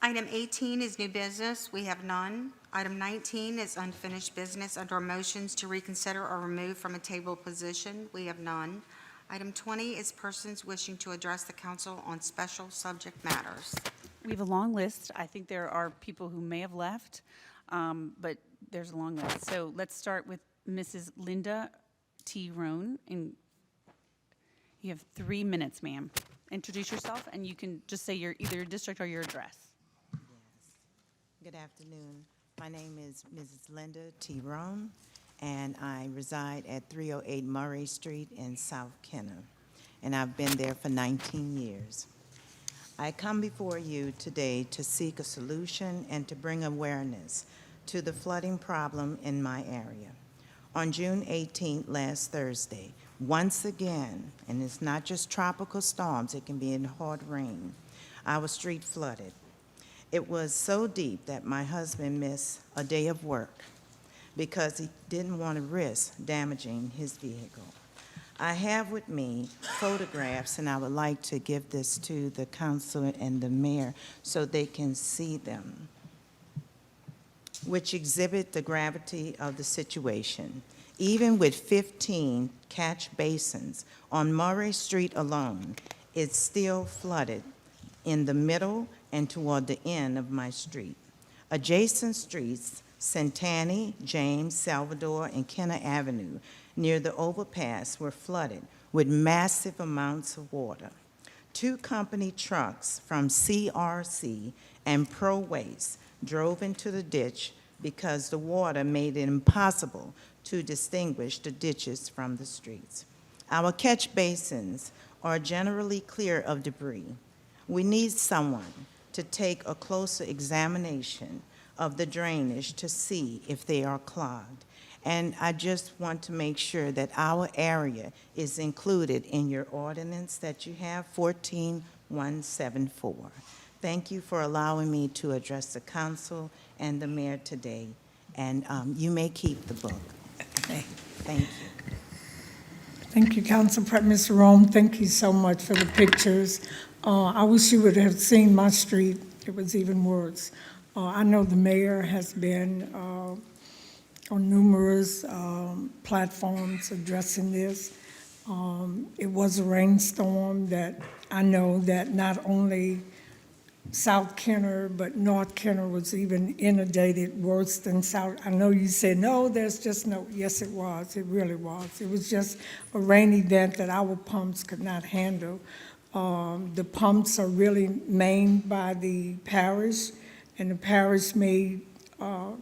Item 18 is new business. We have none. Item 19 is unfinished business under motions to reconsider or remove from a table position. We have none. Item 20 is persons wishing to address the council on special subject matters. We have a long list. I think there are people who may have left, but there's a long list. So let's start with Mrs. Linda T. Roan. And you have 3 minutes, ma'am. Introduce yourself, and you can just say either your district or your address. Good afternoon. My name is Mrs. Linda T. Roan, and I reside at 308 Murray Street in South Kenner, and I've been there for 19 years. I come before you today to seek a solution and to bring awareness to the flooding problem in my area. On June 18th, last Thursday, once again, and it's not just tropical storms, it can be in hard rain, our street flooded. It was so deep that my husband missed a day of work because he didn't want to risk damaging his vehicle. I have with me photographs, and I would like to give this to the council and the mayor so they can see them, which exhibit the gravity of the situation. Even with 15 catch basins on Murray Street alone, it's still flooded in the middle and toward the end of my street. Adjacent streets, Santani, James, Salvador, and Kenner Avenue, near the overpass, were flooded with massive amounts of water. 2 company trucks from CRC and Pro Waste drove into the ditch because the water made it impossible to distinguish the ditches from the streets. Our catch basins are generally clear of debris. We need someone to take a closer examination of the drainage to see if they are clogged. And I just want to make sure that our area is included in your ordinance that you have, 14174. Thank you for allowing me to address the council and the mayor today, and you may keep the book. Thank you. Thank you, Council President. Mr. Rome, thank you so much for the pictures. I wish you would have seen my street. It was even worse. I know the mayor has been on numerous platforms addressing this. It was a rainstorm that I know that not only South Kenner, but North Kenner was even inundated worse than South. I know you said, no, there's just no, yes, it was. It really was. It was just a rain event that our pumps could not handle. The pumps are really manned by the parish, and the parish made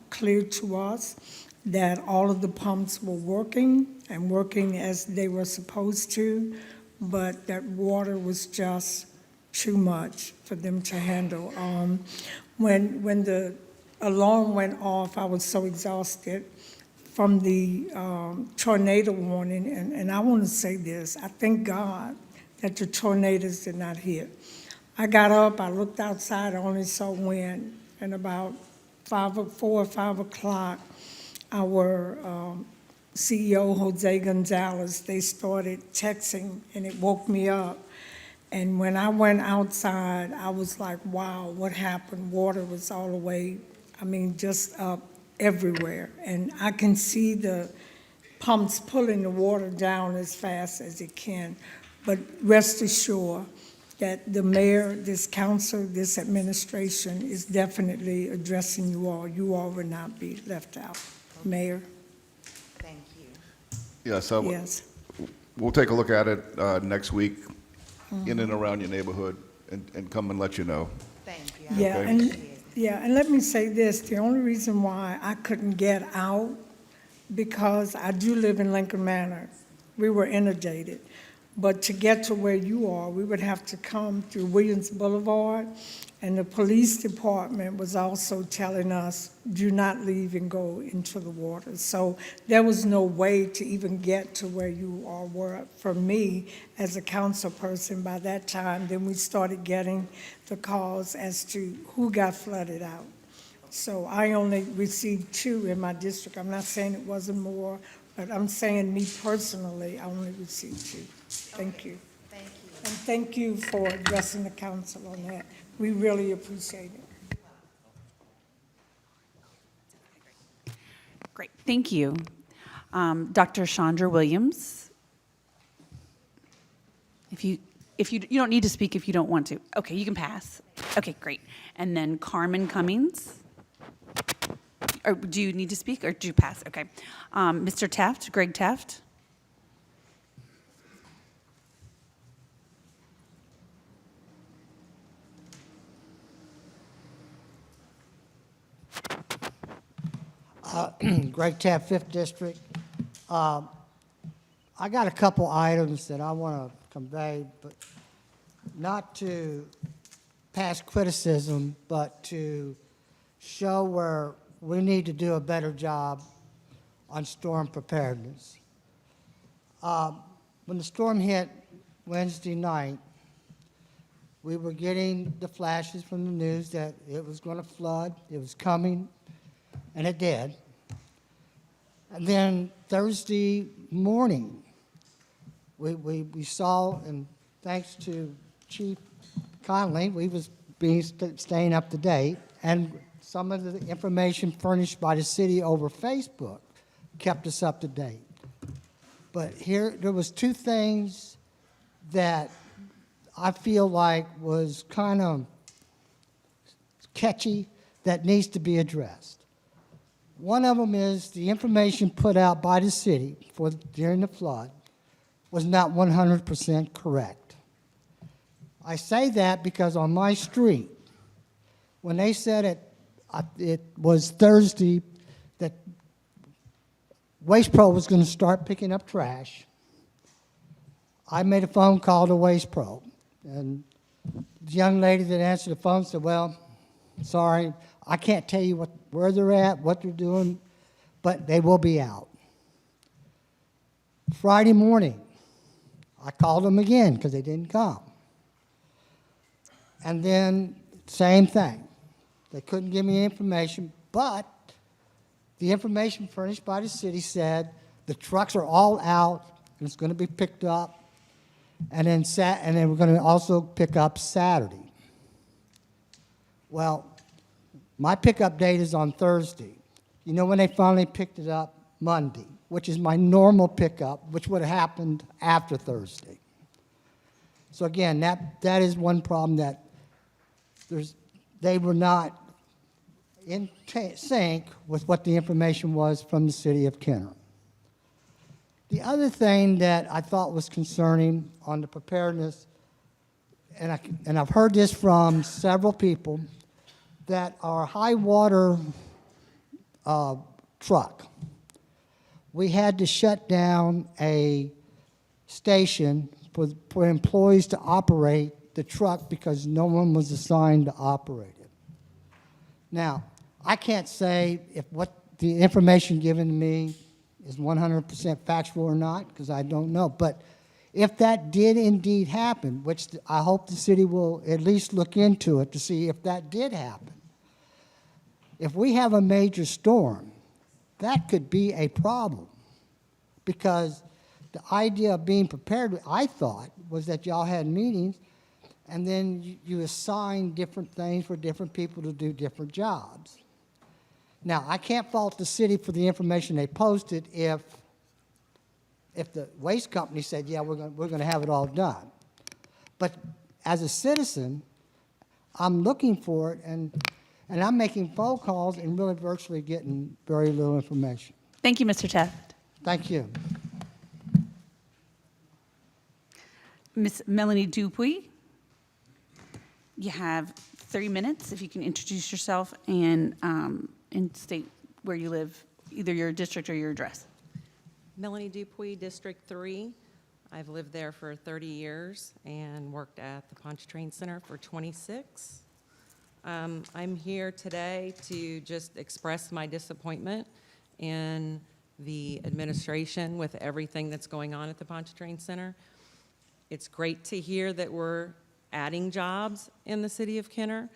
clear to us that all of the pumps were working and working as they were supposed to, but that water was just too much for them to handle. When the alarm went off, I was so exhausted from the tornado warning, and I want to say this, I thank God that the tornadoes did not hit. I got up, I looked outside, I only saw wind, and about 4 or 5 o'clock, our CEO, Jose Gonzalez, they started texting, and it woke me up. And when I went outside, I was like, wow, what happened? Water was all the way, I mean, just up everywhere. And I can see the pumps pulling the water down as fast as it can. But rest assured that the mayor, this council, this administration is definitely addressing you all. You all will not be left out. Mayor? Thank you. Yes, so Yes. we'll take a look at it next week in and around your neighborhood and come and let you know. Thank you. Yeah, Okay. and let me say this, the only reason why I couldn't get out, because I do live in Lincoln Manor. We were inundated. But to get to where you are, we would have to come through Williams Boulevard, and the police department was also telling us, do not leave and go into the water. So there was no way to even get to where you all were. For me, as a council person, by that time, then we started getting the calls as to who got flooded out. So I only received 2 in my district. I'm not saying it wasn't more, but I'm saying me personally, I only received 2. Thank you. Thank you. And thank you for addressing the council on that. We really appreciate it. Great, thank you. Dr. Chandra Williams. If you don't need to speak if you don't want to. Okay, you can pass. Okay, great. And then Carmen Cummings. Or do you need to speak or do you pass? Okay. Mr. Taft, Greg Taft. Greg Taft, 5th District. I got a couple items that I want to convey, but not to pass criticism, but to show where we need to do a better job on storm preparedness. When the storm hit Wednesday night, we were getting the flashes from the news that it was going to flood, it was coming, and it did. And then Thursday morning, we saw, and thanks to Chief Conley, we was staying up to date, and some of the information furnished by the city over Facebook kept us up to date. But here, there was 2 things that I feel like was kind of catchy that needs to be addressed. One of them is the information put out by the city during the flood was not 100% correct. I say that because on my street, when they said it was Thursday that Waste Pro was going to start picking up trash, I made a phone call to Waste Pro, and the young lady that answered the phone said, well, sorry, I can't tell you where they're at, what they're doing, but they will be out. Friday morning, I called them again because they didn't come. And then same thing. They couldn't give me information, but the information furnished by the city said the trucks are all out and it's going to be picked up, and then we're going to also pick up Saturday. Well, my pickup date is on Thursday. You know when they finally picked it up? Monday, which is my normal pickup, which would have happened after Thursday. So again, that is one problem, that they were not in sync with what the information was from the city of Kenner. The other thing that I thought was concerning on the preparedness, and I've heard this from several people, that our high water truck, we had to shut down a station for employees to operate the truck because no one was assigned to operate it. Now, I can't say if what the information given to me is 100% factual or not, because I don't know. But if that did indeed happen, which I hope the city will at least look into it to see if that did happen, if we have a major storm, that could be a problem, because the idea of being prepared, I thought, was that y'all had meetings and then you assign different things for different people to do different jobs. Now, I can't fault the city for the information they posted if the waste company said, yeah, we're going to have it all done. But as a citizen, I'm looking for it, and I'm making phone calls and really virtually getting very little information. Thank you, Mr. Taft. Thank you. Ms. Melanie Dupuy, you have 30 minutes. If you can introduce yourself and state where you live, either your district or your address. Melanie Dupuy, District 3. I've lived there for 30 years and worked at the Pontchartrain Center for 26. I'm here today to just express my disappointment in the administration with everything that's going on at the Pontchartrain Center. It's great to hear that we're adding jobs in the city of Kenner,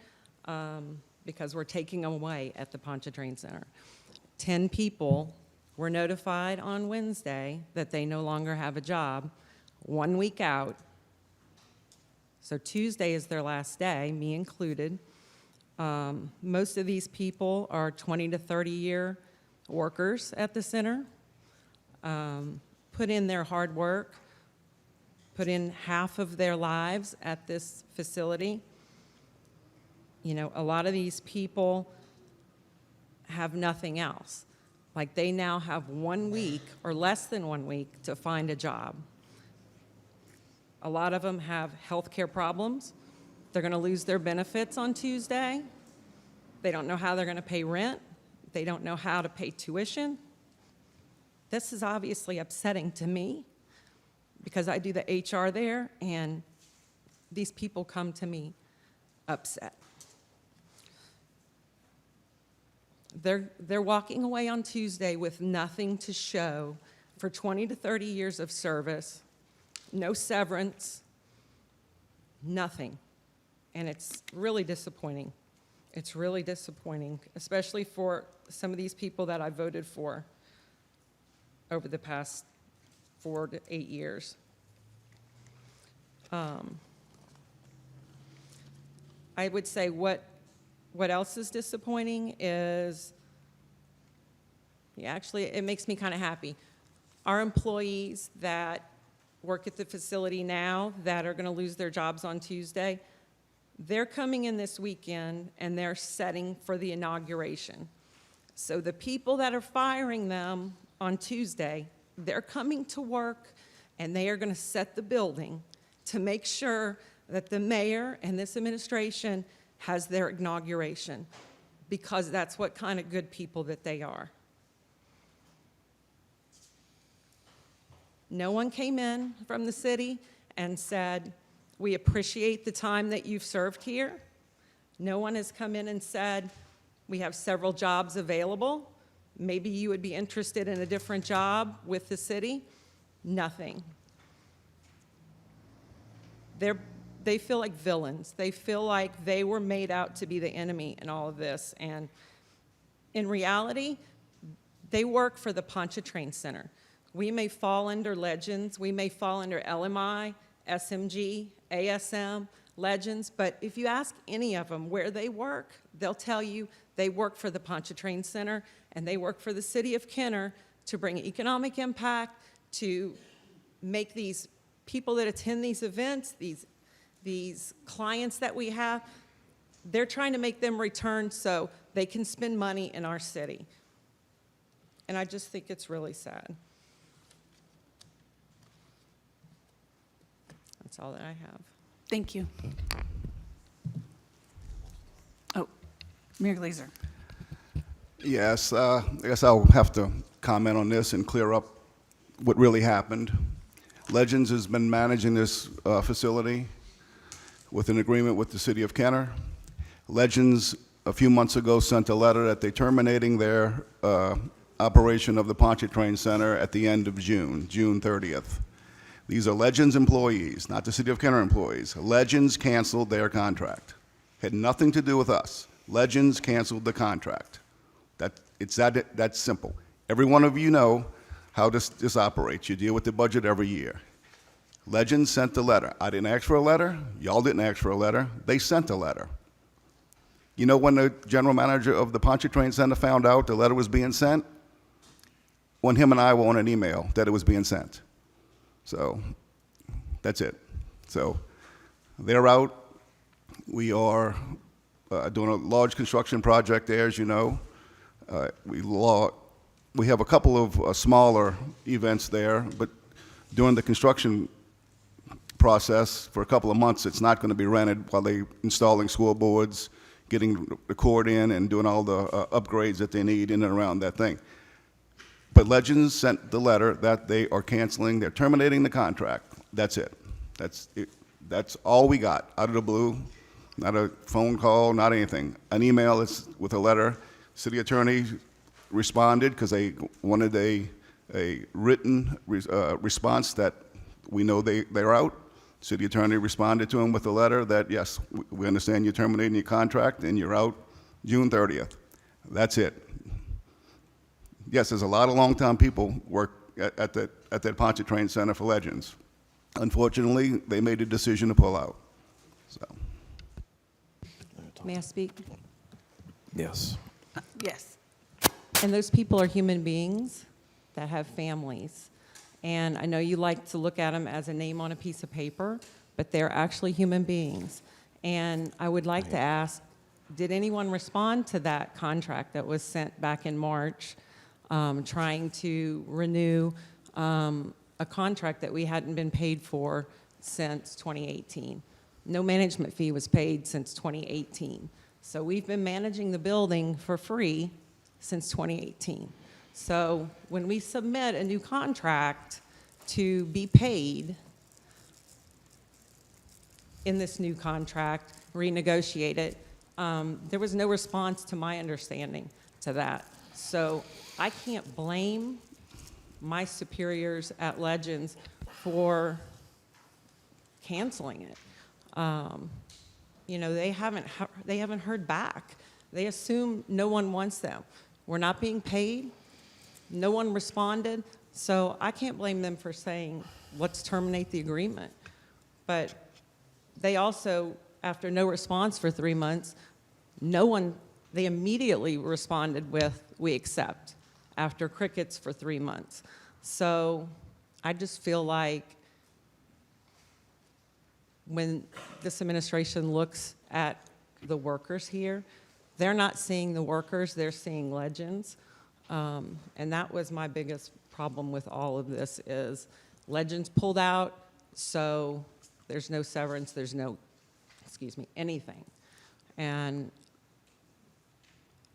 because we're taking them away at the Pontchartrain Center. 10 people were notified on Wednesday that they no longer have a job 1 week out. So Tuesday is their last day, me included. Most of these people are 20 to 30-year workers at the center, put in their hard work, put in half of their lives at this facility. You know, a lot of these people have nothing else. Like, they now have 1 week or less than 1 week to find a job. A lot of them have health care problems. They're going to lose their benefits on Tuesday. They don't know how they're going to pay rent. They don't know how to pay tuition. This is obviously upsetting to me because I do the HR there, and these people come to me upset. They're walking away on Tuesday with nothing to show for 20 to 30 years of service, no severance, nothing. And it's really disappointing. It's really disappointing, especially for some of these people that I voted for over the past 4 to 8 years. I would say what else is disappointing is, actually, it makes me kind of happy. Our employees that work at the facility now that are going to lose their jobs on Tuesday, they're coming in this weekend and they're setting for the inauguration. So the people that are firing them on Tuesday, they're coming to work and they are going to set the building to make sure that the mayor and this administration has their inauguration, because that's what kind of good people that they are. No one came in from the city and said, we appreciate the time that you've served here. No one has come in and said, we have several jobs available. Maybe you would be interested in a different job with the city. Nothing. They're they feel like villains. They feel like they were made out to be the enemy in all of this. And in reality, they work for the Pontchartrain Center. We may fall under Legends, we may fall under LMI, SMG, ASM, Legends, but if you ask any of them where they work, they'll tell you they work for the Pontchartrain Center and they work for the city of Kenner to bring economic impact, to make these people that attend these events, these clients that we have, they're trying to make them return so they can spend money in our city. And I just think it's really sad. That's all that I have. Thank you. Oh, Mayor Glazer. Yes, I guess I'll have to comment on this and clear up what really happened. Legends has been managing this facility with an agreement with the city of Kenner. Legends, a few months ago, sent a letter that they're terminating their operation of the Pontchartrain Center at the end of June, June 30th. These are Legends employees, not the city of Kenner employees. Legends canceled their contract. Had nothing to do with us. Legends canceled the contract. It's that simple. Every one of you know how this operates. You deal with the budget every year. Legends sent the letter. I didn't ask for a letter. Y'all didn't ask for a letter. They sent a letter. You know when the general manager of the Pontchartrain Center found out the letter was being sent? When him and I were on an email that it was being sent. So that's it. So they're out. We are doing a large construction project there, as you know. We have a couple of smaller events there, but during the construction process for a couple of months, it's not going to be rented while they're installing scoreboards, getting the cord in, and doing all the upgrades that they need in and around that thing. But Legends sent the letter that they are canceling, they're terminating the contract. That's it. That's it. That's all we got out of the blue. Not a phone call, not anything. An email with a letter. City attorney responded because they wanted a written response that we know they're out. City attorney responded to him with a letter that, yes, we understand you're terminating your contract and you're out June 30th. That's it. Yes, there's a lot of long-time people work at that Pontchartrain Center for Legends. Unfortunately, they made a decision to pull out. So. May I speak? Yes. Yes. And those people are human beings that have families. And I know you like to look at them as a name on a piece of paper, but they're actually human beings. And I would like to ask, did anyone respond to that contract that was sent back in March, trying to renew a contract that we hadn't been paid for since 2018? No management fee was paid since 2018. So we've been managing the building for free since 2018. So when we submit a new contract to be paid in this new contract, renegotiate it, there was no response to my understanding to that. So I can't blame my superiors at Legends for canceling it. You know, they haven't heard back. They assume no one wants them. We're not being paid. No one responded. So I can't blame them for saying, let's terminate the agreement. But they also, after no response for 3 months, they immediately responded with, we accept, after crickets for 3 months. So I just feel like when this administration looks at the workers here, they're not seeing the workers, they're seeing Legends. And that was my biggest problem with all of this is Legends pulled out, so there's no severance, there's no, anything. And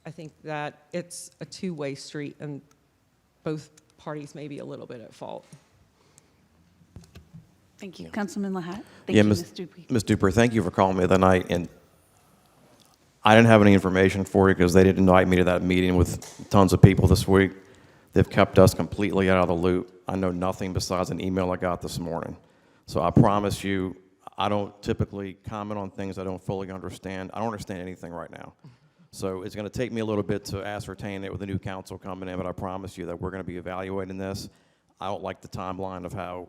I think that it's a two-way street and both parties may be a little bit at fault. Thank you. Councilman Lahat. Thank Yeah, you, Ms. Ms. Dupuy. Ms. Duper, thank you for calling me that night. And I didn't have any information for you because they didn't invite me to that meeting with tons of people this week. They've kept us completely out of the loop. I know nothing besides an email I got this morning. So I promise you, I don't typically comment on things I don't fully understand. I don't understand anything right now. So it's going to take me a little bit to ascertain it with the new council coming in, but I promise you that we're going to be evaluating this. I don't like the timeline of how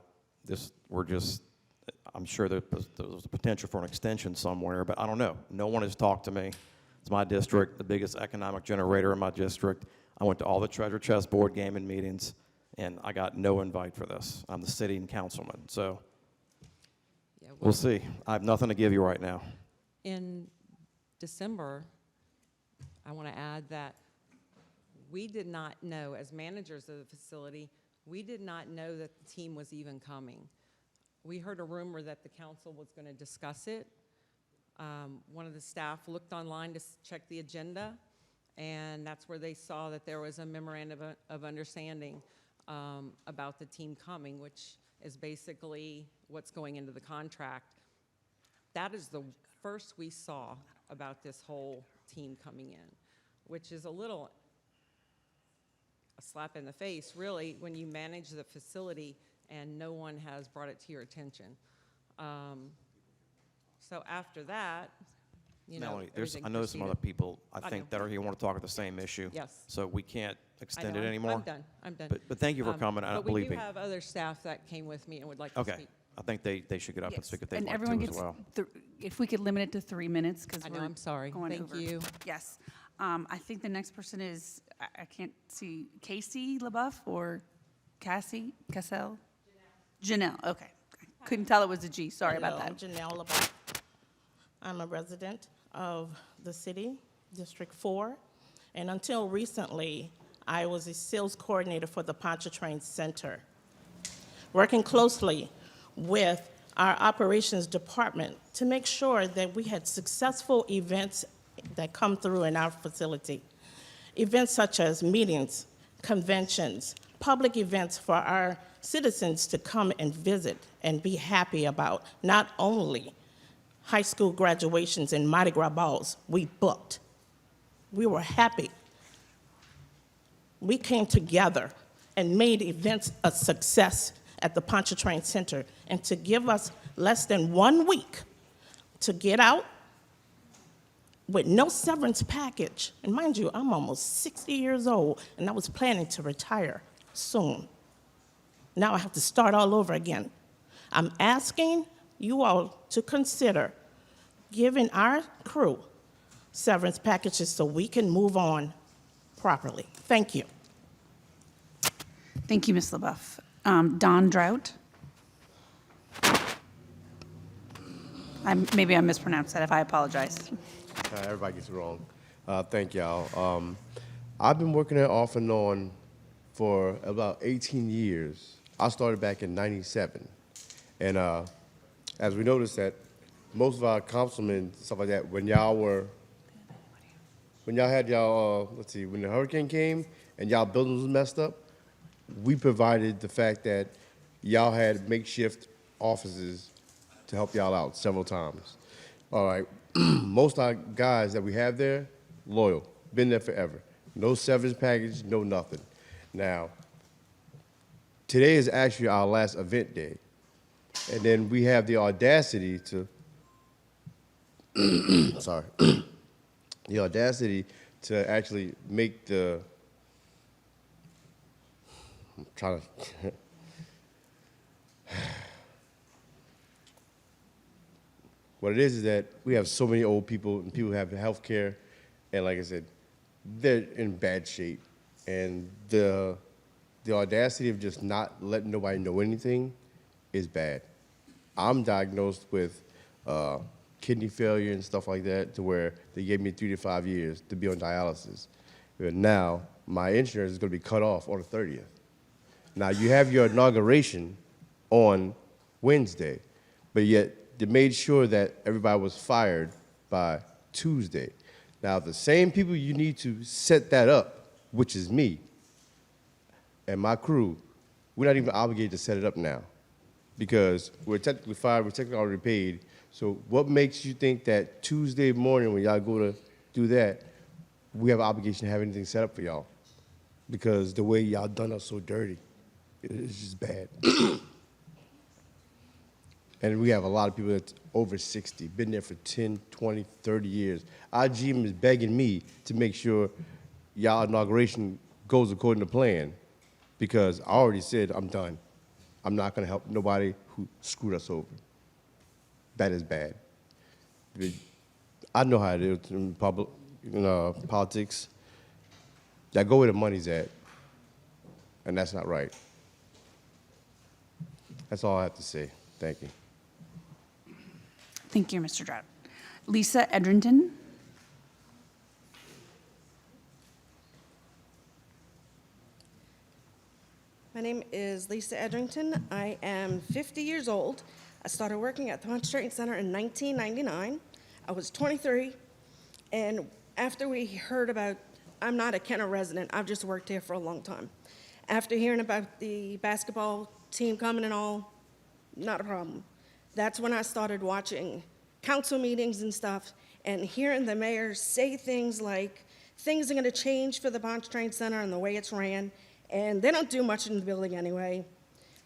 I'm sure there's a potential for an extension somewhere, but I don't know. No one has talked to me. It's my district, the biggest economic generator in my district. I went to all the treasure chest board gaming meetings, and I got no invite for this. I'm the sitting councilman, so we'll see. I have nothing to give you right now. In December, I want to add that we did not know, as managers of the facility, we did not know that the team was even coming. We heard a rumor that the council was going to discuss it. One of the staff looked online to check the agenda, and that's where they saw that there was a memorandum of understanding about the team coming, which is basically what's going into the contract. That is the first we saw about this whole team coming in, which is a little a slap in the face, really, when you manage the facility and no one has brought it to your attention. So after that, you know, Melanie, everything I know some other proceeded. people, I I think, know. that are here want to talk about the same issue. Yes. So we can't extend it I'm anymore. done, I'm done. But thank you for coming, and But believe we me. do have other staff that came with me and would like to Okay. speak. I think they should get up and Yes, speak if they'd and like everyone to as gets, well. if we could limit it to 3 minutes, because I know, we're I'm sorry. going Thank over. you. Yes. I think the next person is, I can't see, Casey LaBeouf or Cassie Cassell? Janelle, okay. Couldn't tell it was a G, sorry about that. Janelle LaBeouf. I'm a resident of the city, District 4, and until recently, I was a sales coordinator for the Pontchartrain Center, working closely with our operations department to make sure that we had successful events that come through in our facility. Events such as meetings, conventions, public events for our citizens to come and visit and be happy about, not only high school graduations and Mardi Gras balls we booked. We were happy. We came together and made events a success at the Pontchartrain Center, and to give us less than 1 week to get out with no severance package. And mind you, I'm almost 60 years old, and I was planning to retire soon. Now I have to start all over again. I'm asking you all to consider giving our crew severance packages so we can move on properly. Thank you. Thank you, Ms. LaBeouf. Don Drought. Maybe I mispronounced that. If I apologize. Everybody gets it wrong. Thank y'all. I've been working there off and on for about 18 years. I started back in '97. And as we noticed that most of our councilmen, stuff like that, when y'all had y'all, when the hurricane came and y'all buildings was messed up, we provided the fact that y'all had makeshift offices to help y'all out several times. All right, most of our guys that we have there, loyal, been there forever. No severance package, no nothing. Now, today is actually our last event day. And then we have the audacity to, sorry, the audacity to actually make the, I'm trying to, what it is that we have so many old people and people have health care, and like I said, they're in bad shape. And the audacity of just not letting nobody know anything is bad. I'm diagnosed with kidney failure and stuff like that, to where they gave me 3 to 5 years to be on dialysis. But now, my insurance is going to be cut off on the 30th. Now, you have your inauguration on Wednesday, but yet they made sure that everybody was fired by Tuesday. Now, the same people you need to set that up, which is me and my crew, we're not even obligated to set it up now, because we're technically fired, we're technically already paid. So what makes you think that Tuesday morning when y'all go to do that, we have an obligation to have anything set up for y'all? Because the way y'all done us so dirty, it's just bad. And we have a lot of people that's over 60, been there for 10, 20, 30 years. Our GM is begging me to make sure y'all inauguration goes according to plan, because I already said I'm done. I'm not gonna help nobody who screwed us over. That is bad. I know how it is in public, politics. Y'all go where the money's at, and that's not right. That's all I have to say. Thank you. Thank you, Mr. Drought. Lisa Edrington. My name is Lisa Edrington. I am 50 years old. I started working at the Punch Training Center in 1999. I was 23, and after we heard about, I'm not a Kenner resident, I've just worked here for a long time. After hearing about the basketball team coming and all, not a problem. That's when I started watching council meetings and stuff and hearing the mayor say things like, things are gonna change for the Ponce Train Center and the way it's ran, and they don't do much in the building anyway.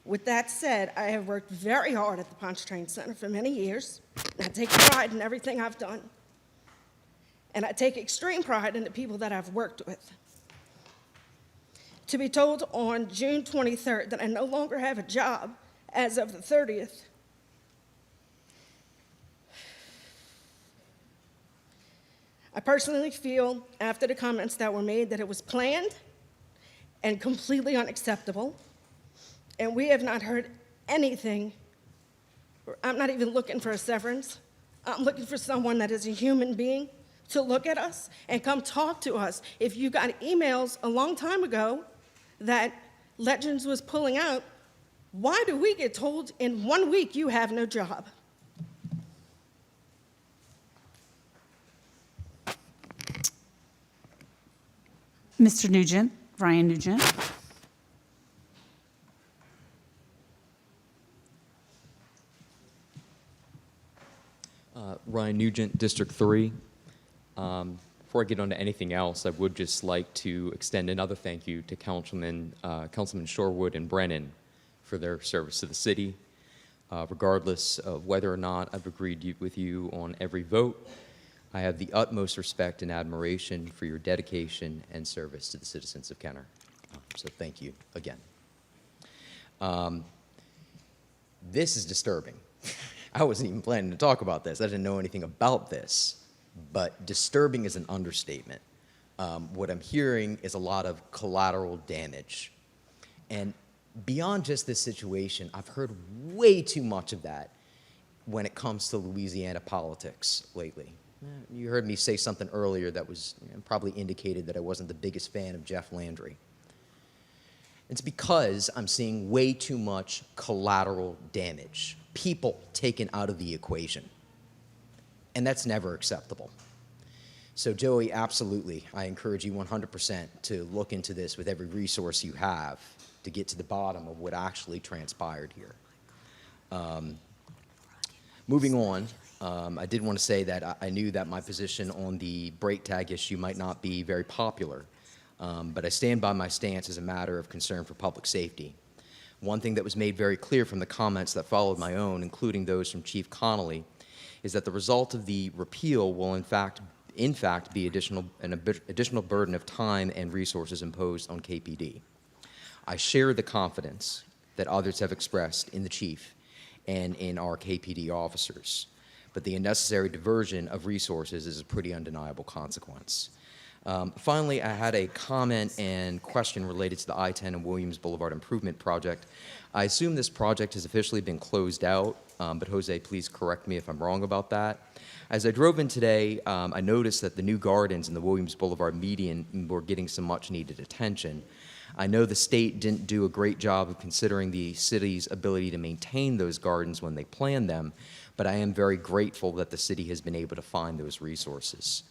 With that said, I have worked very hard at the Ponce Train Center for many years. And I take pride in everything I've done. And I take extreme pride in the people that I've worked with. To be told on June 23rd that I no longer have a job as of the 30th, I personally feel, after the comments that were made, that it was planned and completely unacceptable, and we have not heard anything. I'm not even looking for a severance. I'm looking for someone that is a human being to look at us and come talk to us. If you got emails a long time ago that Legends was pulling out, why do we get told in 1 week you have no job? Mr. Nugent, Ryan Nugent. Ryan Nugent, District 3. Before I get on to anything else, I would just like to extend another thank you to Councilman Shorewood and Brennan for their service to the city. Regardless of whether or not I've agreed with you on every vote, I have the utmost respect and admiration for your dedication and service to the citizens of Kenner. So thank you again. This is disturbing. I wasn't even planning to talk about this. I didn't know anything about this, but disturbing is an understatement. What I'm hearing is a lot of collateral damage. And beyond just this situation, I've heard way too much of that when it comes to Louisiana politics lately. You heard me say something earlier that was probably indicated that I wasn't the biggest fan of Jeff Landry. It's because I'm seeing way too much collateral damage, people taken out of the equation. And that's never acceptable. So Joey, absolutely, I encourage you 100% to look into this with every resource you have to get to the bottom of what actually transpired here. Moving on, I did want to say that I knew that my position on the brake tag issue might not be very popular, but I stand by my stance as a matter of concern for public safety. One thing that was made very clear from the comments that followed my own, including those from Chief Connolly, is that the result of the repeal will in fact be an additional burden of time and resources imposed on KPD. I share the confidence that others have expressed in the chief and in our KPD officers, but the unnecessary diversion of resources is a pretty undeniable consequence. Finally, I had a comment and question related to the I-10 and Williams Boulevard Improvement Project. I assume this project has officially been closed out, but Jose, please correct me if I'm wrong about that. As I drove in today, I noticed that the new gardens in the Williams Boulevard median were getting some much-needed attention. I know the state didn't do a great job of considering the city's ability to maintain those gardens when they planned them, but I am very grateful that the city has been able to find those resources.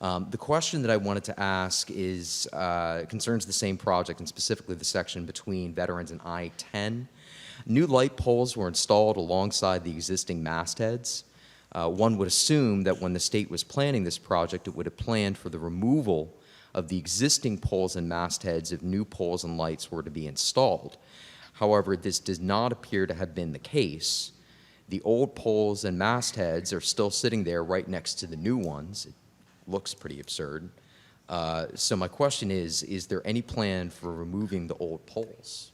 The question that I wanted to ask is concerns the same project, and specifically the section between Veterans and I-10. New light poles were installed alongside the existing mastheads. One would assume that when the state was planning this project, it would have planned for the removal of the existing poles and mastheads if new poles and lights were to be installed. However, this does not appear to have been the case. The old poles and mastheads are still sitting there right next to the new ones. It looks pretty absurd. So my question is there any plan for removing the old poles?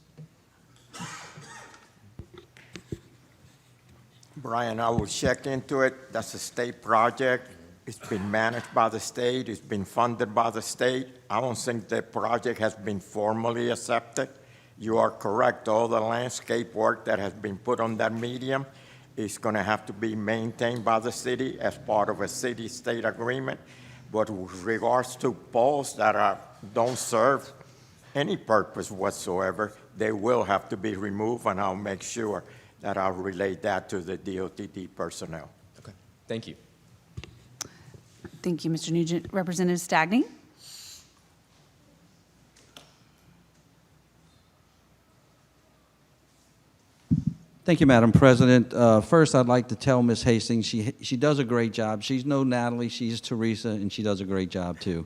Brian, I will check into it. That's a state project. It's been managed by the state. It's been funded by the state. I don't think the project has been formally accepted. You are correct. All the landscape work that has been put on that medium is going to have to be maintained by the city as part of a city-state agreement. But with regards to poles that don't serve any purpose whatsoever, they will have to be removed, and I'll make sure that I'll relate that to the DOTD personnel. Okay, thank you. Thank you, Mr. Nugent. Representative Stagney? Thank you, Madam President. First, I'd like to tell Ms. Hastings she does a great job. She's no Natalie, she's Teresa, and she does a great job, too.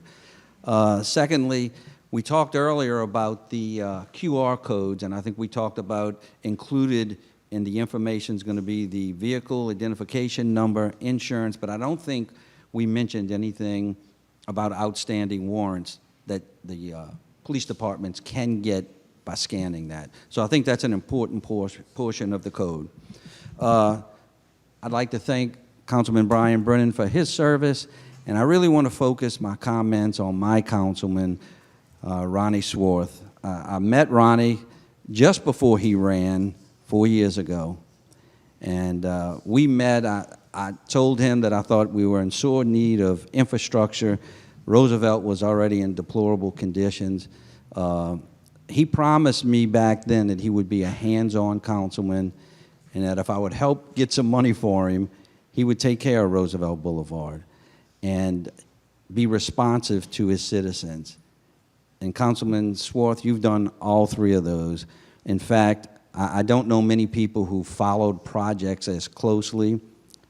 Secondly, we talked earlier about the QR codes, and I think we talked about included in the information is going to be the vehicle identification number, insurance, but I don't think we mentioned anything about outstanding warrants that the police departments can get by scanning that. So I think that's an important portion of the code. I'd like to thank Councilman Brian Brennan for his service, and I really want to focus my comments on my councilman, Ronnie Swarth. I met Ronnie just before he ran 4 years ago, and we met. I told him that I thought we were in sore need of infrastructure. Roosevelt was already in deplorable conditions. He promised me back then that he would be a hands-on councilman, and that if I would help get some money for him, he would take care of Roosevelt Boulevard and be responsive to his citizens. And Councilman Swarth, you've done all three of those. In fact, I don't know many people who followed projects as closely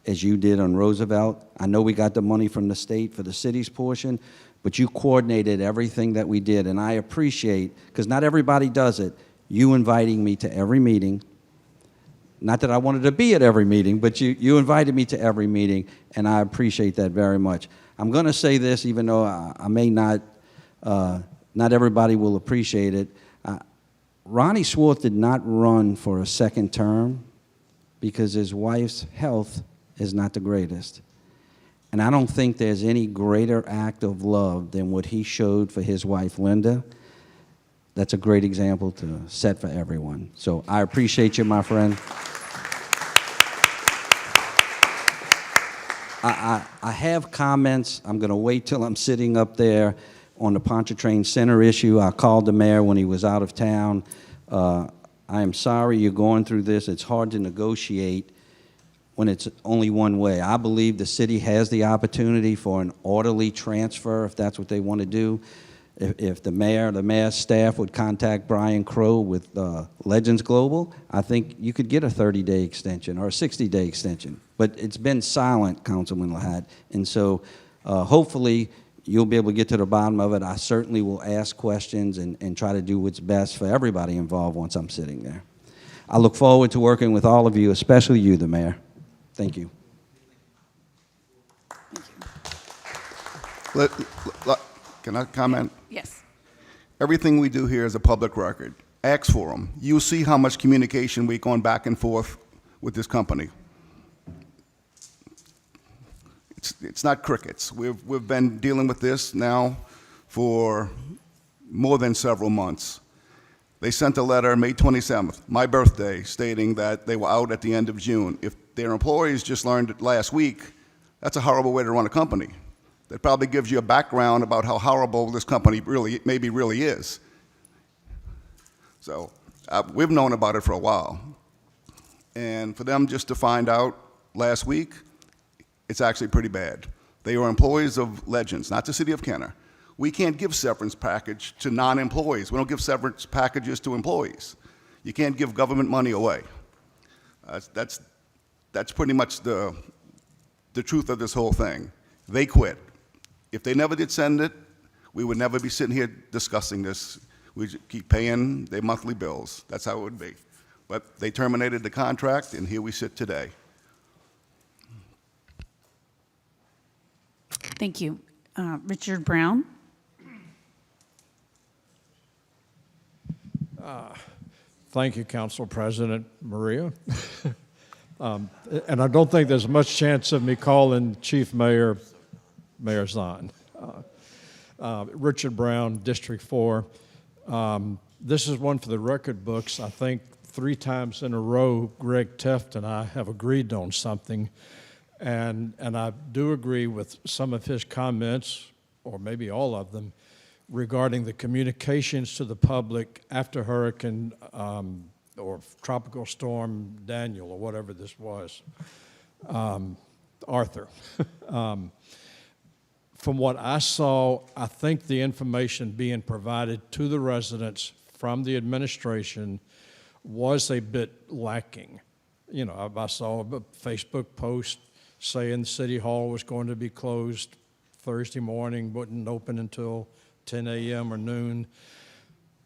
as you did on Roosevelt. I know we got the money from the state for the city's portion, but you coordinated everything that we did, and I appreciate, because not everybody does it, you inviting me to every meeting. Not that I wanted to be at every meeting, but you invited me to every meeting, and I appreciate that very much. I'm going to say this, even though I may not everybody will appreciate it. Ronnie Swarth did not run for a second term because his wife's health is not the greatest. And I don't think there's any greater act of love than what he showed for his wife, Linda. That's a great example to set for everyone. So I appreciate you, my friend. I have comments. I'm going to wait till I'm sitting up there on the Pontchartrain Center issue. I called the mayor when he was out of town. I am sorry you're going through this. It's hard to negotiate when it's only one way. I believe the city has the opportunity for an orderly transfer if that's what they want to do. If the mayor's staff would contact Brian Crow with Legends Global, I think you could get a 30-day extension or a 60-day extension. But it's been silent, Councilman Lahat, and so hopefully you'll be able to get to the bottom of it. I certainly will ask questions and try to do what's best for everybody involved once I'm sitting there. I look forward to working with all of you, especially you, the mayor. Thank you. Can I comment? Yes. Everything we do here is a public record. Ask for them. You'll see how much communication we've gone back and forth with this company. It's not crickets. We've been dealing with this now for more than several months. They sent a letter May 27th, my birthday, stating that they were out at the end of June. If their employees just learned it last week, that's a horrible way to run a company. That probably gives you a background about how horrible this company really is. So we've known about it for a while. And for them just to find out last week, it's actually pretty bad. They are employees of Legends, not the city of Kenner. We can't give severance package to non-employees. We don't give severance packages to employees. You can't give government money away. That's pretty much the truth of this whole thing. They quit. If they never did send it, we would never be sitting here discussing this. We'd keep paying their monthly bills. That's how it would be. But they terminated the contract, and here we sit today. Thank you. Richard Brown? Thank you, Council President Maria. And I don't think there's much chance of me calling Chief Mayor Zahn. Richard Brown, District 4. This is one for the record books. I think 3 times in a row, Greg Teft and I have agreed on something. And I do agree with some of his comments, or maybe all of them, regarding the communications to the public after Hurricane or Tropical Storm Daniel, or whatever this was, Arthur. From what I saw, I think the information being provided to the residents from the administration was a bit lacking. You know, I saw a Facebook post saying City Hall was going to be closed Thursday morning, wouldn't open until 10 a.m. or noon.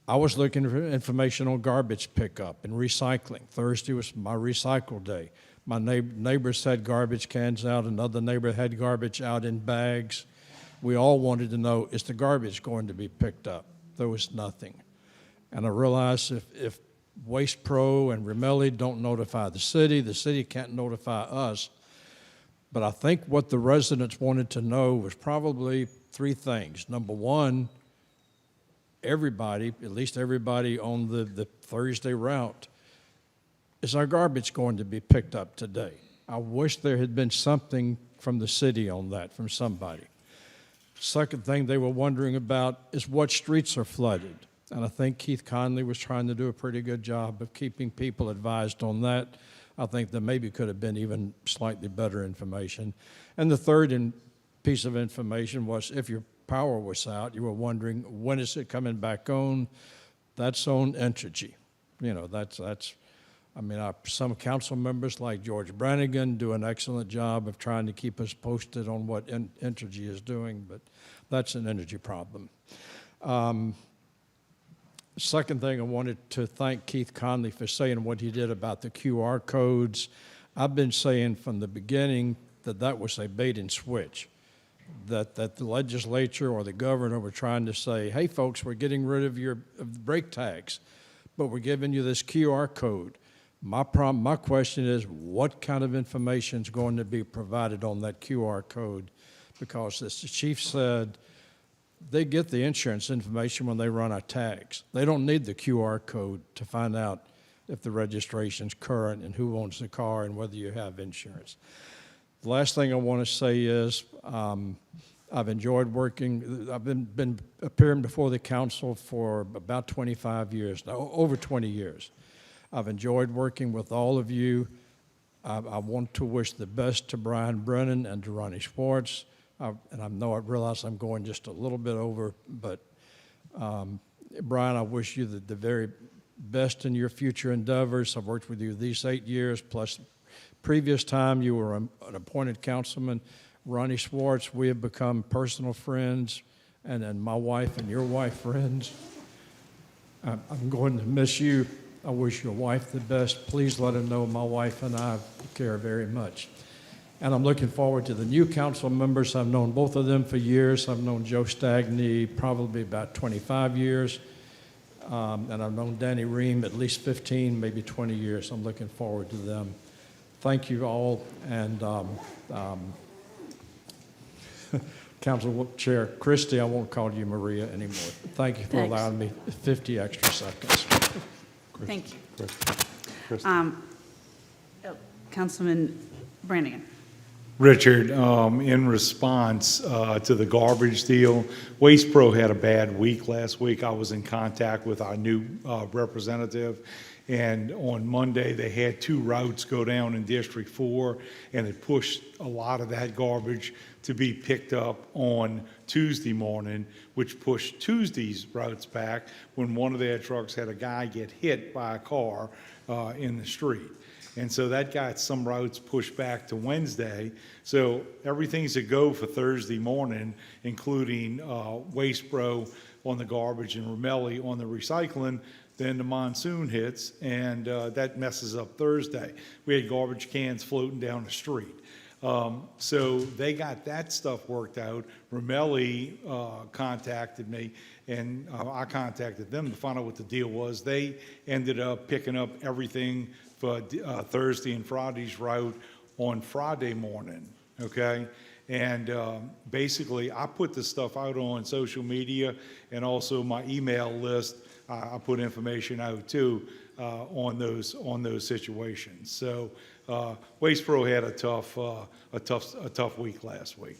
I was looking for information on garbage pickup and recycling. Thursday was my recycle day. My neighbors had garbage cans out, another neighbor had garbage out in bags. We all wanted to know, is the garbage going to be picked up? There was nothing. And I realized if Waste Pro and Remelli don't notify the city can't notify us. But I think what the residents wanted to know was probably 3 things. Number one, everybody, at least everybody on the Thursday route, is our garbage going to be picked up today? I wish there had been something from the city on that, from somebody. Second thing they were wondering about is what streets are flooded. And I think Keith Conley was trying to do a pretty good job of keeping people advised on that. I think there maybe could have been even slightly better information. And the third piece of information was if your power was out, you were wondering, when is it coming back on? That's on Entergy. You know, that's I mean, some council members like George Brannigan do an excellent job of trying to keep us posted on what Entergy is doing, but that's an energy problem. Second thing, I wanted to thank Keith Conley for saying what he did about the QR codes. I've been saying from the beginning that was a bait and switch, that the legislature or the governor were trying to say, hey, folks, we're getting rid of your brake tags, but we're giving you this QR code. My question is, what kind of information is going to be provided on that QR code? Because as the chief said, they get the insurance information when they run our tags. They don't need the QR code to find out if the registration's current and who owns the car and whether you have insurance. The last thing I want to say is I've enjoyed working. I've been appearing before the council for about 25 years now, over 20 years. I've enjoyed working with all of you. I want to wish the best to Brian Brennan and to Ronnie Schwartz. And I realize I'm going just a little bit over, but Brian, I wish you the very best in your future endeavors. I've worked with you these 8 years, plus previous time you were an appointed councilman. Ronnie Schwartz, we have become personal friends, and then my wife and your wife friends. I'm going to miss you. I wish your wife the best. Please let her know my wife and I care very much. And I'm looking forward to the new council members. I've known both of them for years. I've known Joe Stagney probably about 25 years. And I've known Danny Ream at least 15, maybe 20 years. I'm looking forward to them. Thank you all. And Council Chair Christie, I won't call you Maria anymore. Thank you for Thanks. allowing me 50 extra seconds. Thank you. Councilman Brannigan. Richard, in response to the garbage deal, Waste Pro had a bad week last week. I was in contact with our new representative, and on Monday they had 2 routes go down in District 4, and it pushed a lot of that garbage to be picked up on Tuesday morning, which pushed Tuesday's routes back when one of their trucks had a guy get hit by a car in the street. And so that got some routes pushed back to Wednesday. So everything's a go for Thursday morning, including Waste Pro on the garbage and Remelli on the recycling. Then the monsoon hits, and that messes up Thursday. We had garbage cans floating down the street. So they got that stuff worked out. Romelli contacted me, and I contacted them to find out what the deal was. They ended up picking up everything for Thursday and Friday's route on Friday morning, okay? And basically, I put this stuff out on social media and also my email list. I put information out too on those situations. So Waste Pro had a tough week last week.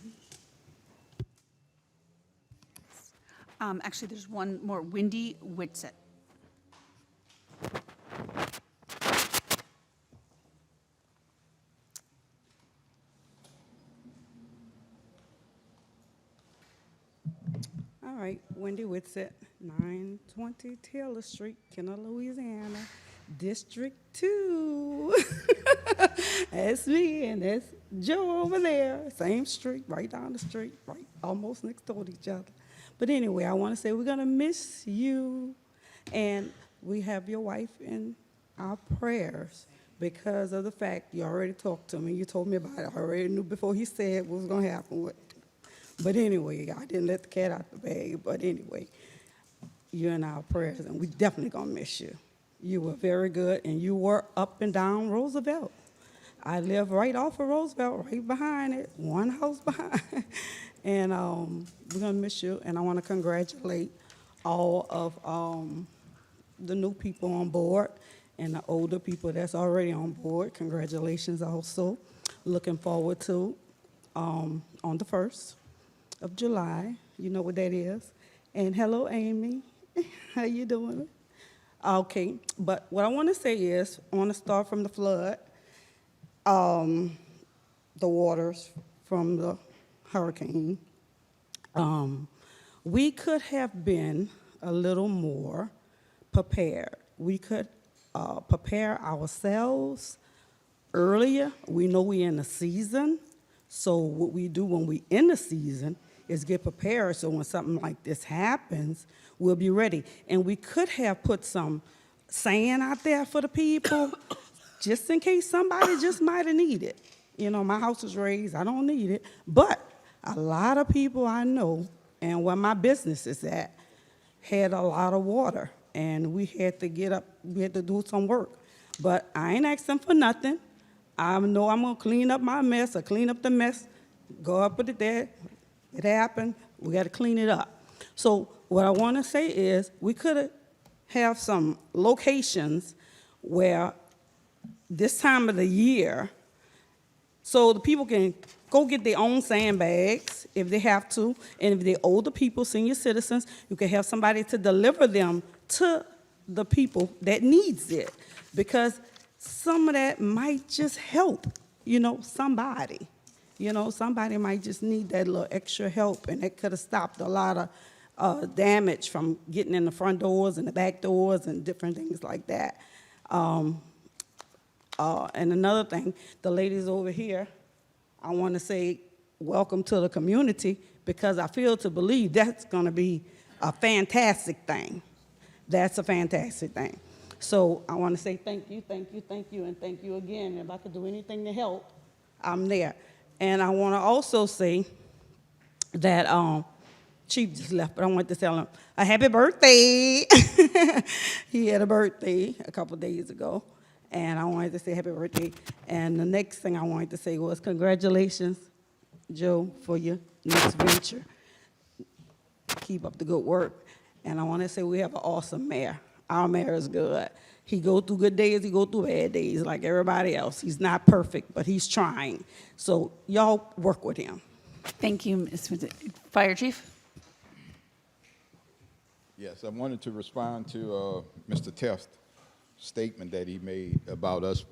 Actually, there's one more. Wendy Whitsett. All right, Wendy Whitsett, 920 Taylor Street, Kenner, Louisiana, District 2. That's me, and that's Joe over there. Same street, right down the street, right, almost next door to each other. But anyway, I want to say we're going to miss you, and we have your wife in our prayers because of the fact you already talked to me. You told me about it. I already knew before he said what was going to happen with. But anyway, I didn't let the cat out the bag. But anyway, you're in our prayers, and we definitely going to miss you. You were very good, and you were up and down Roosevelt. I live right off of Roosevelt, right behind it, one house behind. And we're going to miss you, and I want to congratulate all of the new people on board and the older people that's already on board. Congratulations also. Looking forward to on the 1st of July. You know what that is. And hello, Amy. How you doing? Okay, but what I want to say is, I want to start from the flood, the waters from the hurricane. We could have been a little more prepared. We could prepare ourselves earlier. We know we're in the season, so what we do when we're in the season is get prepared so when something like this happens, we'll be ready. And we could have put some sand out there for the people just in case somebody just might have needed it. You know, my house was raised, I don't need it. But a lot of people I know, and where my business is at, had a lot of water. And we had to get up, we had to do some work. But I ain't asking for nothing. I know I'm gonna clean up my mess or clean up the mess, go up with it there. It happened, we gotta clean it up. So what I wanna say is we could have some locations where this time of the year, so the people can go get their own sandbags if they have to, and if they're older people, senior citizens, you can have somebody to deliver them to the people that needs it, because some of that might just help, you know, somebody. You know, somebody might just need that little extra help, and it could have stopped a lot of damage from getting in the front doors and the back doors and different things like that. And another thing, the ladies over here, I want to say welcome to the community, because I feel to believe that's going to be a fantastic thing. That's a fantastic thing. So I want to say thank you, thank you, thank you, and thank you again. If I could do anything to help, I'm there. And I want to also say that Chief just left, but I want to tell him a happy birthday. He had a birthday a couple days ago, and I wanted to say happy birthday. And the next thing I wanted to say was congratulations, Joe, for your next venture. Keep up the good work. And I want to say we have an awesome mayor. Our mayor is good. He go through good days, he go through bad days like everybody else. He's not perfect, but he's trying. So y'all work with him. Thank you, Ms. Fire Chief. Yes, I wanted to respond to Mr. Test's statement that he made about us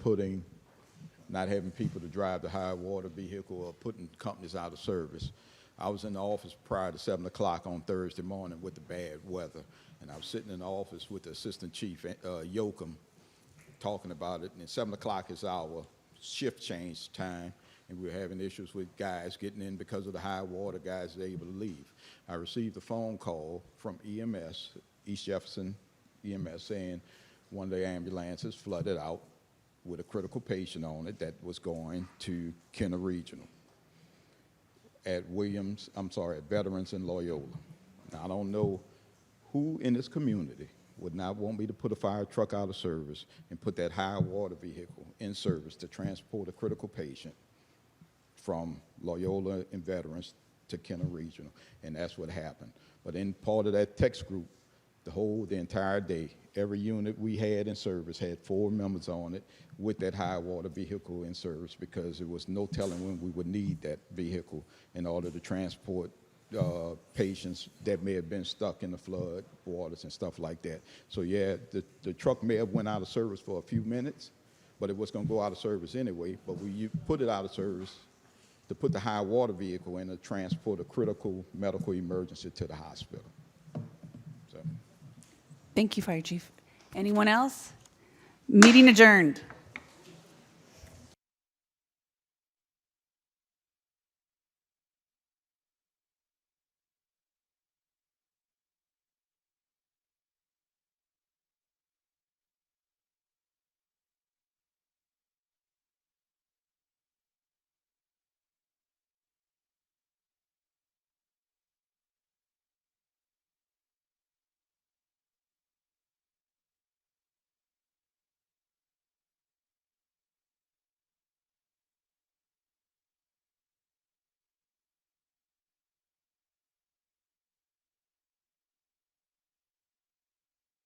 not having people to drive the high water vehicle or putting companies out of service. I was in the office prior to 7 o'clock on Thursday morning with the bad weather, and I was sitting in the office with the Assistant Chief, Yoakum, talking about it, and 7 o'clock is our shift change time, and we were having issues with guys getting in because of the high water, guys are able to leave. I received a phone call from EMS, East Jefferson EMS, saying one of their ambulances flooded out with a critical patient on it that was going to Kenner Regional at Veterans in Loyola. Now, I don't know who in this community would not want me to put a fire truck out of service and put that high water vehicle in service to transport a critical patient from Loyola and Veterans to Kenner Regional, and that's what happened. But in part of that text group, the entire day, every unit we had in service had 4 members on it with that high water vehicle in service, because there was no telling when we would need that vehicle in order to transport patients that may have been stuck in the flood waters and stuff like that. So yeah, the truck may have went out of service for a few minutes, but it was going to go out of service anyway. But we put it out of service to put the high water vehicle in to transport a critical medical emergency to the hospital. So. Thank you, Fire Chief. Anyone else? Meeting adjourned.